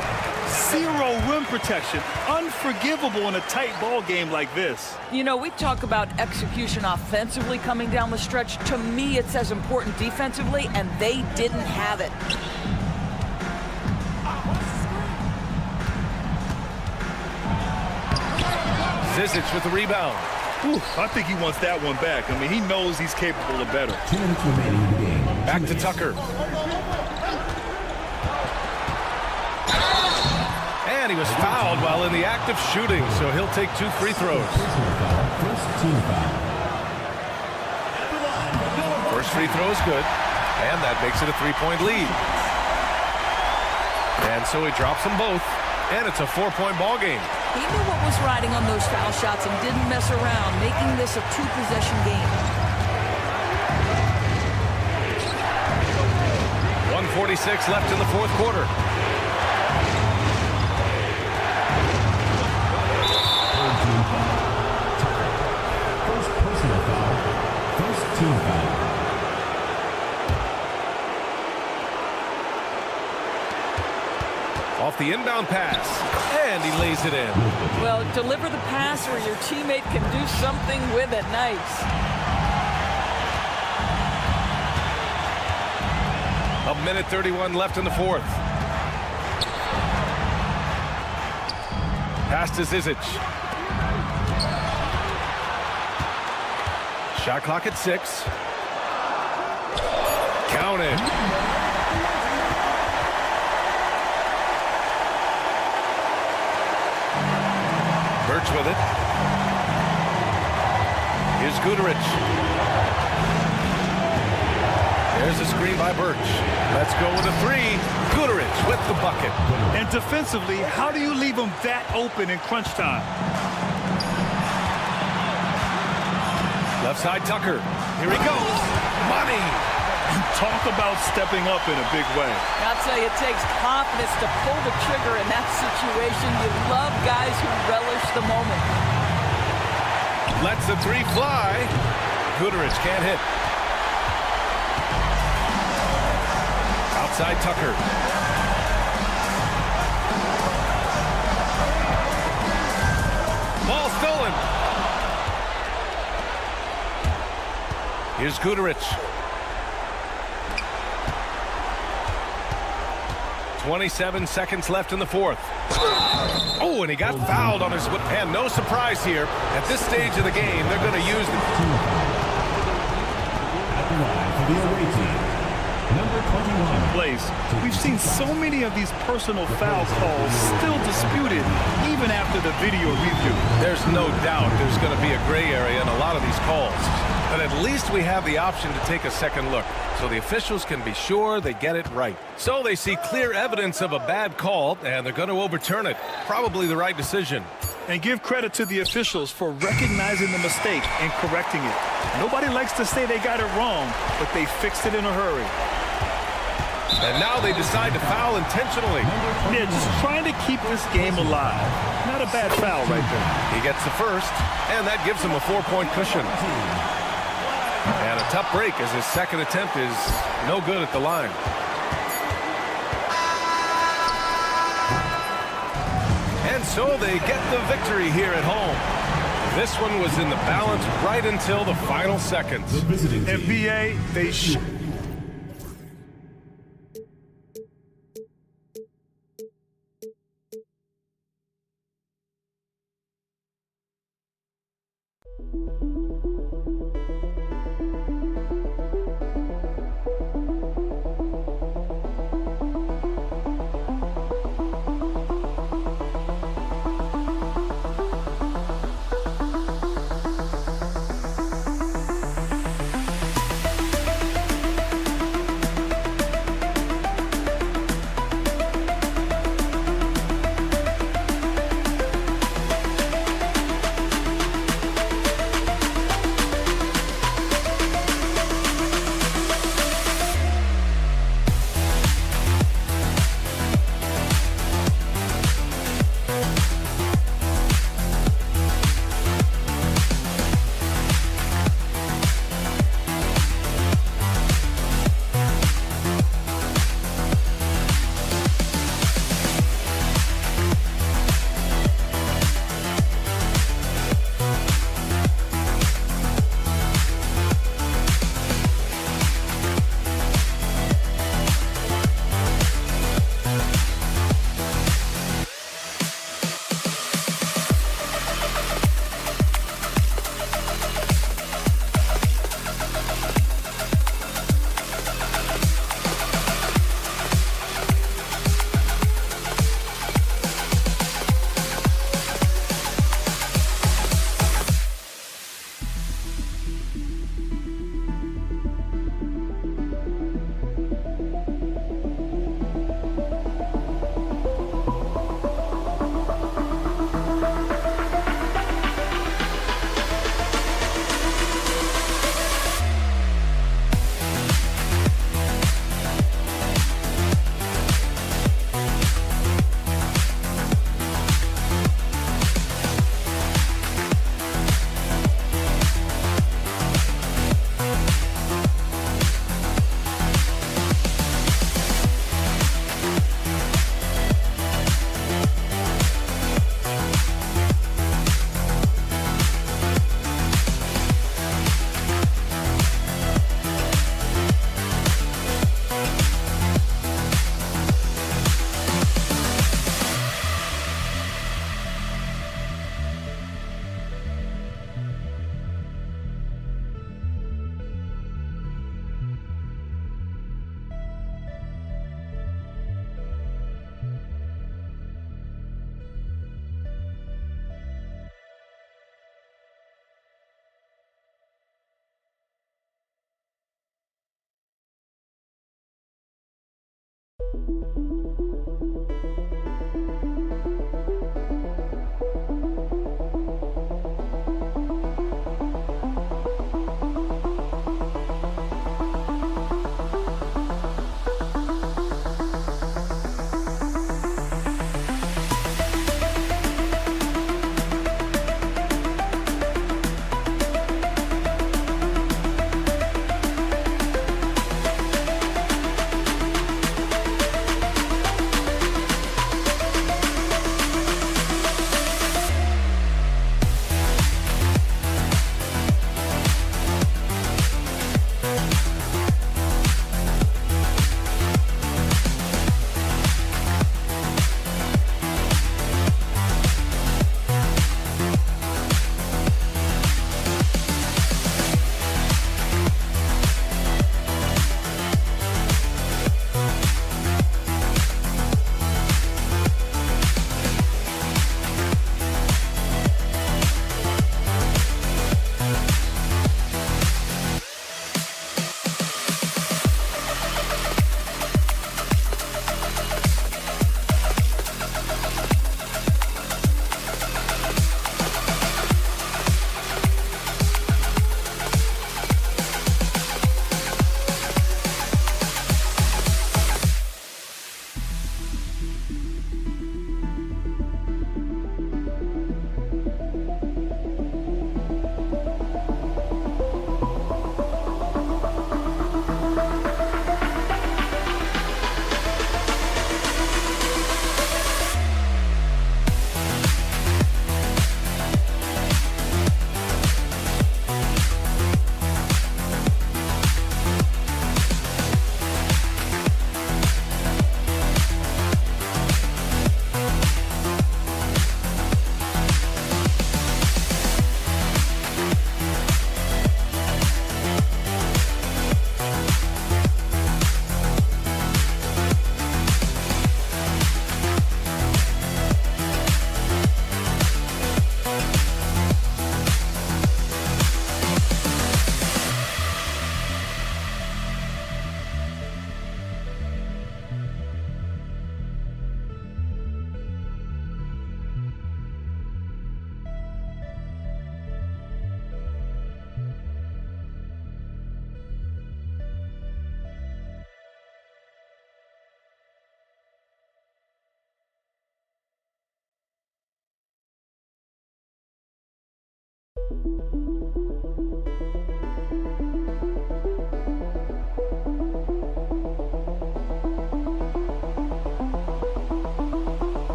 Speaker 9: Zero rim protection. Unforgivable in a tight ball game like this.
Speaker 13: You know, we talk about execution offensively coming down the stretch. To me, it's as important defensively, and they didn't have it.
Speaker 8: Zizic with the rebound.
Speaker 9: Ooh, I think he wants that one back. I mean, he knows he's capable of better.
Speaker 4: 2 minutes remaining in the game.
Speaker 8: Back to Tucker. And he was fouled while in the act of shooting, so he'll take 2 free throws.
Speaker 4: First team foul.
Speaker 8: First free throw is good, and that makes it a 3-point lead. And so he drops them both, and it's a 4-point ball game.
Speaker 13: He knew what was riding on those foul shots and didn't mess around, making this a 2-possession game.
Speaker 8: 1:46 left in the fourth quarter.
Speaker 4: First personal foul. First team foul.
Speaker 8: Off the inbound pass, and he lays it in.
Speaker 13: Well, deliver the pass where your teammate can do something with it. Nice.
Speaker 8: A minute 31 left in the fourth. Pass to Zizic. Shot clock at 6. Count it. Birch with it. Here's Guduric. There's a screen by Birch. Let's go with a 3. Guduric with the bucket.
Speaker 9: And defensively, how do you leave him that open in crunch time?
Speaker 8: Left side Tucker. Here he goes. Money.
Speaker 9: Talk about stepping up in a big way.
Speaker 13: I'll tell you, it takes confidence to pull the trigger in that situation. You love guys who relish the moment.
Speaker 8: Lets the 3 fly. Guduric can't hit. Outside Tucker. Ball stolen. Here's Guduric. 27 seconds left in the fourth. Oh, and he got fouled on his foot. And no surprise here. At this stage of the game, they're going to use the...
Speaker 4: At the line for the away team, number 21.
Speaker 9: Place. We've seen so many of these personal foul calls still disputed even after the video review.
Speaker 8: There's no doubt there's going to be a gray area in a lot of these calls. But at least we have the option to take a second look, so the officials can be sure they get it right. So they see clear evidence of a bad call, and they're going to overturn it. Probably the right decision.
Speaker 9: And give credit to the officials for recognizing the mistake and correcting it. Nobody likes to say they got it wrong, but they fixed it in a hurry.
Speaker 8: And now they decide to foul intentionally.
Speaker 9: Yeah, just trying to keep this game alive. Not a bad foul right there.
Speaker 8: He gets the first, and that gives him a 4-point cushion. And a tough break as his second attempt is no good at the line. And so they get the victory here at home. This one was in the balance right until the final seconds.
Speaker 9: NBA, they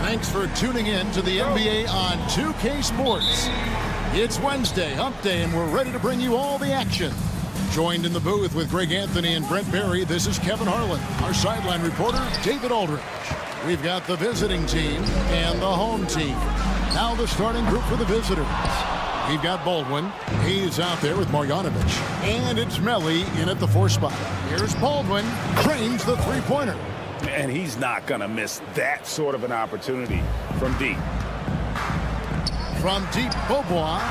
Speaker 1: Thanks for tuning in to the NBA on 2K Sports. It's Wednesday, hump day, and we're ready to bring you all the action. Joined in the booth with Greg Anthony and Brent Barry, this is Kevin Harlan. Our sideline reporter, David Aldridge. We've got the visiting team and the home team. Now the starting group for the visitors. We've got Baldwin. He's out there with Marjanovic. And it's Melli in at the 4 spot. Here's Baldwin. Trains the three-pointer.
Speaker 2: And he's not going to miss that sort of an opportunity from deep.
Speaker 1: From deep, Bobois.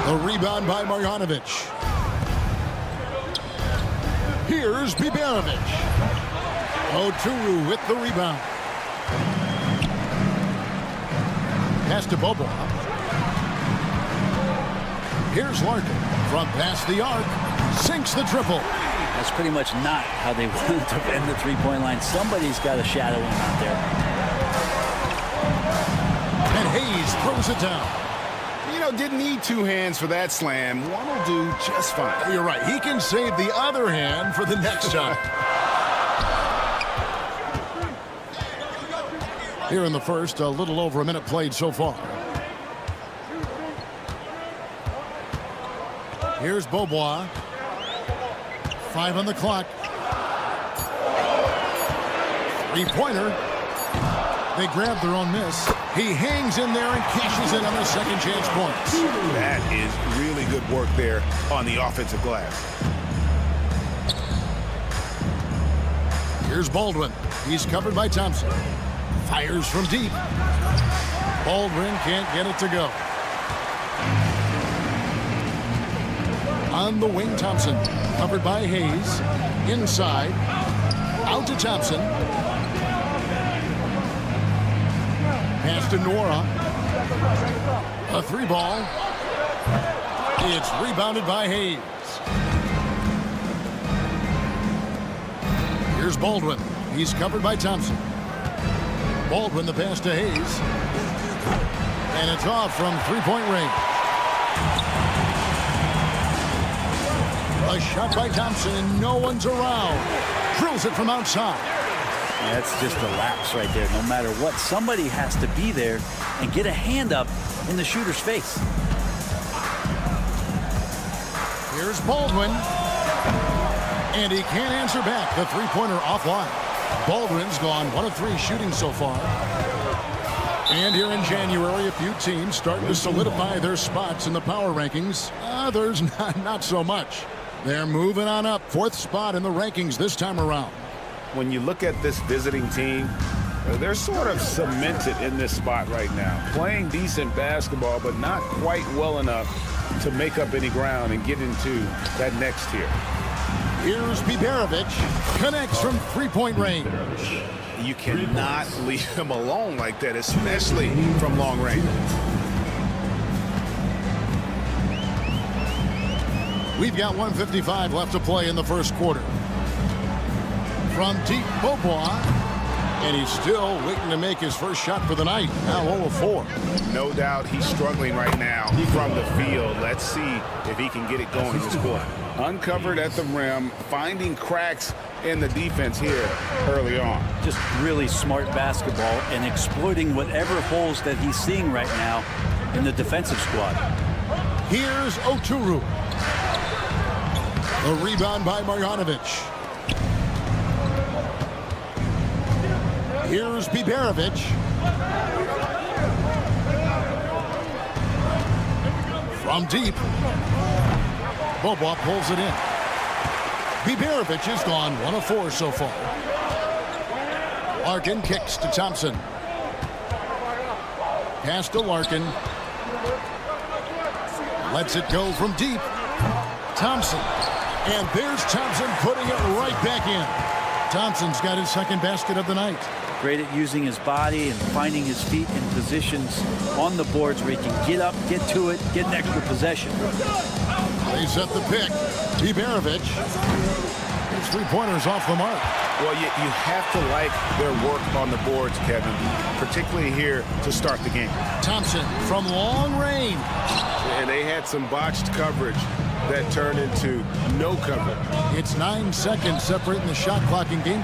Speaker 1: The rebound by Marjanovic. Here's Biberovic. Oturu with the rebound. Pass to Bobois. Here's Larkin. From past the arc. Sinks the triple.
Speaker 14: That's pretty much not how they want to end the three-point line. Somebody's got to shadow him out there.
Speaker 1: And Hayes throws it down.
Speaker 2: You know, didn't need 2 hands for that slam. One will do just fine.
Speaker 1: You're right. He can save the other hand for the next time. Here in the first, a little over a minute played so far. Here's Bobois. 5 on the clock. Three-pointer. They grab their own miss. He hangs in there and cashes in on the second chance points.
Speaker 2: That is really good work there on the offensive glass.
Speaker 1: Here's Baldwin. He's covered by Thompson. Fires from deep. Baldwin can't get it to go. On the wing, Thompson. Covered by Hayes. Inside. Out to Thompson. Pass to Nora. A 3-ball. It's rebounded by Hayes. Here's Baldwin. He's covered by Thompson. Baldwin, the pass to Hayes. And it's off from three-point range. A shot by Thompson, and no one's around. Drills it from outside.
Speaker 14: That's just a lapse right there. No matter what, somebody has to be there and get a hand up in the shooter's face.
Speaker 1: Here's Baldwin. And he can't answer back. The three-pointer offline. Baldwin's gone 1 of 3 shooting so far. And here in January, a few teams starting to solidify their spots in the power rankings. Others not so much. They're moving on up. 4th spot in the rankings this time around.
Speaker 2: When you look at this visiting team, they're sort of cemented in this spot right now. Playing decent basketball, but not quite well enough to make up any ground and get into that next tier.
Speaker 1: Here's Biberovic. Connects from three-point range.
Speaker 2: You cannot leave him alone like that, especially from long range.
Speaker 1: We've got 1:55 left to play in the first quarter. From deep, Bobois. And he's still waiting to make his first shot for the night. Now 0 of 4.
Speaker 2: No doubt he's struggling right now from the field. Let's see if he can get it going this quarter. Uncovered at the rim, finding cracks in the defense here early on.
Speaker 14: Just really smart basketball and exploiting whatever holes that he's seeing right now in the defensive squad.
Speaker 1: Here's Oturu. The rebound by Marjanovic. Here's Biberovic. From deep. Bobois pulls it in. Biberovic has gone 1 of 4 so far. Larkin kicks to Thompson. Pass to Larkin. Lets it go from deep. Thompson. And there's Thompson putting it right back in. Thompson's got his second basket of the night.
Speaker 14: Great at using his body and finding his feet in positions on the boards where he can get up, get to it, get an extra possession.
Speaker 1: They set the pick. Biberovic. His three-pointers off the mark.
Speaker 2: Well, you have to like their work on the boards, Kevin, particularly here to start the game.
Speaker 1: Thompson from long range.
Speaker 2: And they had some botched coverage that turned into no coverage.
Speaker 1: It's 9 seconds separating the shot clock in game.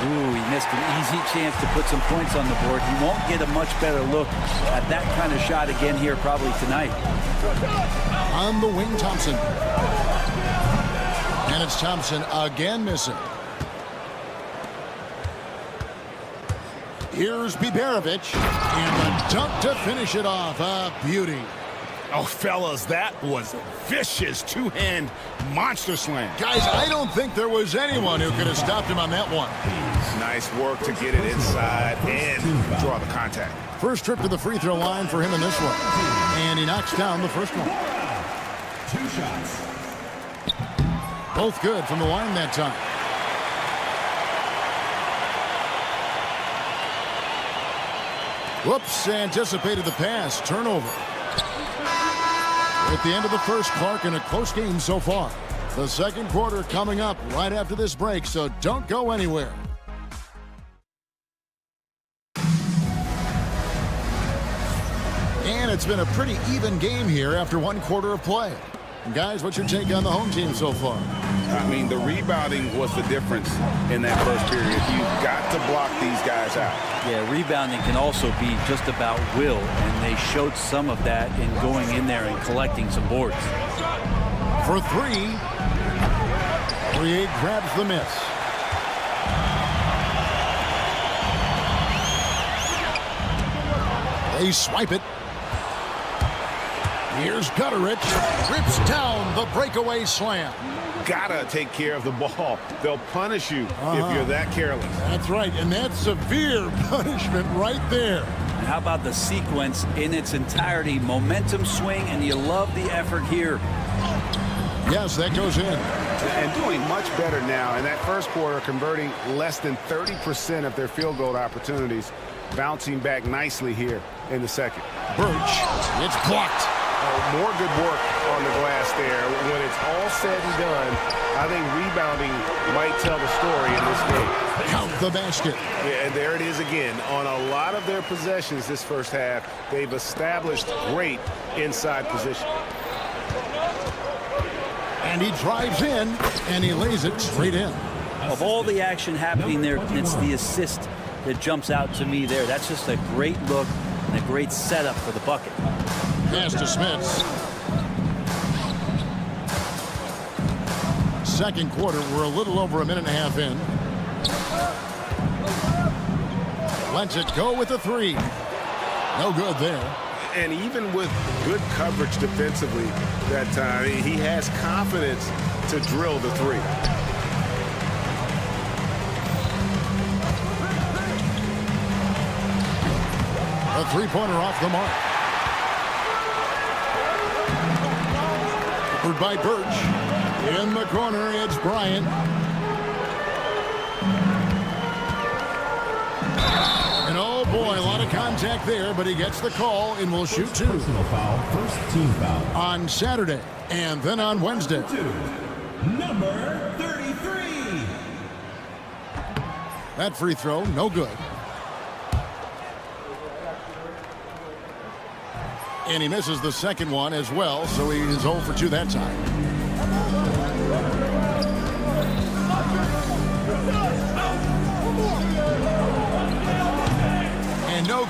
Speaker 14: Ooh, he missed an easy chance to put some points on the board. He won't get a much better look at that kind of shot again here probably tonight.
Speaker 1: On the wing, Thompson. And it's Thompson again missing. Here's Biberovic. And the dunk to finish it off. A beauty.
Speaker 2: Oh, fellas, that was a vicious two-hand monster slam.
Speaker 1: Guys, I don't think there was anyone who could have stopped him on that one.
Speaker 2: Nice work to get it inside and draw the contact.
Speaker 1: First trip to the free throw line for him in this one. And he knocks down the first one.
Speaker 4: 2 shots.
Speaker 1: Both good from the line that time. Whoops, anticipated the pass. Turnover. At the end of the first, Clark, in a close game so far. The second quarter coming up right after this break, so don't go anywhere. And it's been a pretty even game here after 1 quarter of play. And guys, what's your take on the home team so far?
Speaker 2: I mean, the rebounding was the difference in that first period. You've got to block these guys out.
Speaker 14: Yeah, rebounding can also be just about will, and they showed some of that in going in there and collecting some boards.
Speaker 1: For 3, Poirier grabs the miss. They swipe it. Here's Gutterich. Rips down the breakaway slam.
Speaker 2: Gotta take care of the ball. They'll punish you if you're that careless.
Speaker 1: That's right, and that's severe punishment right there.
Speaker 14: And how about the sequence in its entirety? Momentum swing, and you love the effort here.
Speaker 1: Yes, that goes in.
Speaker 2: And doing much better now. In that first quarter, converting less than 30% of their field goal opportunities, bouncing back nicely here in the second.
Speaker 1: Birch, it's blocked.
Speaker 2: More good work on the glass there. When it's all said and done, I think rebounding might tell the story in this game.
Speaker 1: Count the basket.
Speaker 2: Yeah, and there it is again. On a lot of their possessions this first half, they've established great inside position.
Speaker 1: And he drives in, and he lays it straight in.
Speaker 14: Of all the action happening there, it's the assist that jumps out to me there. That's just a great look and a great setup for the bucket.
Speaker 1: Pass to Smits. Second quarter, we're a little over a minute and a half in. Lets it go with the 3. No good there.
Speaker 2: And even with good coverage defensively that time, he has confidence to drill the 3.
Speaker 1: A three-pointer off the mark. Covered by Birch. In the corner, it's Bryant. And oh boy, a lot of contact there, but he gets the call and will shoot 2.
Speaker 4: Personal foul, first team foul.
Speaker 1: On Saturday and then on Wednesday.
Speaker 4: Number 33.
Speaker 1: That free throw, no good. And he misses the second one as well, so he is 0 for 2 that time.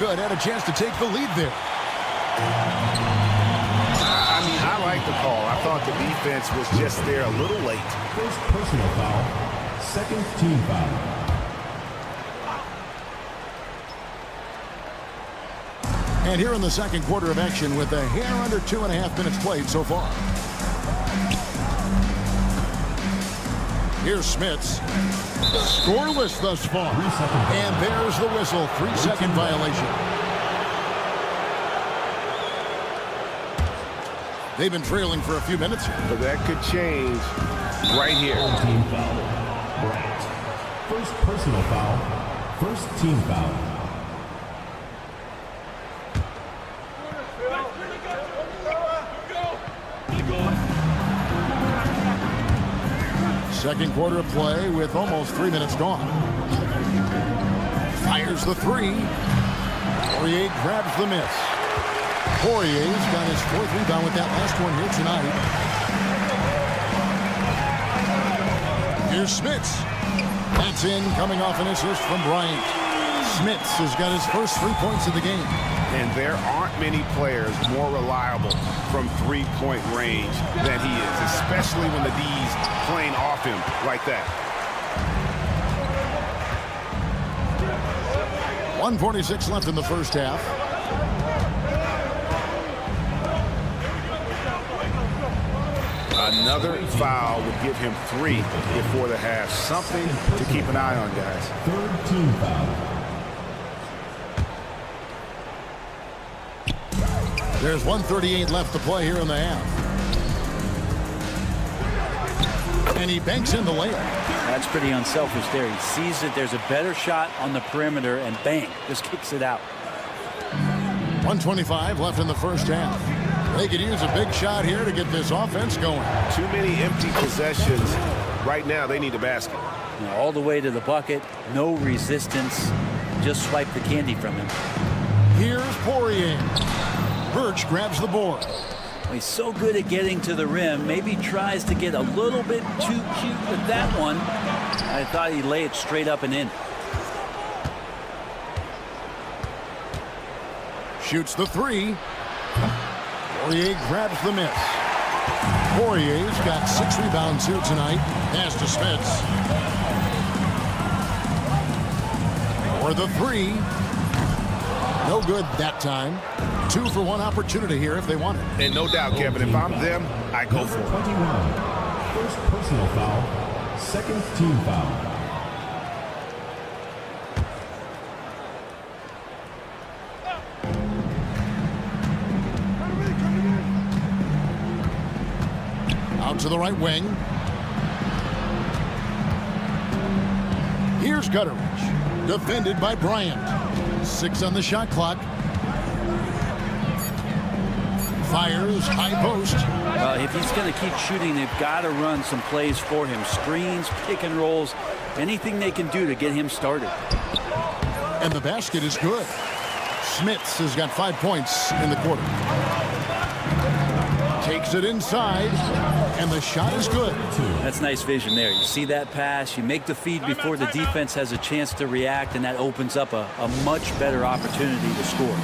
Speaker 1: good. Had a chance to take the lead there.
Speaker 2: I mean, I like the call. I thought the defense was just there a little late.
Speaker 4: First personal foul, second team foul.
Speaker 1: And here in the second quarter of action with a hair under 2.5 minutes played so far. Here's Smits. Scoreless thus far. And there's the whistle. 3-second violation. They've been trailing for a few minutes here.
Speaker 2: But that could change right here.
Speaker 4: Team foul. Right. First personal foul, first team foul.
Speaker 1: Second quarter of play with almost 3 minutes gone. Fires the three. Poirier grabs the miss. Poirier's got his 4th rebound with that last one here tonight. Here's Smits. That's in, coming off an assist from Bryant. Smits has got his first 3 points of the game.
Speaker 2: And there aren't many players more reliable from three-point range than he is, especially when the D's playing off him like that.
Speaker 1: 1:46 left in the first half.
Speaker 2: Another foul would give him 3 before the half. Something to keep an eye on, guys.
Speaker 4: Third team foul.
Speaker 1: There's 1:38 left to play here in the half. And he banks in the layup.
Speaker 14: That's pretty unselfish there. He sees that there's a better shot on the perimeter and bang, just kicks it out.
Speaker 1: 1:25 left in the first half. They could use a big shot here to get this offense going.
Speaker 2: Too many empty possessions. Right now, they need a basket.
Speaker 14: Now, all the way to the bucket, no resistance. Just swipe the candy from him.
Speaker 1: Here's Poirier. Birch grabs the board.
Speaker 14: Well, he's so good at getting to the rim. Maybe tries to get a little bit too cute with that one. I thought he'd lay it straight up and in.
Speaker 1: Shoots the three. Poirier grabs the miss. Poirier's got 6 rebounds here tonight. Pass to Smits. For the three. No good that time. 2 for 1 opportunity here if they want it.
Speaker 2: And no doubt, Kevin, if I'm them, I go for it.
Speaker 4: 21. First personal foul, second team foul.
Speaker 1: Out to the right wing. Here's Gutteridge. Defended by Bryant. 6 on the shot clock. Fires, high post.
Speaker 14: Well, if he's going to keep shooting, they've got to run some plays for him. Screens, pick and rolls, anything they can do to get him started.
Speaker 1: And the basket is good. Smits has got 5 points in the quarter. Takes it inside, and the shot is good.
Speaker 14: That's nice vision there. You see that pass, you make the feed before the defense has a chance to react, and that opens up a much better opportunity to score.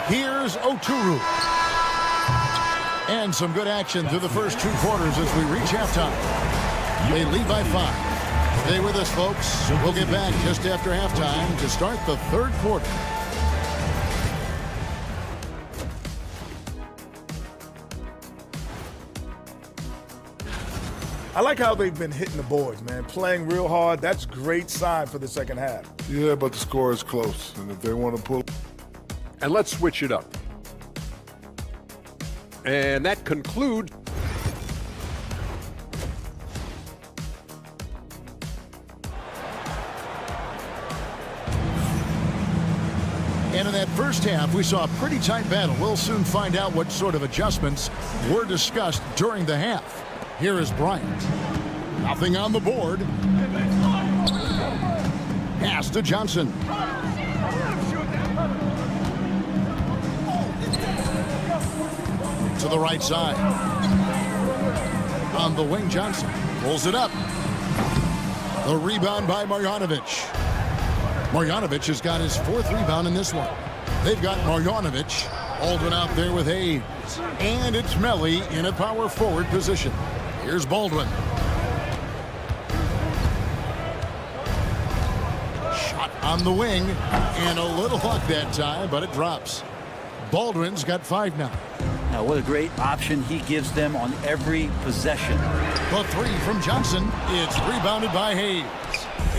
Speaker 1: Here's Oturu. And some good action through the first 2 quarters as we reach halftime. They lead by 5. Stay with us, folks. We'll get back just after halftime to start the 3rd quarter.
Speaker 12: I like how they've been hitting the boards, man. Playing real hard. That's a great sign for the second half.
Speaker 5: Yeah, but the score is close. And if they want to pull...
Speaker 6: And let's switch it up. And that concludes
Speaker 1: And in that first half, we saw a pretty tight battle. We'll soon find out what sort of adjustments were discussed during the half. Here is Bryant. Nothing on the board. Pass to Johnson. To the right side. On the wing, Johnson pulls it up. The rebound by Marjanovic. Marjanovic has got his 4th rebound in this one. They've got Marjanovic. Baldwin out there with Hayes. And it's Melly in a power forward position. Here's Baldwin. Shot on the wing. And a little luck that time, but it drops. Baldwin's got 5 now.
Speaker 14: Now, what a great option he gives them on every possession.
Speaker 1: The 3 from Johnson. It's rebounded by Hayes.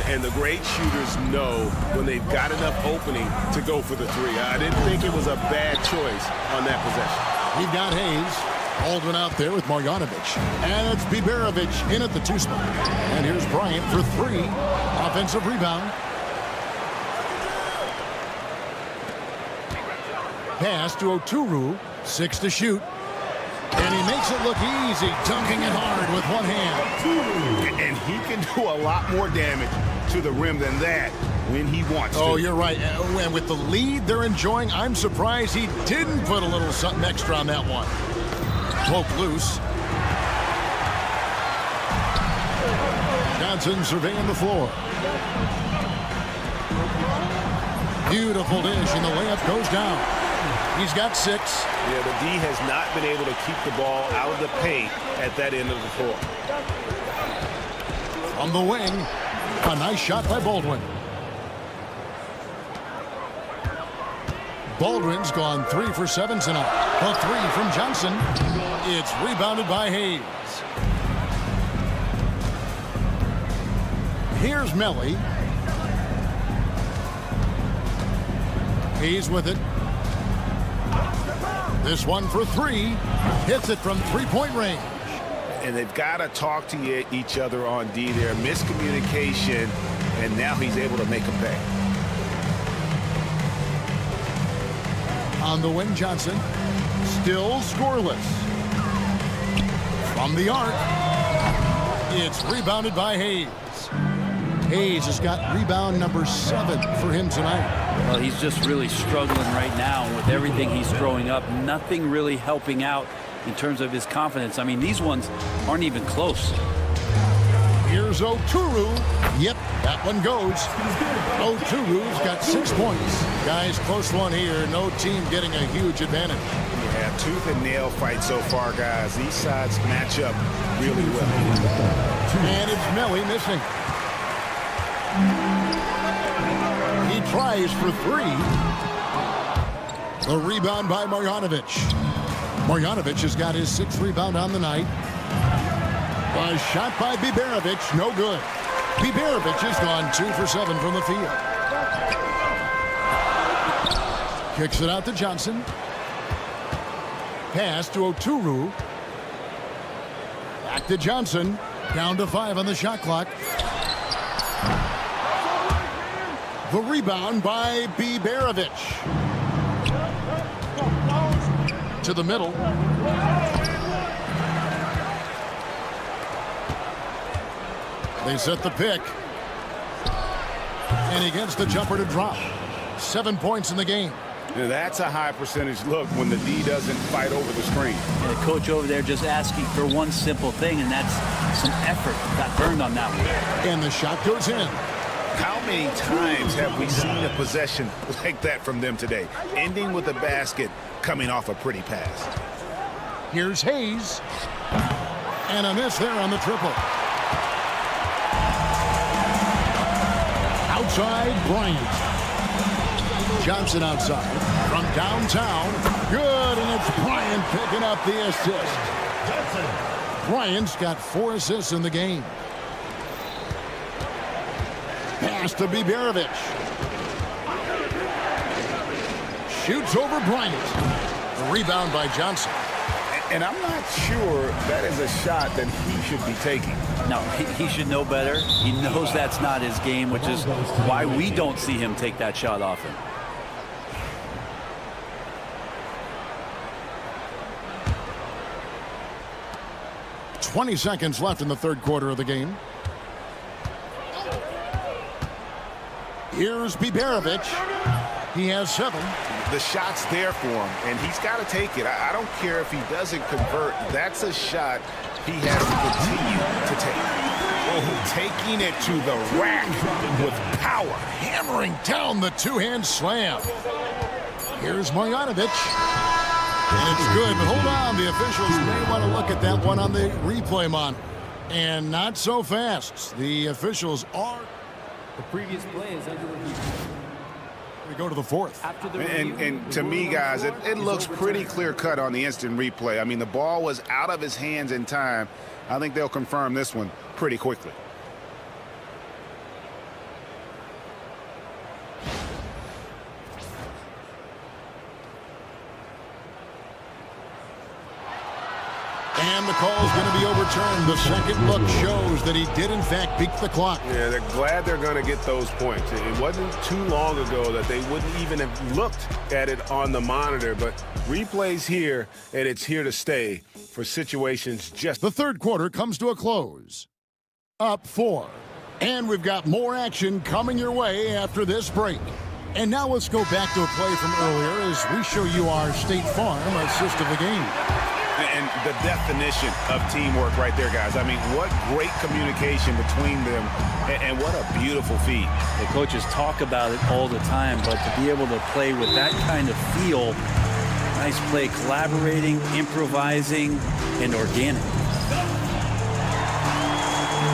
Speaker 2: And the great shooters know when they've got enough opening to go for the 3. I didn't think it was a bad choice on that possession.
Speaker 1: We've got Hayes. Baldwin out there with Marjanovic. And it's Biberovic in at the 2 spot. And here's Bryant for 3. Offensive rebound. Pass to Oturu. 6 to shoot. And he makes it look easy, dunking it hard with one hand.
Speaker 2: And he can do a lot more damage to the rim than that when he wants to.
Speaker 1: Oh, you're right. And with the lead they're enjoying, I'm surprised he didn't put a little something extra on that one. Poke loose. Johnson surveying the floor. Beautiful dish, and the layup goes down. He's got 6.
Speaker 2: Yeah, the D has not been able to keep the ball out of the paint at that end of the floor.
Speaker 1: On the wing, a nice shot by Baldwin. Baldwin's gone 3 for 7 tonight. The 3 from Johnson. It's rebounded by Hayes. Here's Melly. Hayes with it. This one for 3. Hits it from 3-point range.
Speaker 2: And they've got to talk to each other on D there. Miscommunication, and now he's able to make a pay.
Speaker 1: On the wing, Johnson. Still scoreless. From the arc. It's rebounded by Hayes. Hayes has got rebound number 7 for him tonight.
Speaker 14: Well, he's just really struggling right now. And with everything he's throwing up, nothing really helping out in terms of his confidence. I mean, these ones aren't even close.
Speaker 1: Here's Oturu. Yep, that one goes. Oturu's got 6 points. Guys, close one here. No team getting a huge advantage.
Speaker 2: Yeah, tooth and nail fight so far, guys. These sides match up really well.
Speaker 1: And it's Melly missing. He tries for 3. The rebound by Marjanovic. Marjanovic has got his 6th rebound on the night. A shot by Biberovic, no good. Biberovic has gone 2 for 7 from the field. Kicks it out to Johnson. Pass to Oturu. Back to Johnson. Down to 5 on the shot clock. The rebound by Biberovic. To the middle. They set the pick. And he gets the jumper to drop. 7 points in the game.
Speaker 2: Now that's a high percentage look when the D doesn't fight over the screen.
Speaker 14: And the coach over there just asking for one simple thing, and that's some effort. Got burned on that one.
Speaker 1: And the shot goes in.
Speaker 2: How many times have we seen a possession like that from them today? Ending with a basket, coming off a pretty pass.
Speaker 1: Here's Hayes. And a miss there on the triple. Outside, Bryant. Johnson outside from downtown. Good, and it's Bryant picking up the assist. Bryant's got 4 assists in the game. Pass to Biberovic. Shoots over Bryant. Rebound by Johnson.
Speaker 2: And I'm not sure that is a shot that he should be taking.
Speaker 14: No, he should know better. He knows that's not his game, which is why we don't see him take that shot often.
Speaker 1: 20 seconds left in the third quarter of the game. Here's Biberovic. He has 7.
Speaker 2: The shot's there for him, and he's got to take it. I don't care if he doesn't convert. That's a shot he has to continue to take.
Speaker 1: Oh, taking it to the rack with power, hammering down the two-hand slam. Here's Marjanovic. And it's good, but hold on. The officials may want to look at that one on the replay monitor. And not so fast. The officials are...
Speaker 15: The previous play is under review.
Speaker 1: We go to the fourth.
Speaker 2: And to me, guys, it looks pretty clear-cut on the instant replay. I mean, the ball was out of his hands in time. I think they'll confirm this one pretty quickly.
Speaker 1: And the call is going to be overturned. The second look shows that he did, in fact, beat the clock.
Speaker 2: Yeah, they're glad they're going to get those points. It wasn't too long ago that they wouldn't even have looked at it on the monitor, but replay's here, and it's here to stay for situations just...
Speaker 1: The third quarter comes to a close. Up 4. And we've got more action coming your way after this break. And now let's go back to a play from earlier as we show you our State Farm assist of the game.
Speaker 2: And the definition of teamwork right there, guys. I mean, what great communication between them, and what a beautiful feed.
Speaker 14: The coaches talk about it all the time, but to be able to play with that kind of feel, nice play, collaborating, improvising, and organic.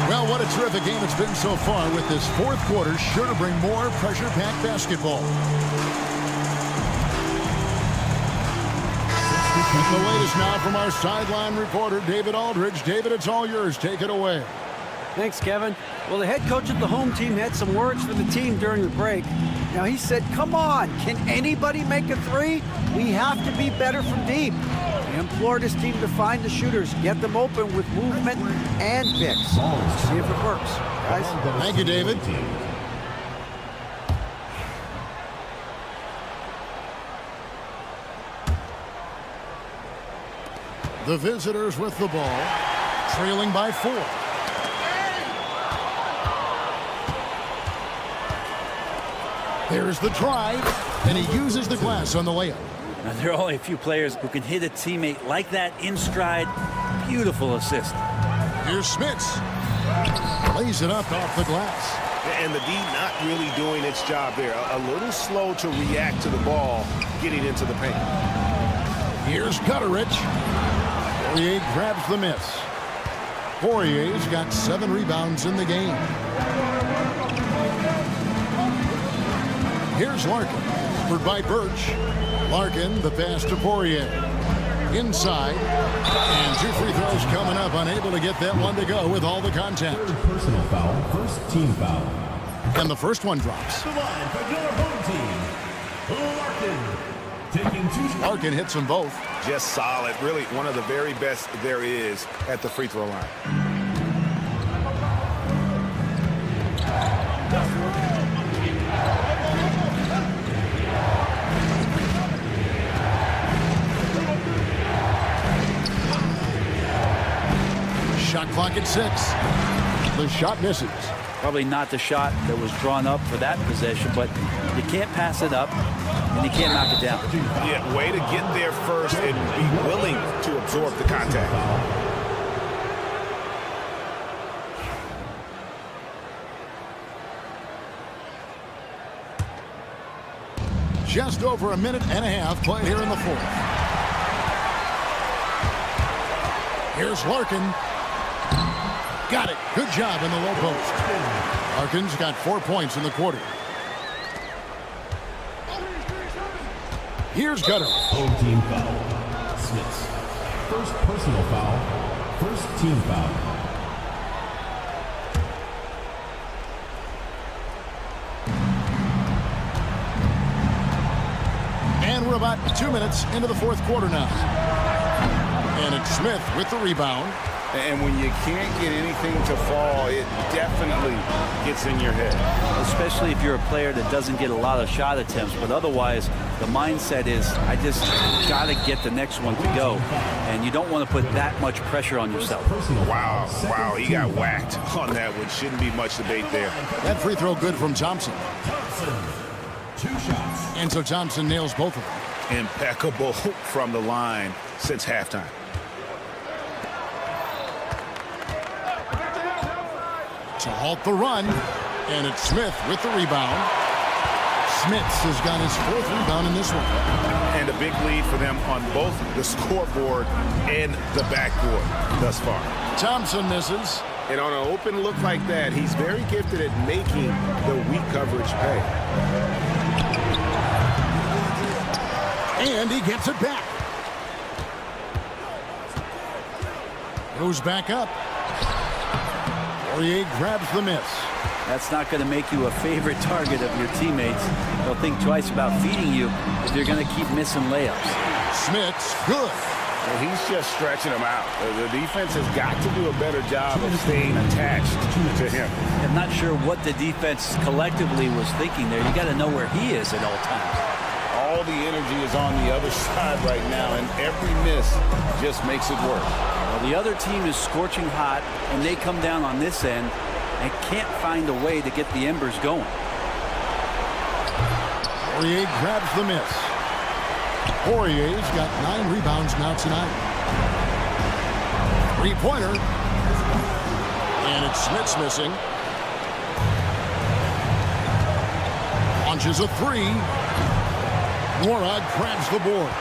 Speaker 1: Well, what a terrific game it's been so far, with this fourth quarter sure to bring more pressure-packed basketball. And the latest now from our sideline reporter, David Aldridge. David, it's all yours. Take it away.
Speaker 7: Thanks, Kevin. Well, the head coach of the home team had some words for the team during the break. Now, he said, come on, can anybody make a three? We have to be better from deep. He implored his team to find the shooters, get them open with movement and picks. See if it works, guys.
Speaker 1: Thank you, David. The visitors with the ball, trailing by 4. There's the drive, and he uses the glass on the layup.
Speaker 14: Now, there are only a few players who can hit a teammate like that in stride. Beautiful assist.
Speaker 1: Here's Smits. Lays it up off the glass.
Speaker 2: And the D not really doing its job there. A little slow to react to the ball getting into the paint.
Speaker 1: Here's Gutterich. Poirier grabs the miss. Poirier's got 7 rebounds in the game. Here's Larkin, covered by Birch. Larkin, the pass to Poirier. Inside, and 2 free throws coming up. Unable to get that one to go with all the contact.
Speaker 4: Third personal foul, first team foul.
Speaker 1: And the first one drops.
Speaker 4: The line for your home team, Larkin. Taking 2
Speaker 1: Larkin hits them both.
Speaker 2: Just solid. Really one of the very best there is at the free throw line.
Speaker 1: Shot clock at 6. The shot misses.
Speaker 14: Probably not the shot that was drawn up for that possession, but you can't pass it up, and you can't knock it down.
Speaker 2: Yeah, way to get there first and be willing to absorb the contact.
Speaker 1: Just over a minute and a half played here in the fourth. Here's Larkin. Got it. Good job in the low post. Larkin's got 4 points in the quarter. Here's Gutter.
Speaker 4: Home team foul. Smith. First personal foul. First team foul.
Speaker 1: And we're about 2 minutes into the fourth quarter now. And it's Smith with the rebound.
Speaker 2: And when you can't get anything to fall, it definitely gets in your head.
Speaker 14: Especially if you're a player that doesn't get a lot of shot attempts, but otherwise the mindset is, I just got to get the next one to go. And you don't want to put that much pressure on yourself.
Speaker 2: Wow, he got whacked on that one. Shouldn't be much debate there.
Speaker 1: That free throw good from Thompson.
Speaker 4: 2 shots.
Speaker 1: And so Thompson nails both of them.
Speaker 2: Impeccable from the line since halftime.
Speaker 1: To halt the run, and it's Smith with the rebound. Smits has got his 4th rebound in this one.
Speaker 2: And a big lead for them on both the scoreboard and the backboard thus far.
Speaker 1: Thompson misses.
Speaker 2: And on an open look like that, he's very gifted at making the weak coverage pay.
Speaker 1: And he gets it back. Goes back up. Poirier grabs the miss.
Speaker 14: That's not going to make you a favorite target of your teammates. They'll think twice about feeding you if they're going to keep missing layups.
Speaker 1: Smith's good.
Speaker 2: Well, he's just stretching him out. The defense has got to do a better job of staying attached to him.
Speaker 14: I'm not sure what the defense collectively was thinking there. You got to know where he is at all times.
Speaker 2: All the energy is on the other side right now, and every miss just makes it work.
Speaker 14: Well, the other team is scorching hot, and they come down on this end and can't find a way to get the embers going.
Speaker 1: Poirier grabs the miss. Poirier's got 9 rebounds now tonight. 3-pointer. And it's Smits missing. Launches a 3. Morad grabs the board.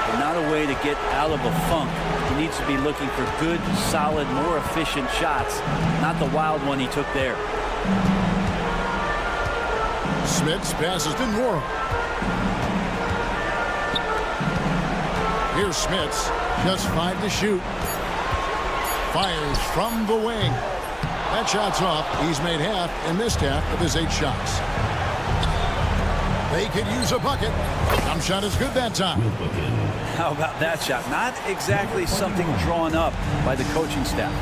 Speaker 14: But not a way to get out of a funk. He needs to be looking for good, solid, more efficient shots, not the wild one he took there.
Speaker 1: Smits passes to Nora. Here's Smits, just 5 to shoot. Fires from the wing. That shot's off. He's made half and missed half of his 8 shots. They could use a bucket. Jump shot is good that time.
Speaker 14: How about that shot? Not exactly something drawn up by the coaching staff.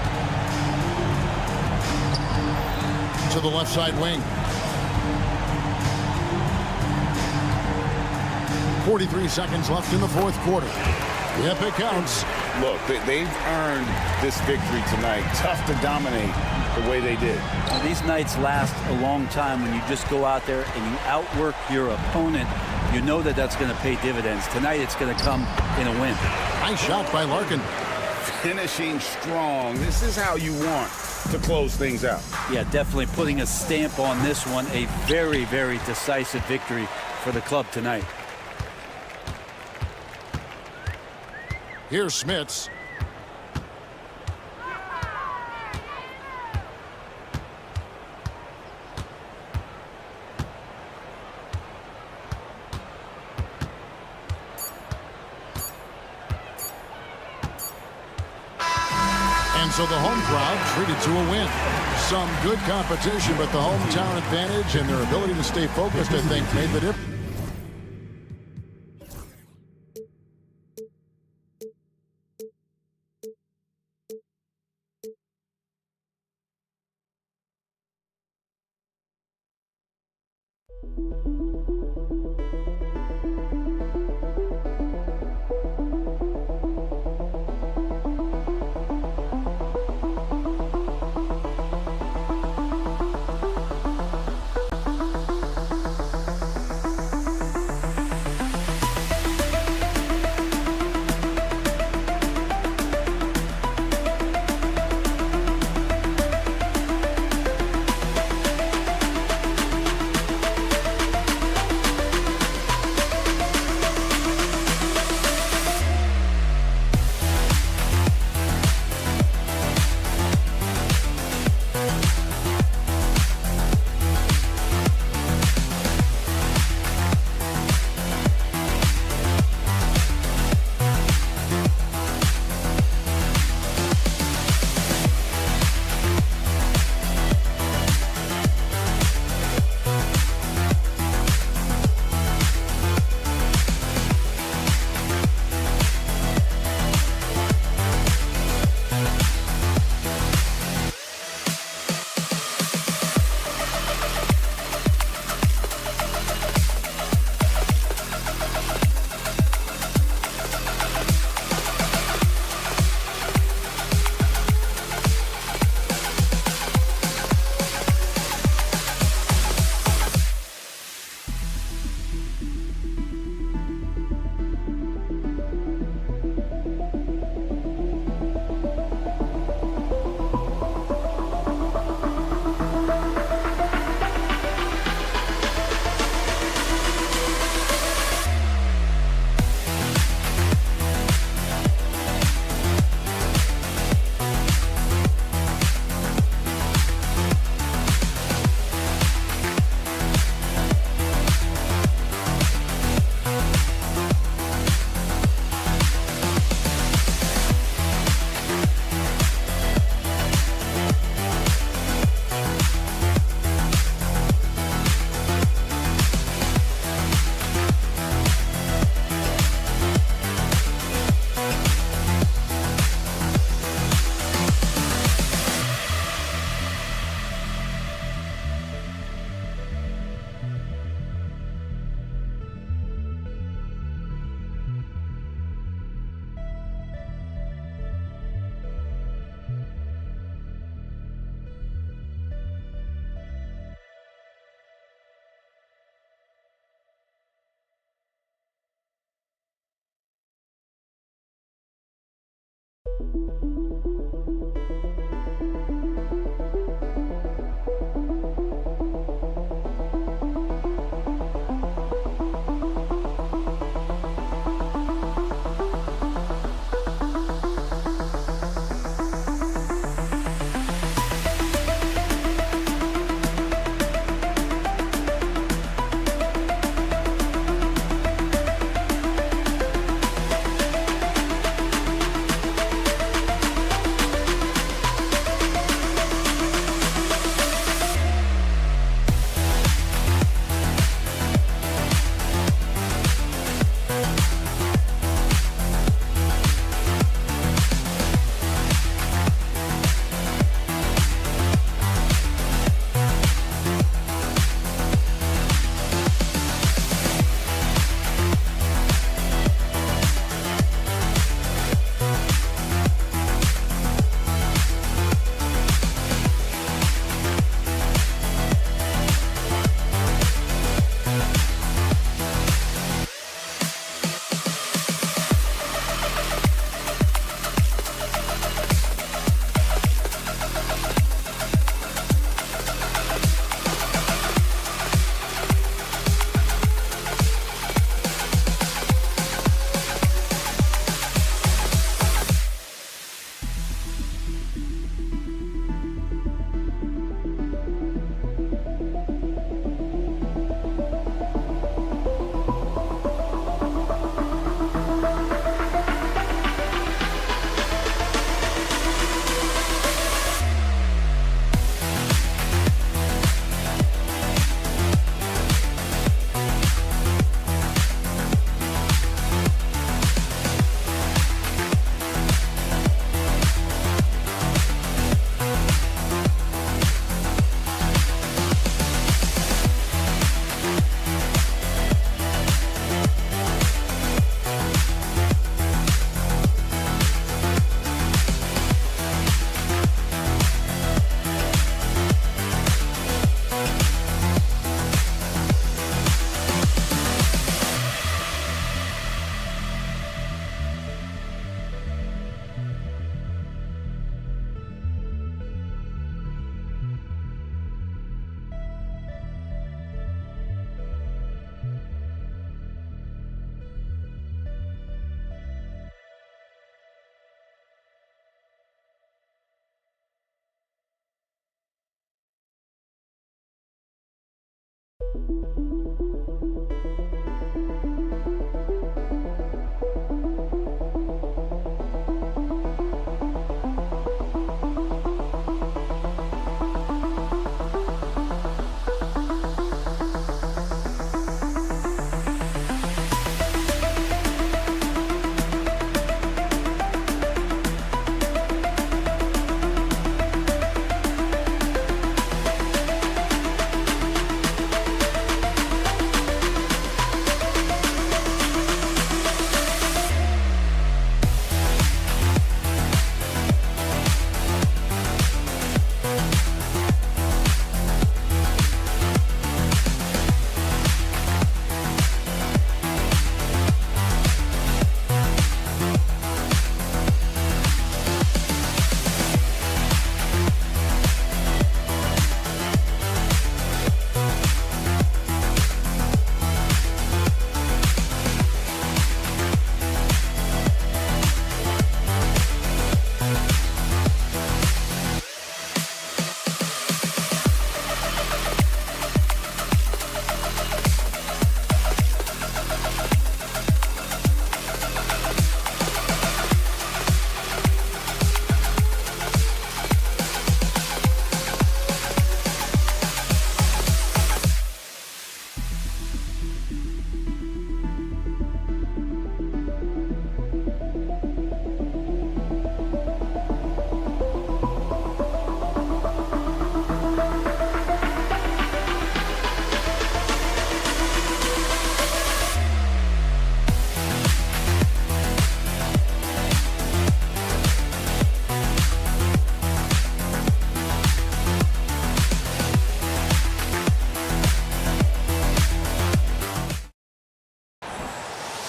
Speaker 1: To the left side wing. 43 seconds left in the 4th quarter. Yep, it counts.
Speaker 2: Look, they've earned this victory tonight. Tough to dominate the way they did.
Speaker 14: Well, these nights last a long time when you just go out there and you outwork your opponent. You know that that's going to pay dividends. Tonight it's going to come in a win.
Speaker 1: Nice shot by Larkin.
Speaker 2: Finishing strong. This is how you want to close things out.
Speaker 14: Yeah, definitely putting a stamp on this one. A very, very decisive victory for the club tonight.
Speaker 1: Here's Smits. And so the home crowd treated to a win. Some good competition, but the hometown advantage and their ability to stay focused, I think, made the difference.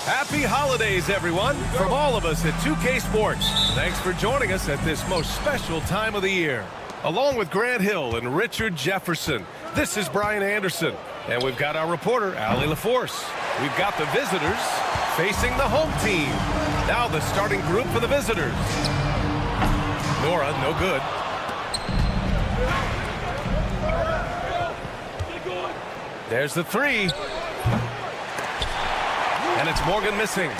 Speaker 8: Happy holidays, everyone, from all of us at 2K Sports. Thanks for joining us at this most special time of the year. Along with Grant Hill and Richard Jefferson, this is Brian Anderson. And we've got our reporter, Allie LaForce. We've got the visitors facing the home team. Now the starting group for the visitors. Nora, no good. There's the three. And it's Morgan missing.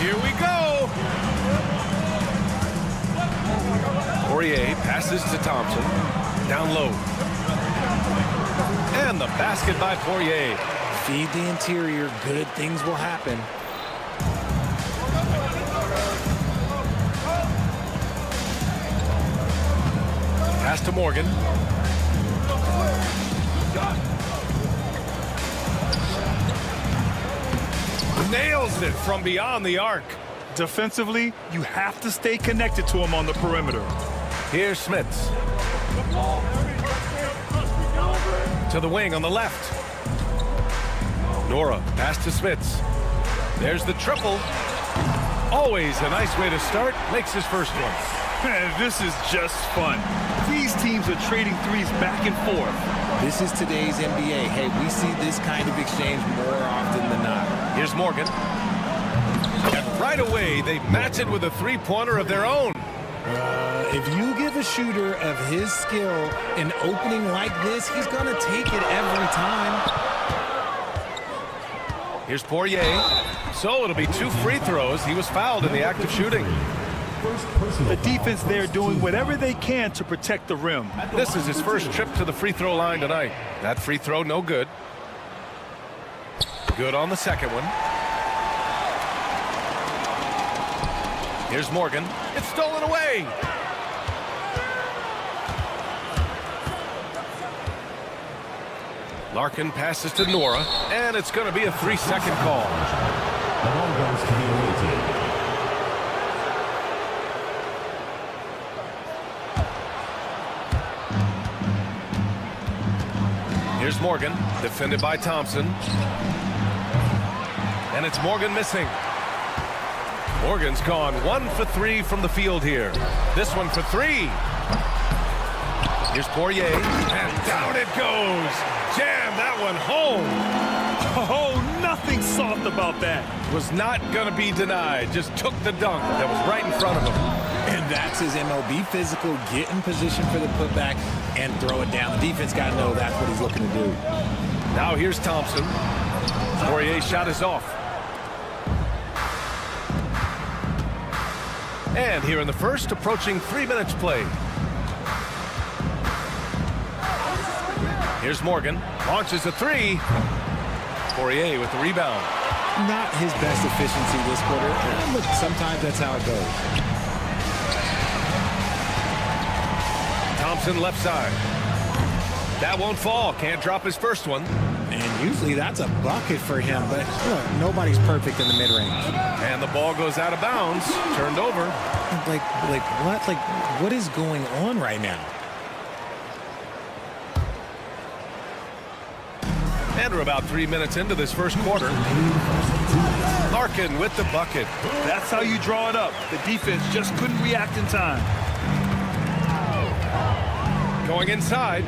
Speaker 8: Here we go. Poirier passes to Thompson. Down low. And the basket by Poirier.
Speaker 3: Feed the interior. Good things will happen.
Speaker 8: Pass to Morgan. Nails it from beyond the arc.
Speaker 9: Defensively, you have to stay connected to him on the perimeter.
Speaker 8: Here's Smits. To the wing on the left. Nora, pass to Smits. There's the triple. Always a nice way to start. Makes his first one.
Speaker 9: Man, this is just fun. These teams are trading threes back and forth.
Speaker 3: This is today's NBA. Hey, we see this kind of exchange more often than not.
Speaker 8: Here's Morgan. And right away, they match it with a three-pointer of their own.
Speaker 3: If you give a shooter of his skill an opening like this, he's going to take it every time.
Speaker 8: Here's Poirier. So it'll be 2 free throws. He was fouled in the act of shooting.
Speaker 9: The defense there doing whatever they can to protect the rim.
Speaker 8: This is his first trip to the free throw line tonight. That free throw, no good. Good on the second one. Here's Morgan. It's stolen away. Larkin passes to Nora, and it's going to be a 3-second call.
Speaker 4: The ball goes to the away team.
Speaker 8: Here's Morgan, defended by Thompson. And it's Morgan missing. Morgan's gone 1 for 3 from the field here. This one for 3. Here's Poirier, and down it goes. Jam that one home.
Speaker 9: Oh, nothing soft about that.
Speaker 8: Was not going to be denied. Just took the dunk that was right in front of him.
Speaker 3: And that's his MO. Be physical, get in position for the putback, and throw it down. The defense got to know that's what he's looking to do.
Speaker 8: Now here's Thompson. Poirier's shot is off. And here in the first, approaching 3 minutes played. Here's Morgan. Launches a 3. Poirier with the rebound.
Speaker 3: Not his best efficiency this quarter, but sometimes that's how it goes.
Speaker 8: Thompson left side. That won't fall. Can't drop his first one.
Speaker 3: And usually that's a bucket for him, but look, nobody's perfect in the mid-range.
Speaker 8: And the ball goes out of bounds. Turned over.
Speaker 3: Like what? Like, what is going on right now?
Speaker 8: And we're about 3 minutes into this first quarter. Larkin with the bucket.
Speaker 9: That's how you draw it up. The defense just couldn't react in time.
Speaker 8: Going inside.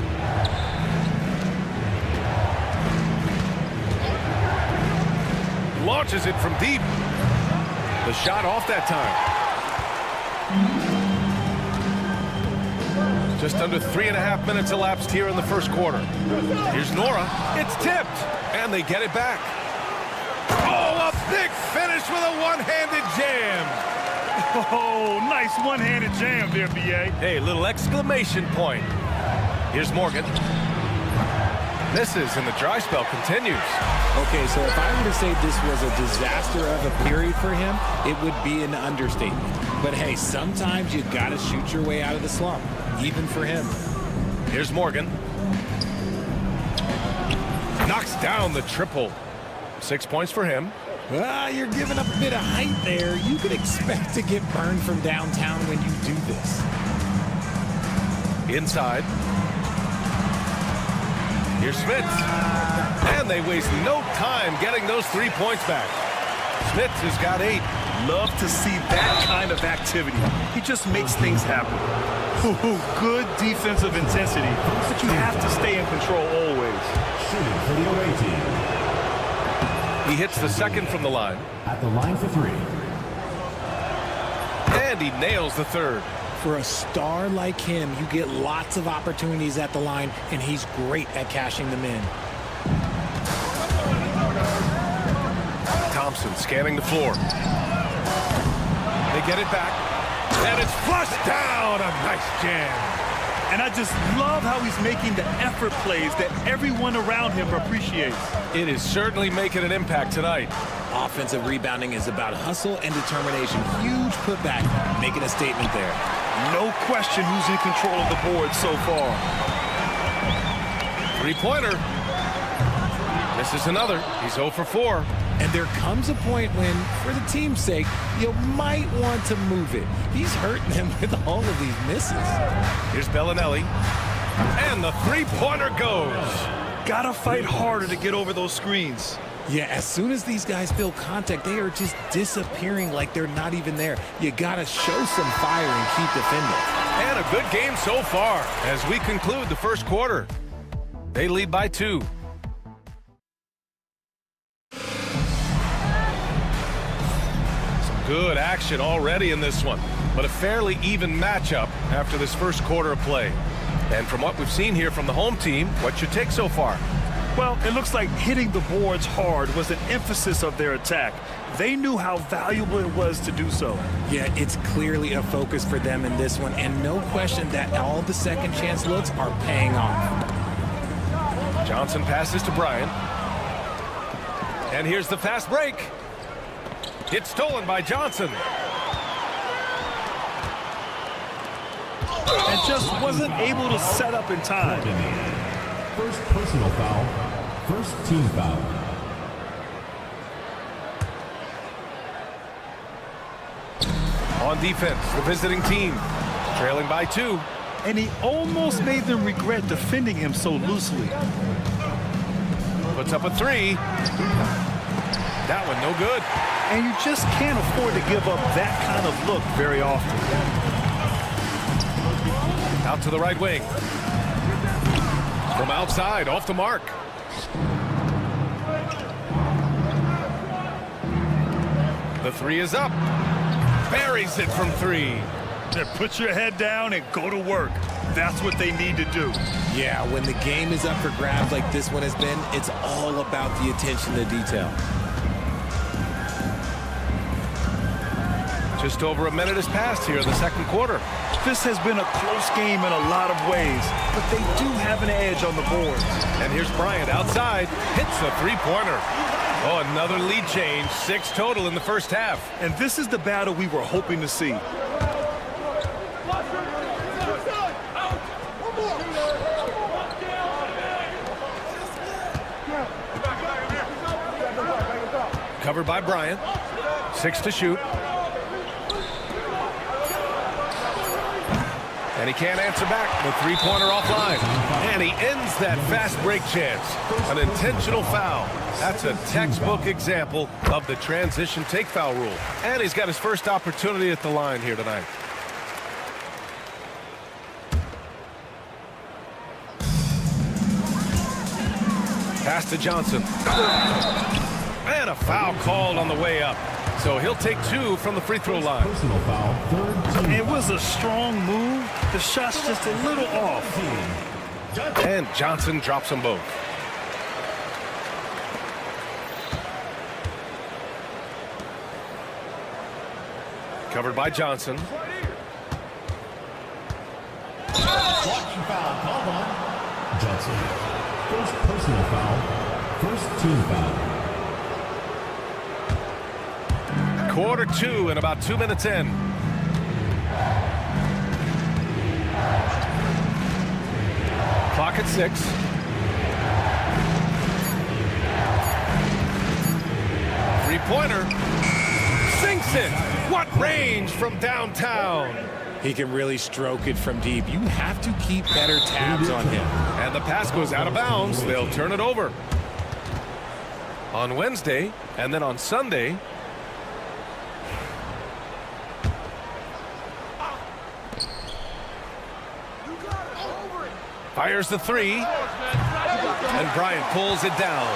Speaker 8: Launches it from deep. The shot off that time. Just under 3.5 minutes elapsed here in the first quarter. Here's Nora. It's tipped. And they get it back. Oh, a big finish with a one-handed jam.
Speaker 9: Oh, nice one-handed jam there, B.A.
Speaker 8: Hey, little exclamation point. Here's Morgan. Misses, and the dry spell continues.
Speaker 3: Okay, so if I were to say this was a disaster of a period for him, it would be an understatement. But hey, sometimes you got to shoot your way out of the slump, even for him.
Speaker 8: Here's Morgan. Knocks down the triple. 6 points for him.
Speaker 3: Well, you're giving up a bit of height there. You could expect to get burned from downtown when you do this.
Speaker 8: Inside. Here's Smith. And they waste no time getting those 3 points back. Smith has got 8.
Speaker 9: Love to see that kind of activity. He just makes things happen. Good defensive intensity, but you have to stay in control always.
Speaker 4: Shooting for the away team.
Speaker 8: He hits the second from the line.
Speaker 4: At the line for 3.
Speaker 8: And he nails the third.
Speaker 3: For a star like him, you get lots of opportunities at the line, and he's great at cashing them in.
Speaker 8: Thompson scanning the floor. They get it back. And it's flushed down. A nice jam.
Speaker 9: And I just love how he's making the effort plays that everyone around him appreciates.
Speaker 8: It is certainly making an impact tonight.
Speaker 3: Offensive rebounding is about hustle and determination. Huge putback, making a statement there.
Speaker 9: No question who's in control of the board so far.
Speaker 8: Three-pointer. Misses another. He's 0 for 4.
Speaker 3: And there comes a point when, for the team's sake, you might want to move it. He's hurting them with all of these misses.
Speaker 8: Here's Bellinelli. And the three-pointer goes.
Speaker 9: Gotta fight harder to get over those screens.
Speaker 3: Yeah, as soon as these guys feel contact, they are just disappearing like they're not even there. You gotta show some fire and keep defending.
Speaker 8: And a good game so far as we conclude the first quarter. They lead by 2. Good action already in this one, but a fairly even matchup after this first quarter of play. And from what we've seen here from the home team, what's your take so far?
Speaker 9: Well, it looks like hitting the boards hard was an emphasis of their attack. They knew how valuable it was to do so.
Speaker 3: Yeah, it's clearly a focus for them in this one, and no question that all the second chance looks are paying off.
Speaker 8: Johnson passes to Bryant. And here's the fast break. It's stolen by Johnson.
Speaker 9: And just wasn't able to set up in time.
Speaker 4: First personal foul. First team foul.
Speaker 8: On defense, the visiting team, trailing by 2.
Speaker 9: And he almost made them regret defending him so loosely.
Speaker 8: Puts up a 3. That one no good.
Speaker 9: And you just can't afford to give up that kind of look very often.
Speaker 8: Out to the right wing. From outside, off the mark. The 3 is up. Buries it from 3.
Speaker 9: Then put your head down and go to work. That's what they need to do.
Speaker 3: Yeah, when the game is up for grabs like this one has been, it's all about the attention to detail.
Speaker 8: Just over a minute has passed here in the second quarter.
Speaker 9: This has been a close game in a lot of ways, but they do have an edge on the boards.
Speaker 8: And here's Bryant outside, hits the three-pointer. Oh, another lead change, 6 total in the first half.
Speaker 9: And this is the battle we were hoping to see.
Speaker 8: Covered by Bryant, 6 to shoot. And he can't answer back. The three-pointer offline. And he ends that fast break chance. An intentional foul. That's a textbook example of the transition take foul rule. And he's got his first opportunity at the line here tonight. Pass to Johnson. And a foul called on the way up. So he'll take 2 from the free throw line.
Speaker 4: Personal foul.
Speaker 9: It was a strong move. The shot's just a little off.
Speaker 8: And Johnson drops them both. Covered by Johnson.
Speaker 4: Blocking foul called on Johnson. First personal foul. First team foul.
Speaker 8: Quarter 2 and about 2 minutes in. Clock at 6. Three-pointer. Sinks it. What range from downtown.
Speaker 3: He can really stroke it from deep. You have to keep better tabs on him.
Speaker 8: And the pass goes out of bounds. They'll turn it over. on Wednesday, and then on Sunday. Fires the three, and Bryant pulls it down.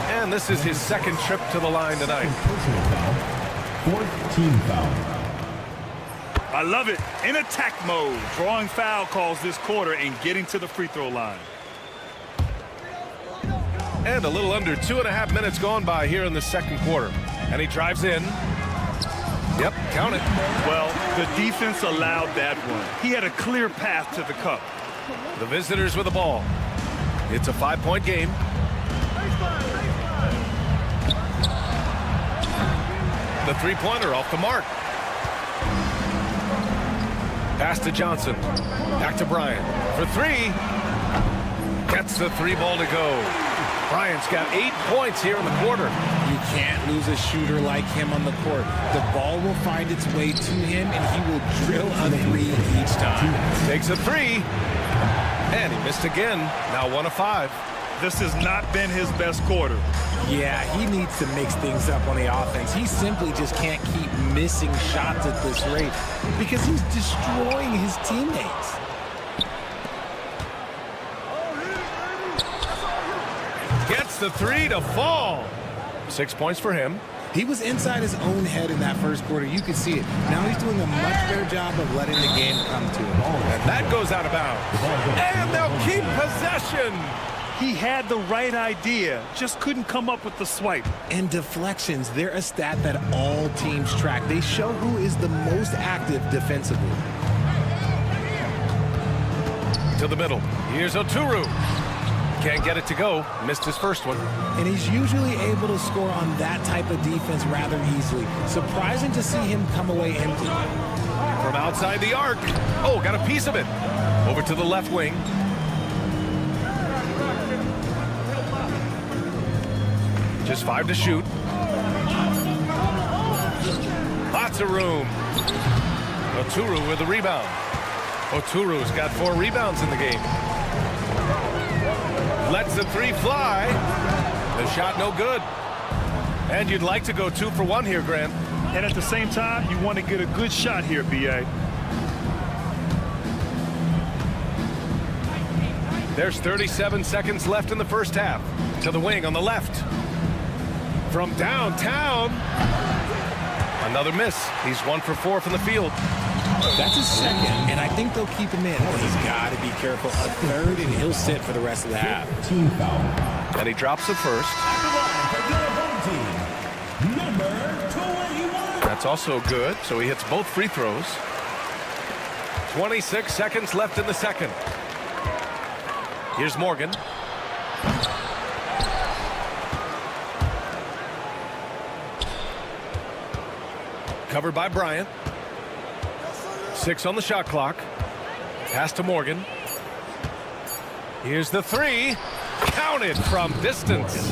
Speaker 8: And this is his second trip to the line tonight.
Speaker 4: Fourth team foul.
Speaker 9: I love it. In attack mode, drawing foul calls this quarter and getting to the free throw line.
Speaker 8: And a little under 2.5 minutes gone by here in the second quarter. And he drives in. Yep, count it.
Speaker 9: Well, the defense allowed that one. He had a clear path to the cup.
Speaker 8: The visitors with the ball. It's a 5-point game. The three-pointer off the mark. Pass to Johnson. Back to Bryant. For three. Gets the three ball to go. Bryant's got 8 points here in the quarter.
Speaker 3: You can't lose a shooter like him on the court. The ball will find its way to him, and he will drill a three each time.
Speaker 8: Takes a three. And he missed again. Now 1 of 5.
Speaker 9: This has not been his best quarter.
Speaker 3: Yeah, he needs to mix things up on the offense. He simply just can't keep missing shots at this rate because he's destroying his teammates.
Speaker 8: Gets the three to fall. 6 points for him.
Speaker 3: He was inside his own head in that first quarter. You could see it. Now he's doing a much better job of letting the game come to him.
Speaker 8: And that goes out of bounds. And they'll keep possession.
Speaker 9: He had the right idea, just couldn't come up with the swipe.
Speaker 3: And deflections, they're a stat that all teams track. They show who is the most active defensively.
Speaker 8: To the middle. Here's Oturu. Can't get it to go. Missed his first one.
Speaker 3: And he's usually able to score on that type of defense rather easily. Surprising to see him come away empty.
Speaker 8: From outside the arc. Oh, got a piece of it. Over to the left wing. Just 5 to shoot. Lots of room. Oturu with the rebound. Oturu's got 4 rebounds in the game. Lets the three fly. The shot no good. And you'd like to go 2 for 1 here, Grant.
Speaker 9: And at the same time, you want to get a good shot here, B.A.
Speaker 8: There's 37 seconds left in the first half. To the wing on the left. From downtown. Another miss. He's 1 for 4 from the field.
Speaker 3: That's his second, and I think they'll keep him in. But he's got to be careful. A third, and he'll sit for the rest of the half.
Speaker 4: Team foul.
Speaker 8: And he drops the first.
Speaker 4: Number 21.
Speaker 8: That's also good, so he hits both free throws. 26 seconds left in the second. Here's Morgan. Covered by Bryant. 6 on the shot clock. Pass to Morgan. Here's the three. Counted from distance.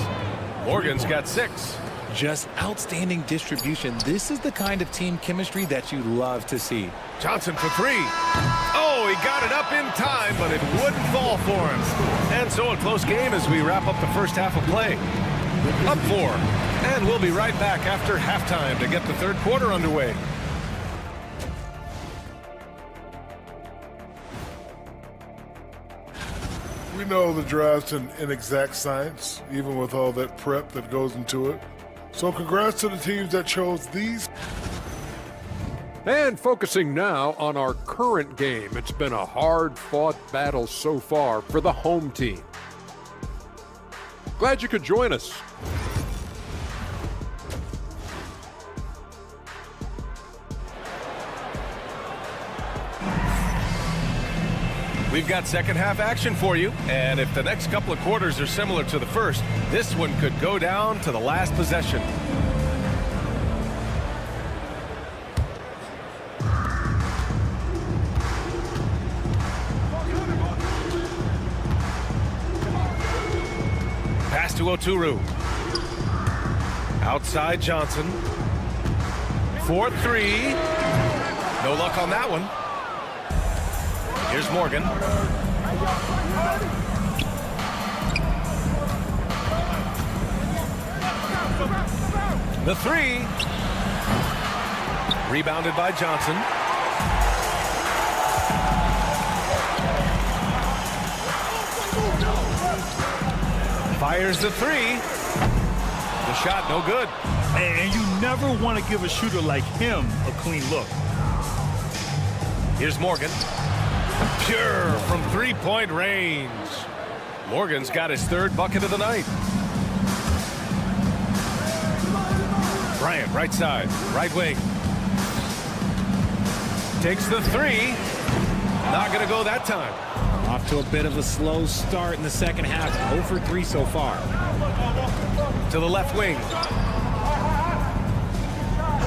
Speaker 8: Morgan's got 6.
Speaker 3: Just outstanding distribution. This is the kind of team chemistry that you love to see.
Speaker 8: Johnson for 3. Oh, he got it up in time, but it wouldn't fall for him. And so a close game as we wrap up the first half of play. Up 4. And we'll be right back after halftime to get the third quarter underway.
Speaker 5: We know the draft's an inexact science, even with all that prep that goes into it. So congrats to the teams that chose these.
Speaker 6: And focusing now on our current game. It's been a hard-fought battle so far for the home team. Glad you could join us.
Speaker 8: We've got second half action for you, and if the next couple of quarters are similar to the first, this one could go down to the last possession. Pass to Oturu. Outside Johnson. 4-3. No luck on that one. Here's Morgan. The three. Rebounded by Johnson. Fires the three. The shot no good.
Speaker 9: And you never want to give a shooter like him a clean look.
Speaker 8: Here's Morgan. Pure from three-point range. Morgan's got his third bucket of the night. Bryant, right side, right wing. Takes the three. Not going to go that time.
Speaker 3: Off to a bit of a slow start in the second half. 0 for 3 so far.
Speaker 8: To the left wing.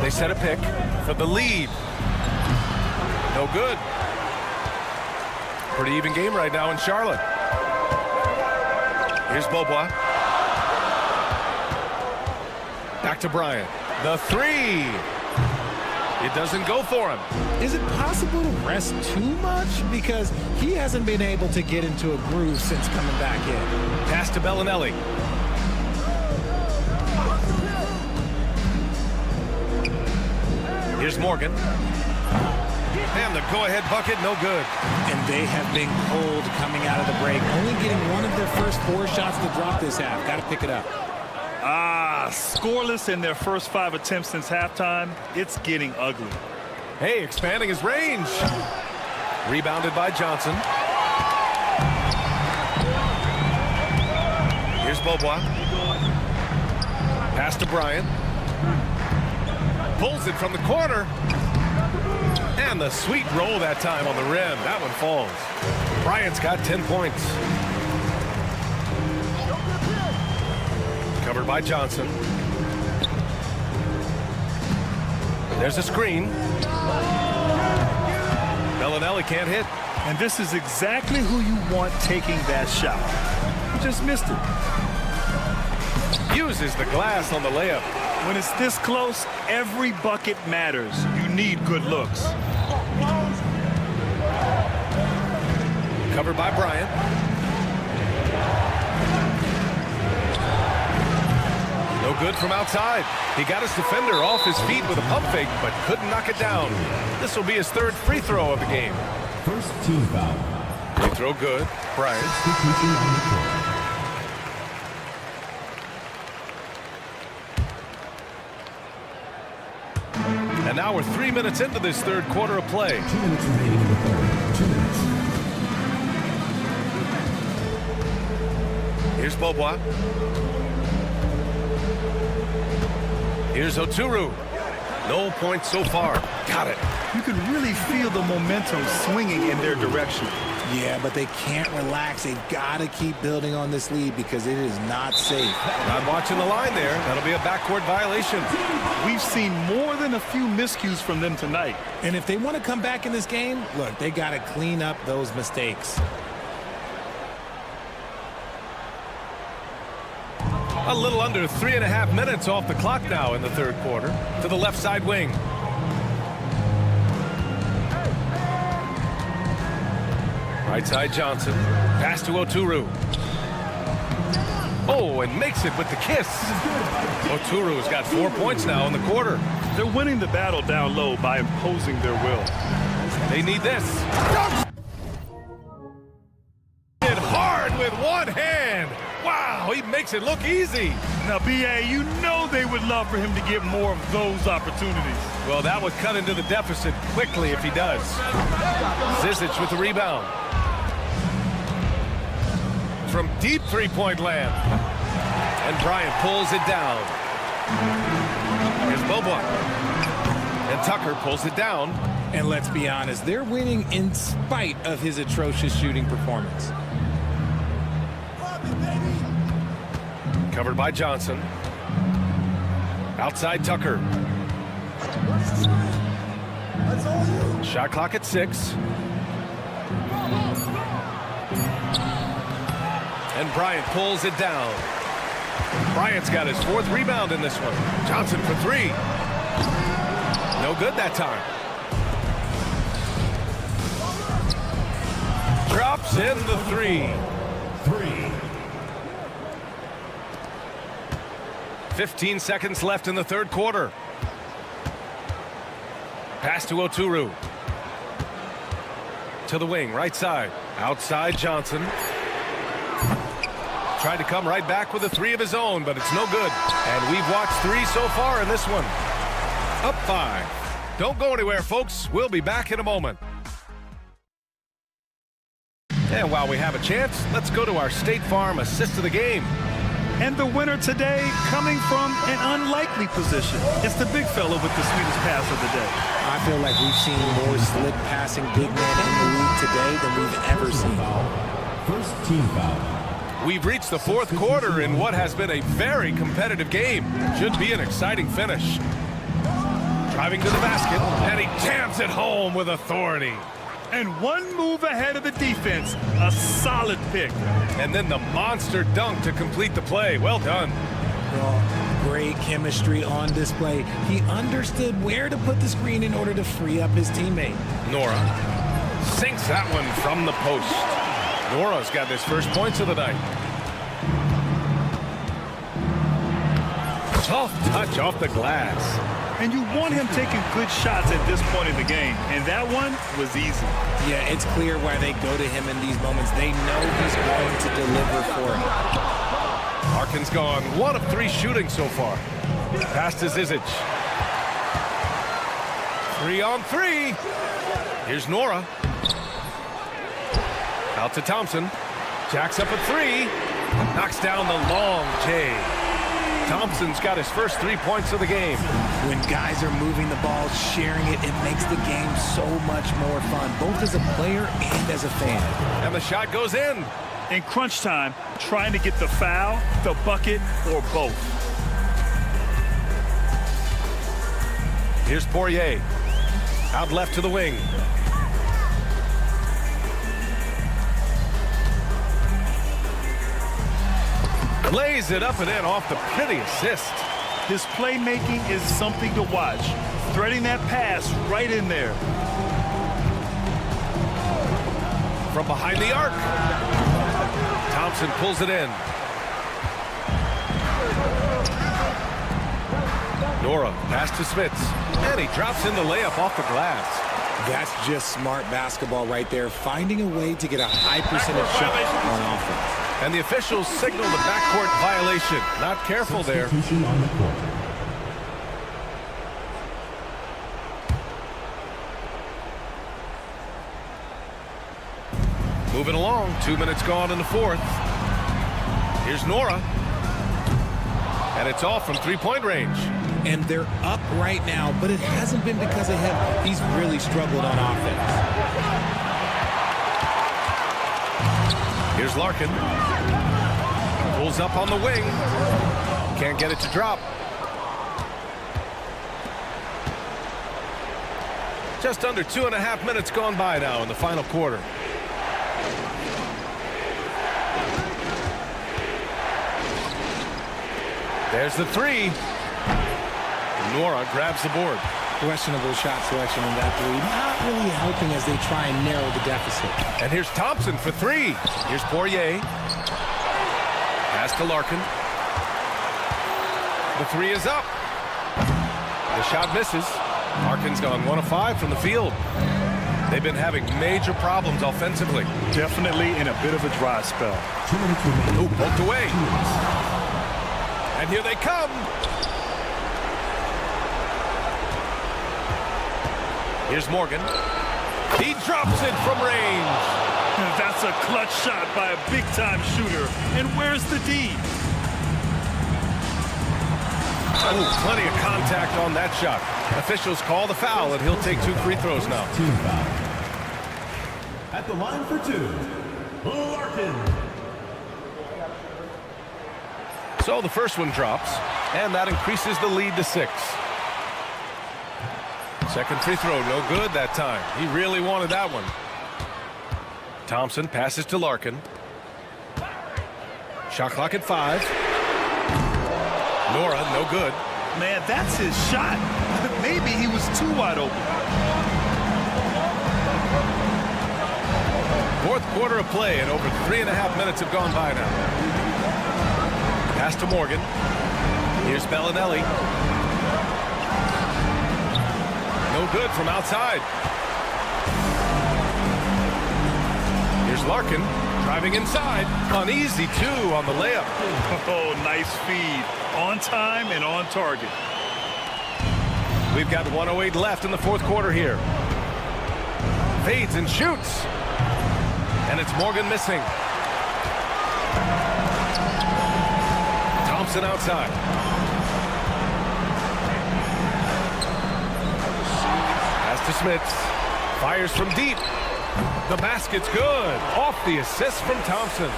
Speaker 8: They set a pick for the lead. No good. Pretty even game right now in Charlotte. Here's Beaubois. Back to Bryant. The three. It doesn't go for him.
Speaker 3: Is it possible to rest too much? Because he hasn't been able to get into a groove since coming back in.
Speaker 8: Pass to Bellinelli. Here's Morgan. And the go-ahead bucket, no good.
Speaker 3: And they have been cold coming out of the break. Only getting one of their first 4 shots to drop this half. Got to pick it up.
Speaker 9: Scoreless in their first 5 attempts since halftime. It's getting ugly.
Speaker 8: Hey, expanding his range. Rebounded by Johnson. Here's Beaubois. Pass to Bryant. Pulls it from the corner. And the sweet roll that time on the rim. That one falls. Bryant's got 10 points. Covered by Johnson. There's a screen. Bellinelli can't hit.
Speaker 9: And this is exactly who you want taking that shot. He just missed it.
Speaker 8: Uses the glass on the layup.
Speaker 9: When it's this close, every bucket matters. You need good looks.
Speaker 8: Covered by Bryant. No good from outside. He got his defender off his feet with a pump fake, but couldn't knock it down. This will be his 3rd free throw of the game.
Speaker 4: First team foul.
Speaker 8: Free throw good. Bryant.
Speaker 4: Substitution on the court.
Speaker 8: And now we're 3 minutes into this 3rd quarter of play.
Speaker 4: 2 minutes remaining in the 3rd. 2 minutes.
Speaker 8: Here's Beaubois. Here's Oturu. No points so far. Got it.
Speaker 9: You can really feel the momentum swinging in their direction.
Speaker 3: Yeah, but they can't relax. They've got to keep building on this lead because it is not safe.
Speaker 8: Not watching the line there. That'll be a backcourt violation.
Speaker 9: We've seen more than a few miscues from them tonight.
Speaker 3: And if they want to come back in this game, look, they got to clean up those mistakes.
Speaker 8: A little under 3.5 minutes off the clock now in the 3rd quarter. To the left side wing. Right side Johnson. Pass to Oturu. Oh, and makes it with the kiss. Oturu's got 4 points now in the quarter.
Speaker 9: They're winning the battle down low by imposing their will.
Speaker 8: They need this. Hit hard with one hand. Wow, he makes it look easy.
Speaker 9: Now, B.A., you know they would love for him to get more of those opportunities.
Speaker 8: Well, that would cut into the deficit quickly if he does. Zizic with the rebound. From deep three-point land. And Bryant pulls it down. Here's Beaubois. And Tucker pulls it down.
Speaker 3: And let's be honest, they're winning in spite of his atrocious shooting performance.
Speaker 8: Covered by Johnson. Outside Tucker. Shot clock at 6. And Bryant pulls it down. Bryant's got his 4th rebound in this one. Johnson for 3. No good that time. Drops in the 3. 15 seconds left in the third quarter. Pass to Oturu. To the wing, right side. Outside Johnson. Tried to come right back with a three of his own, but it's no good. And we've watched 3 so far in this one. Up 5. Don't go anywhere, folks. We'll be back in a moment. And while we have a chance, let's go to our State Farm assist of the game.
Speaker 9: And the winner today coming from an unlikely position. It's the big fella with the sweetest pass of the day.
Speaker 3: I feel like we've seen more slick passing big men in the league today than we've ever seen.
Speaker 4: First team foul.
Speaker 8: We've reached the fourth quarter in what has been a very competitive game. Should be an exciting finish. Driving to the basket, and he jams it home with authority.
Speaker 9: And one move ahead of the defense. A solid pick.
Speaker 8: And then the monster dunk to complete the play. Well done.
Speaker 3: Well, great chemistry on display. He understood where to put the screen in order to free up his teammate.
Speaker 8: Nora sinks that one from the post. Nora's got his first points of the night. Soft touch off the glass.
Speaker 9: And you want him taking good shots at this point in the game. And that one was easy.
Speaker 3: Yeah, it's clear why they go to him in these moments. They know he's going to deliver for him.
Speaker 8: Larkin's gone 1 of 3 shooting so far. Pass to Zizic. 3 on 3. Here's Nora. Out to Thompson. Jacks up a 3. Knocks down the long J. Thompson's got his first 3 points of the game.
Speaker 3: When guys are moving the ball, sharing it, it makes the game so much more fun, both as a player and as a fan.
Speaker 8: And the shot goes in.
Speaker 9: In crunch time, trying to get the foul, the bucket, or both.
Speaker 8: Here's Poirier. Out left to the wing. Lays it up and in off the pretty assist.
Speaker 9: His playmaking is something to watch. Threading that pass right in there.
Speaker 8: From behind the arc. Thompson pulls it in. Nora pass to Smits. And he drops in the layup off the glass.
Speaker 3: That's just smart basketball right there. Finding a way to get a high percentage shot on offense.
Speaker 8: And the officials signal the backcourt violation. Not careful there.
Speaker 4: On the court.
Speaker 8: Moving along, 2 minutes gone in the fourth. Here's Nora. And it's off from 3-point range.
Speaker 3: And they're up right now, but it hasn't been because of him. He's really struggled on offense.
Speaker 8: Here's Larkin. Pulls up on the wing. Can't get it to drop. Just under 2.5 minutes gone by now in the final quarter. There's the 3. Nora grabs the board.
Speaker 3: Questionable shot selection in that 3. Not really helping as they try and narrow the deficit.
Speaker 8: And here's Thompson for 3. Here's Poirier. Pass to Larkin. The 3 is up. The shot misses. Larkin's gone 1 of 5 from the field. They've been having major problems offensively.
Speaker 9: Definitely in a bit of a dry spell.
Speaker 8: Oh, poked away. And here they come. Here's Morgan. He drops it from range.
Speaker 9: That's a clutch shot by a big-time shooter. And where's the D?
Speaker 8: Oh, plenty of contact on that shot. Officials call the foul, and he'll take 2 free throws now.
Speaker 4: Team foul. At the line for 2, Larkin.
Speaker 8: So the first one drops, and that increases the lead to 6. Second free throw, no good that time. He really wanted that one. Thompson passes to Larkin. Shot clock at 5. Nora, no good.
Speaker 9: Man, that's his shot. Maybe he was too wide open.
Speaker 8: Fourth quarter of play, and over 3.5 minutes have gone by now. Pass to Morgan. Here's Bellinelli. No good from outside. Here's Larkin driving inside. An easy 2 on the layup.
Speaker 9: Oh, nice feed. On time and on target.
Speaker 8: We've got 1:08 left in the fourth quarter here. Fades and shoots. And it's Morgan missing. Thompson outside. Pass to Smits. Fires from deep. The basket's good. Off the assist from Thompson.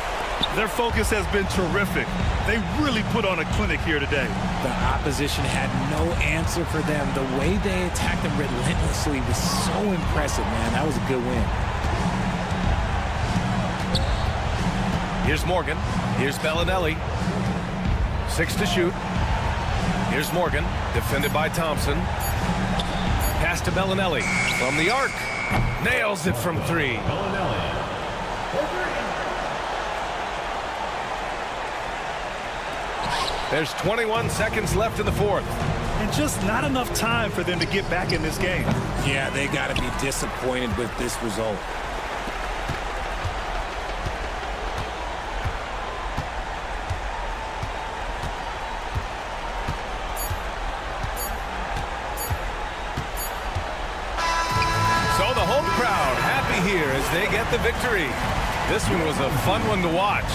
Speaker 9: Their focus has been terrific. They really put on a clinic here today.
Speaker 3: The opposition had no answer for them. The way they attacked them relentlessly was so impressive, man. That was a good win.
Speaker 8: Here's Morgan. Here's Bellinelli. 6 to shoot. Here's Morgan, defended by Thompson. Pass to Bellinelli from the arc. Nails it from 3. There's 21 seconds left in the fourth.
Speaker 9: And just not enough time for them to get back in this game.
Speaker 3: Yeah, they got to be disappointed with this result.
Speaker 8: So the home crowd happy here as they get the victory. This one was a fun one to watch.